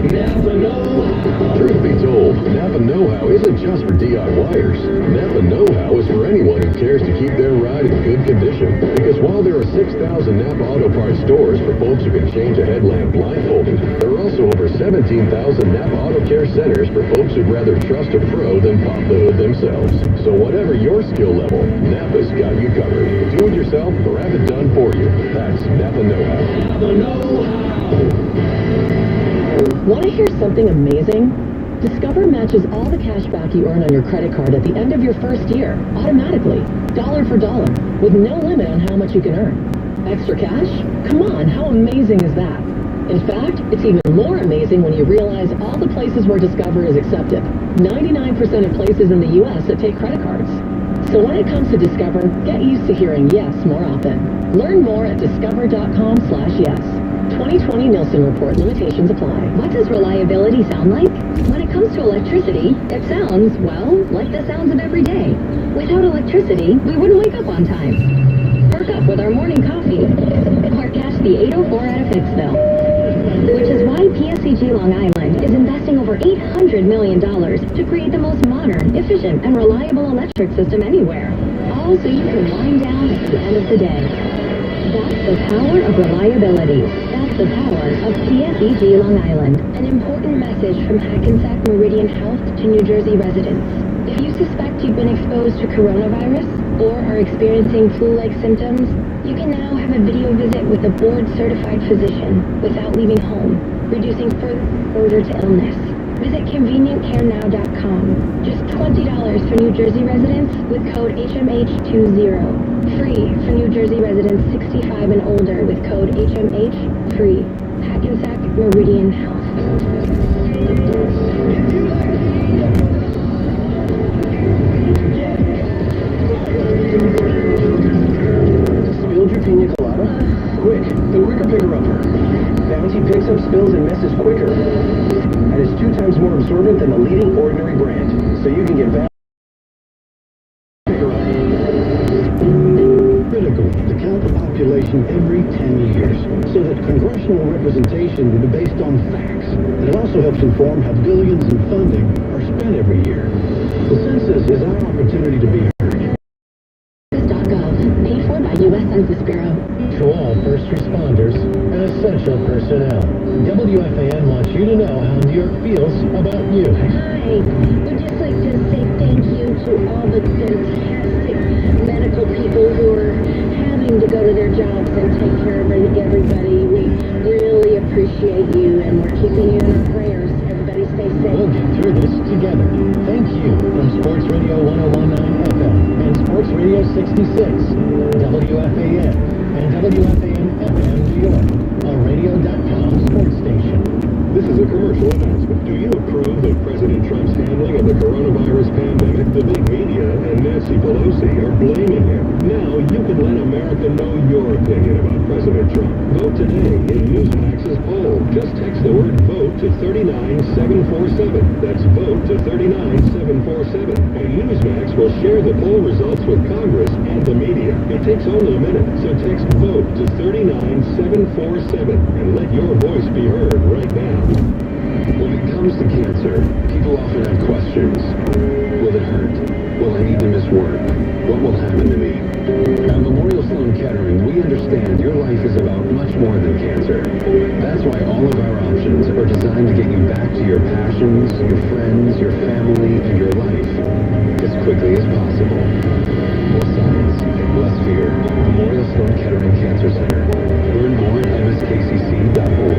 Napa Know-How. Truth be told, Napa Know-How isn't just for DIYers. Napa Know-How is for anyone who cares to keep their ride in good condition. Because while there are 6,000 Napa Auto Parts stores for folks who can change a headlamp blindfolded, there are also over 17,000 Napa Auto Care centers for folks who'd rather trust a pro than pop the hood themselves. So whatever your skill level, Napa's got you covered. Do it yourself or have it done for you. That's Napa Know-How. Napa Know-How. Want to hear something amazing? Discover matches all the cash back you earn on your credit card at the end of your first year, automatically, dollar for dollar, with no limit on how much you can earn. Extra cash? Come on, how amazing is that? In fact, it's even more amazing when you realize all the places where Discover is accepted. 99% of places in the U.S. that take credit cards. So when it comes to Discover, get used to hearing yes more often. Learn more at discover.com/yes. 2020 Nielsen Report. Limitations apply. What does reliability sound like? When it comes to electricity, it sounds, well, like the sounds of every day. Without electricity, we wouldn't wake up on time. Perk up with our morning coffee. Or catch the 804 out of Hicksville. Which is why PSEG Long Island is investing over $800 million to create the most modern, efficient, and reliable electric system anywhere. All so you can wind down at the end of the day. That's the power of reliability. That's the power of PSEG Long Island. An important message from Hackensack Meridian Health to New Jersey residents. If you suspect you've been exposed to coronavirus or are experiencing flu-like symptoms, you can now have a video visit with a board-certified physician without leaving home, reducing further exposure to illness. Visit convenientcarenow.com. Just $20 for New Jersey residents with code HMH20. Free for New Jersey residents 65 and older with code HMH free. Hackensack Meridian Health. Spilled your pina colada? Quick, the quicker picker-upper. Bounty picks up spills and messes quicker. And is 2 times more absorbent than the leading ordinary brand. So you can get back. Critical to count the population every 10 years so that congressional representation will be based on facts. And it also helps inform how billions in funding are spent every year. The census is our opportunity to be heard. Paid for by U.S. Census Bureau. To all first responders and essential personnel, WFAN wants you to know how New York feels about you. Hi, we'd just like to say thank you to all the fantastic medical people who are having to go to their jobs and take care of everybody. We really appreciate you, and we're keeping you in our prayers. Everybody stay safe. We'll get through this together. Thank you from Sports Radio 1019 FM and Sports Radio 66, WFAN, and WFAN FM New York, a radio.com sports station. This is a commercial announcement. Do you approve of President Trump's handling of the coronavirus pandemic? The big media and Nancy Pelosi are blaming him. Now you can let America know your opinion about President Trump. Vote today in Newsmax's poll. Just Just text the word VOTE to 39747. That's VOTE to 39747. And Newsmax will share the poll results with Congress and the media. It takes only a minute, so text VOTE to 39747 and let your voice be heard right now. When it comes to cancer, people often have questions. Will it hurt? Will I need to miss work? What will happen to me? At Memorial Sloan Kettering, we understand your life is about much more than cancer. That's why all of our options are designed to get you back to your passions, your friends, your family, and your life as quickly as possible. More science, less fear. Memorial Sloan Kettering Cancer Center. Learn more at mskcc.org.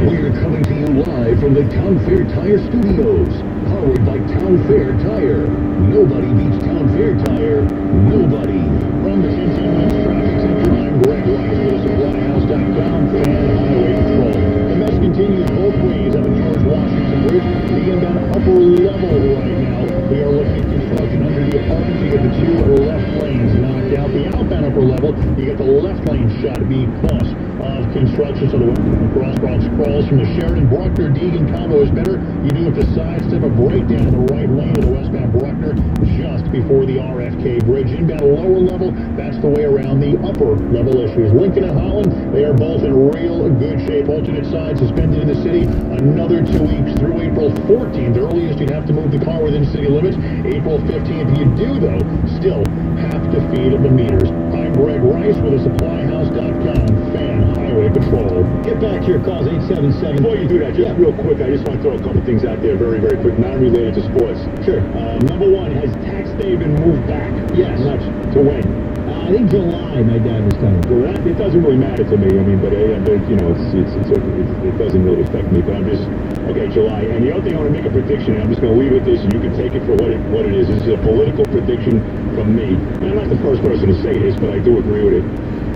We're coming to you live from the Town Fair Tire Studios, powered by Town Fair Tire. Nobody beats Town Fair Tire. Nobody. From the 15-minute traffic center, I'm Greg Rice with supplyhouse.com Fan Highway Patrol. The mess continues both ways on the George Washington Bridge. The inbound upper level right now. We are looking at construction under the apartments. You get the two left lanes knocked out. The outbound upper level, you get the left lane shut because of construction. So the crosswalk crawls from the Sheridan Bruckner Deegan combo is better. You do have to sidestep a breakdown in the right lane of the westbound Bruckner just before the RFK Bridge. Inbound lower level, that's the way around the upper level issues. Lincoln and Holland, they are both in real good shape. Alternate side suspended in the city another 2 weeks through April 14th. Earliest you'd have to move the car within city limits. April 15th. You do, though, still have to feed the meters. I'm Greg Rice with a supplyhouse.com Fan Highway Patrol. Get back to your calls, 877. Before you do that, just real quick, I just want to throw a couple things out there very, very quick, non-related to sports. Sure. Number one, has tax day been moved back? Yes. Much to when? I think July, my dad was telling me. Well, it doesn't really matter to me. I mean, but you know, it doesn't really affect me. But I'm just okay, July. And the other thing I want to make a prediction. And I'm just going to leave it at this, and you can take it for what it is. This is a political prediction from me. And I'm not the first person to say this, but I do agree with it.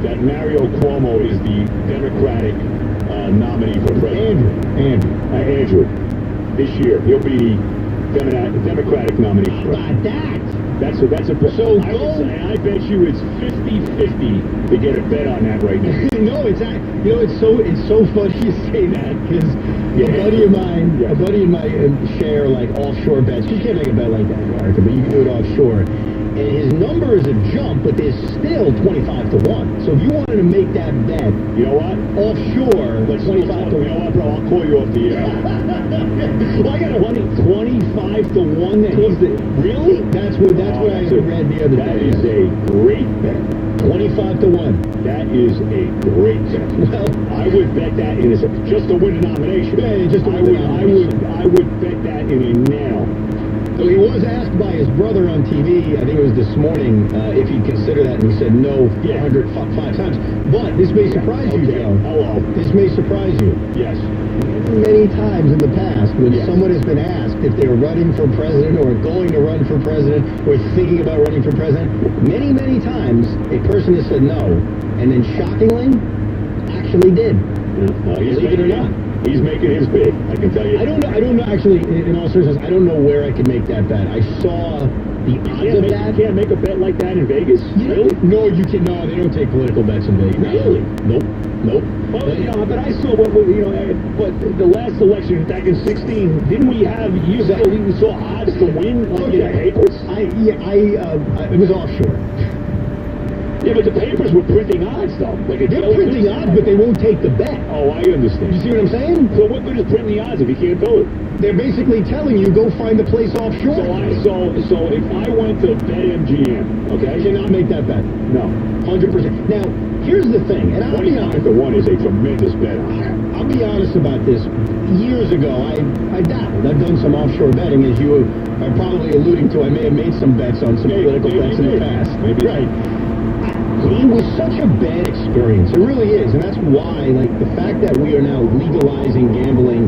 That Mario Cuomo is the Democratic nominee for president. Andrew. This year, he'll be the Democratic nominee. How about that? That's a so I would say, I bet you it's 50-50 to get a bet on that right now. No, it's not. You know, it's so funny you say that because a buddy of mine share like offshore bets. You can't make a bet like that in America, but you can do it offshore. And his number is a jump, but there's still 25 to 1. So if you wanted to make that bet, you know what? Offshore, 25 to 1. You know what, bro? I'll call you off the air. Well, I got 25 to 1 that he's the... Really? That's what I read the other day. That is a great bet. 25 to 1. That is a great bet. Well, I would bet that in just to win a nomination. Yeah, just to win a nomination. I would bet that in a nail. So he was asked by his brother on TV, I think it was this morning, if he'd consider that, and he said no 105 times. But this may surprise you, Joe. Hello. This may surprise you. Yes. Many times in the past, when someone has been asked if they're running for president or going to run for president or thinking about running for president, many, many times a person has said no, and then shockingly, actually did. Believe it or not. He's making his bid, I can tell you. I don't know, actually, in all seriousness, I don't know where I could make that bet. I saw the odds of that. You can't make a bet like that in Vegas? Really? No, you can. No, they don't take political bets in Vegas. Really? Nope. Well, you know, but I saw but the last election back in 16, didn't we have years ago we saw odds to win like in the papers? It was offshore. Yeah, but the papers were printing odds, though. They're printing odds, but they won't take the bet. Oh, I understand. You see what I'm saying? So what good is printing the odds if you can't do it? They're basically telling you, go find a place offshore. So if I went to BetMGM, okay? I cannot make that bet. No. 100%. Now, here's the thing, and I'll be honest. 25 to 1 is a tremendous bet. I'll be honest about this. Years ago, I dabbled. I've done some offshore betting, as you are probably alluding to. I may have made some bets on some political bets in the past. Maybe. Right. It was such a bad experience. It really is. And that's why, like, the fact that we are now legalizing gambling,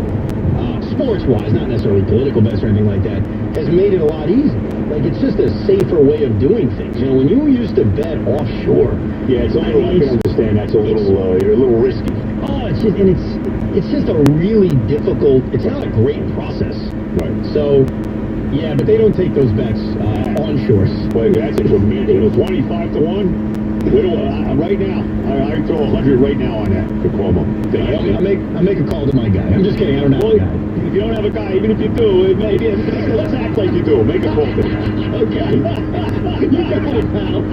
sports-wise, not necessarily political bets or anything like that, has made it a lot easier. Like, it's just a safer way of doing things. You know, when you used to bet offshore... Yeah, it's a little, I can understand that's a little risky. Oh, it's just, and it's just a really difficult, it's not a great process. Right. So... Yeah, but they don't take those bets onshore. Well, that's a tremendous. 25 to 1. Right now, I throw 100 right now on that for Cuomo. I'll make a call to my guy. I'm just kidding. I don't have a guy. If you don't have a guy, even if you do, maybe let's act like you do. Make a call to him. Okay. You got it, pal.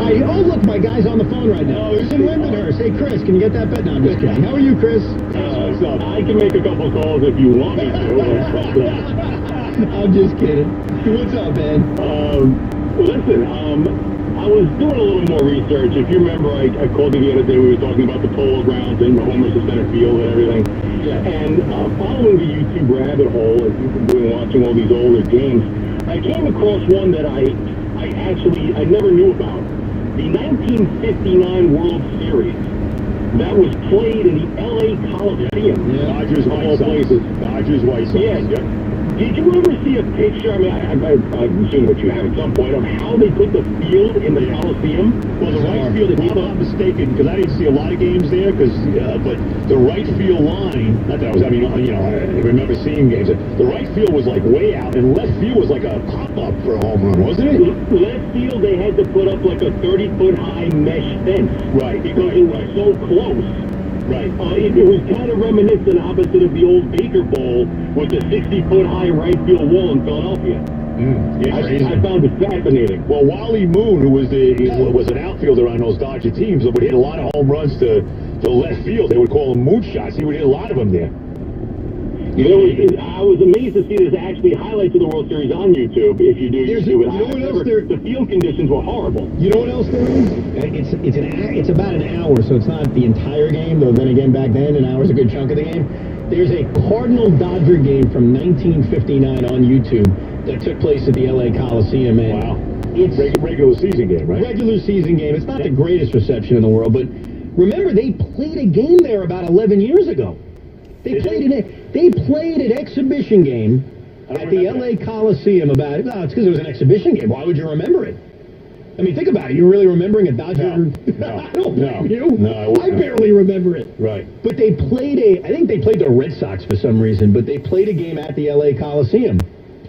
Oh, look, my guy's on the phone right now. He's in Lindenhurst. Hey, Chris, can you get that bet? No, I'm just kidding. How are you, Chris? So I can make a couple calls if you want me to. I'm just kidding. What's up, man? Listen, I was doing a little more research. If you remember, I called you the other day. We were talking about the polo grounds and Homer to center field and everything. Yeah. And following the YouTube rabbit hole, as you've been watching all these older games, I came across one that I never knew about. The 1959 World Series that was played in the LA Coliseum. Yeah. Dodgers, White Sox. Dodgers, White Sox. Yeah. Yep. Did you ever see a picture, I mean, I've seen what you have at some point, of how they put the field in the Coliseum? Well, the right field, if I'm not mistaken, because I didn't see a lot of games there, but the right field line, not that I remember seeing games, the right field was like way out, and left field was like a pop-up for a home run, wasn't it? Left field, they had to put up like a 30-foot high mesh fence. Right. Because it was so close. Right. It was kind of reminiscent opposite of the old Baker Bowl with the 60-foot high right field wall in Philadelphia. I found it fascinating. Well, Wally Moon, who was an outfielder on those Dodger teams, would hit a lot of home runs to left field. They would call them moonshots. He would hit a lot of them there. I was amazed to see there's actually highlights of the World Series on YouTube. If you do YouTube it, the field conditions were horrible. You know what else there is? It's about an hour, so it's not the entire game. Though then again, back then an hour's a good chunk of the game. There's a Cardinal-Dodger game from 1959 on YouTube that took place at the LA Coliseum. And wow. It's regular season game, right? Regular season game. It's not the greatest reception in the world, but remember they played a game there about 11 years ago. They played an exhibition game at the LA Coliseum about it. No, it's because it was an exhibition game. Why would you remember it? I mean, think about it. You're really remembering a Dodger? No. I don't blame you. No, I barely remember it. Right. But they played I think they played the Red Sox for some reason, but they played a game at the LA Coliseum.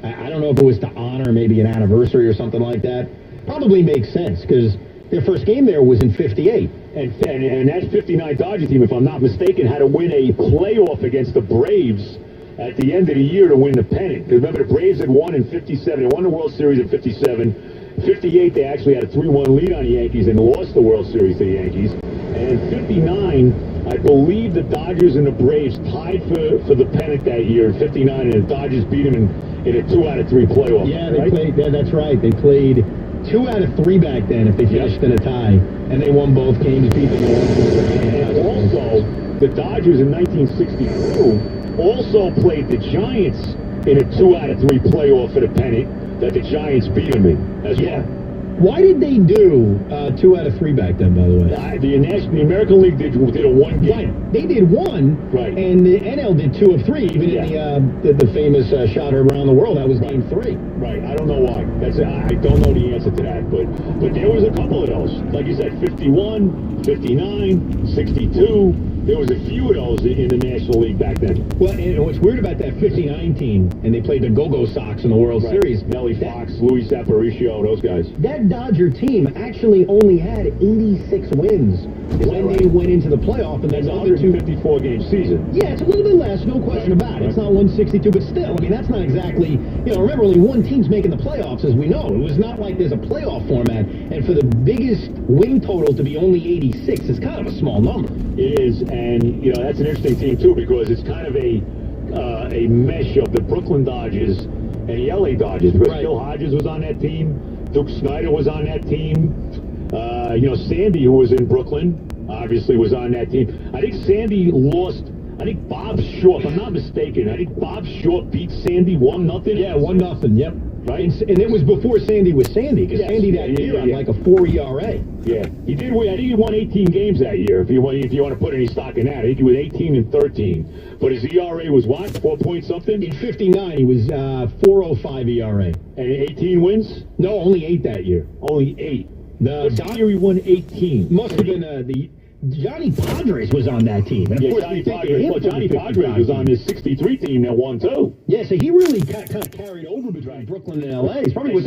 I don't know if it was to honor maybe an anniversary or something like that. Probably makes sense because their first game there was in '58. And that 59 Dodger team, if I'm not mistaken, had to win a playoff against the Braves at the end of the year to win the pennant. Because remember, the Braves had won in '57. They won the World Series in '57. '58, they actually had a 3-1 lead on the Yankees and lost the World Series to the Yankees. And in '59, I believe the Dodgers and the Braves tied for the pennant that year in '59, and the Dodgers beat them in a 2-out-of-3 playoff. Yeah, they played. Yeah, that's right. They played 2 out of 3 back then if they finished in a tie, and they won both games, beat them all. And also, the Dodgers in 1962 also played the Giants in a 2-out-of-3 playoff for the pennant that the Giants beat them in as well. Why did they do 2 out of 3 back then, by the way? The American League did a 1 game. Right. They did 1, right, and the NL did 2 of 3, even in the famous shot around the world. That was game 3. Right. I don't know why. I don't know the answer to that, but there was a couple of those. Like you said, 51, 59, 62. There was a few of those in the National League back then. Well, and what's weird about that 59 team, and they played the Go-Go Sox in the World Series. Nellie Fox, Louis Aparicio, those guys. That Dodger team actually only had 86 wins when they went into the playoff. And that's a 154-game season. Yeah, it's a little bit less, no question about it. It's not 162, but still, I mean, that's not exactly, remember, only one team's making the playoffs, as we know. It was not like there's a playoff format, and for the biggest win total to be only 86 is kind of a small number. It is, and, that's an interesting team, too, because it's kind of a mesh of the Brooklyn Dodgers and the LA Dodgers, because Bill Hodges was on that team, Duke Snyder was on that team, Sandy, who was in Brooklyn, obviously was on that team. I think Sandy lost. I think Bob Short, if I'm not mistaken, I think Bob Short beat Sandy 1-0. Yeah, 1-0, yep. Right? And it was before Sandy was Sandy, because Sandy that year had like a 4 ERA. Yeah, he did win. I think he won 18 games that year, if you want to put any stock in that. I think he was 18-13. But his ERA was what, 4 point something? In '59, he was 4.05 ERA. And 18 wins? No, only 8 that year. Only 8. The year he won 18. Must have been the Johnny Padres was on that team. And of course, Johnny Padres was on his 63 team that won too. Yeah, so he really kind of carried over between Brooklyn and LA. He's probably with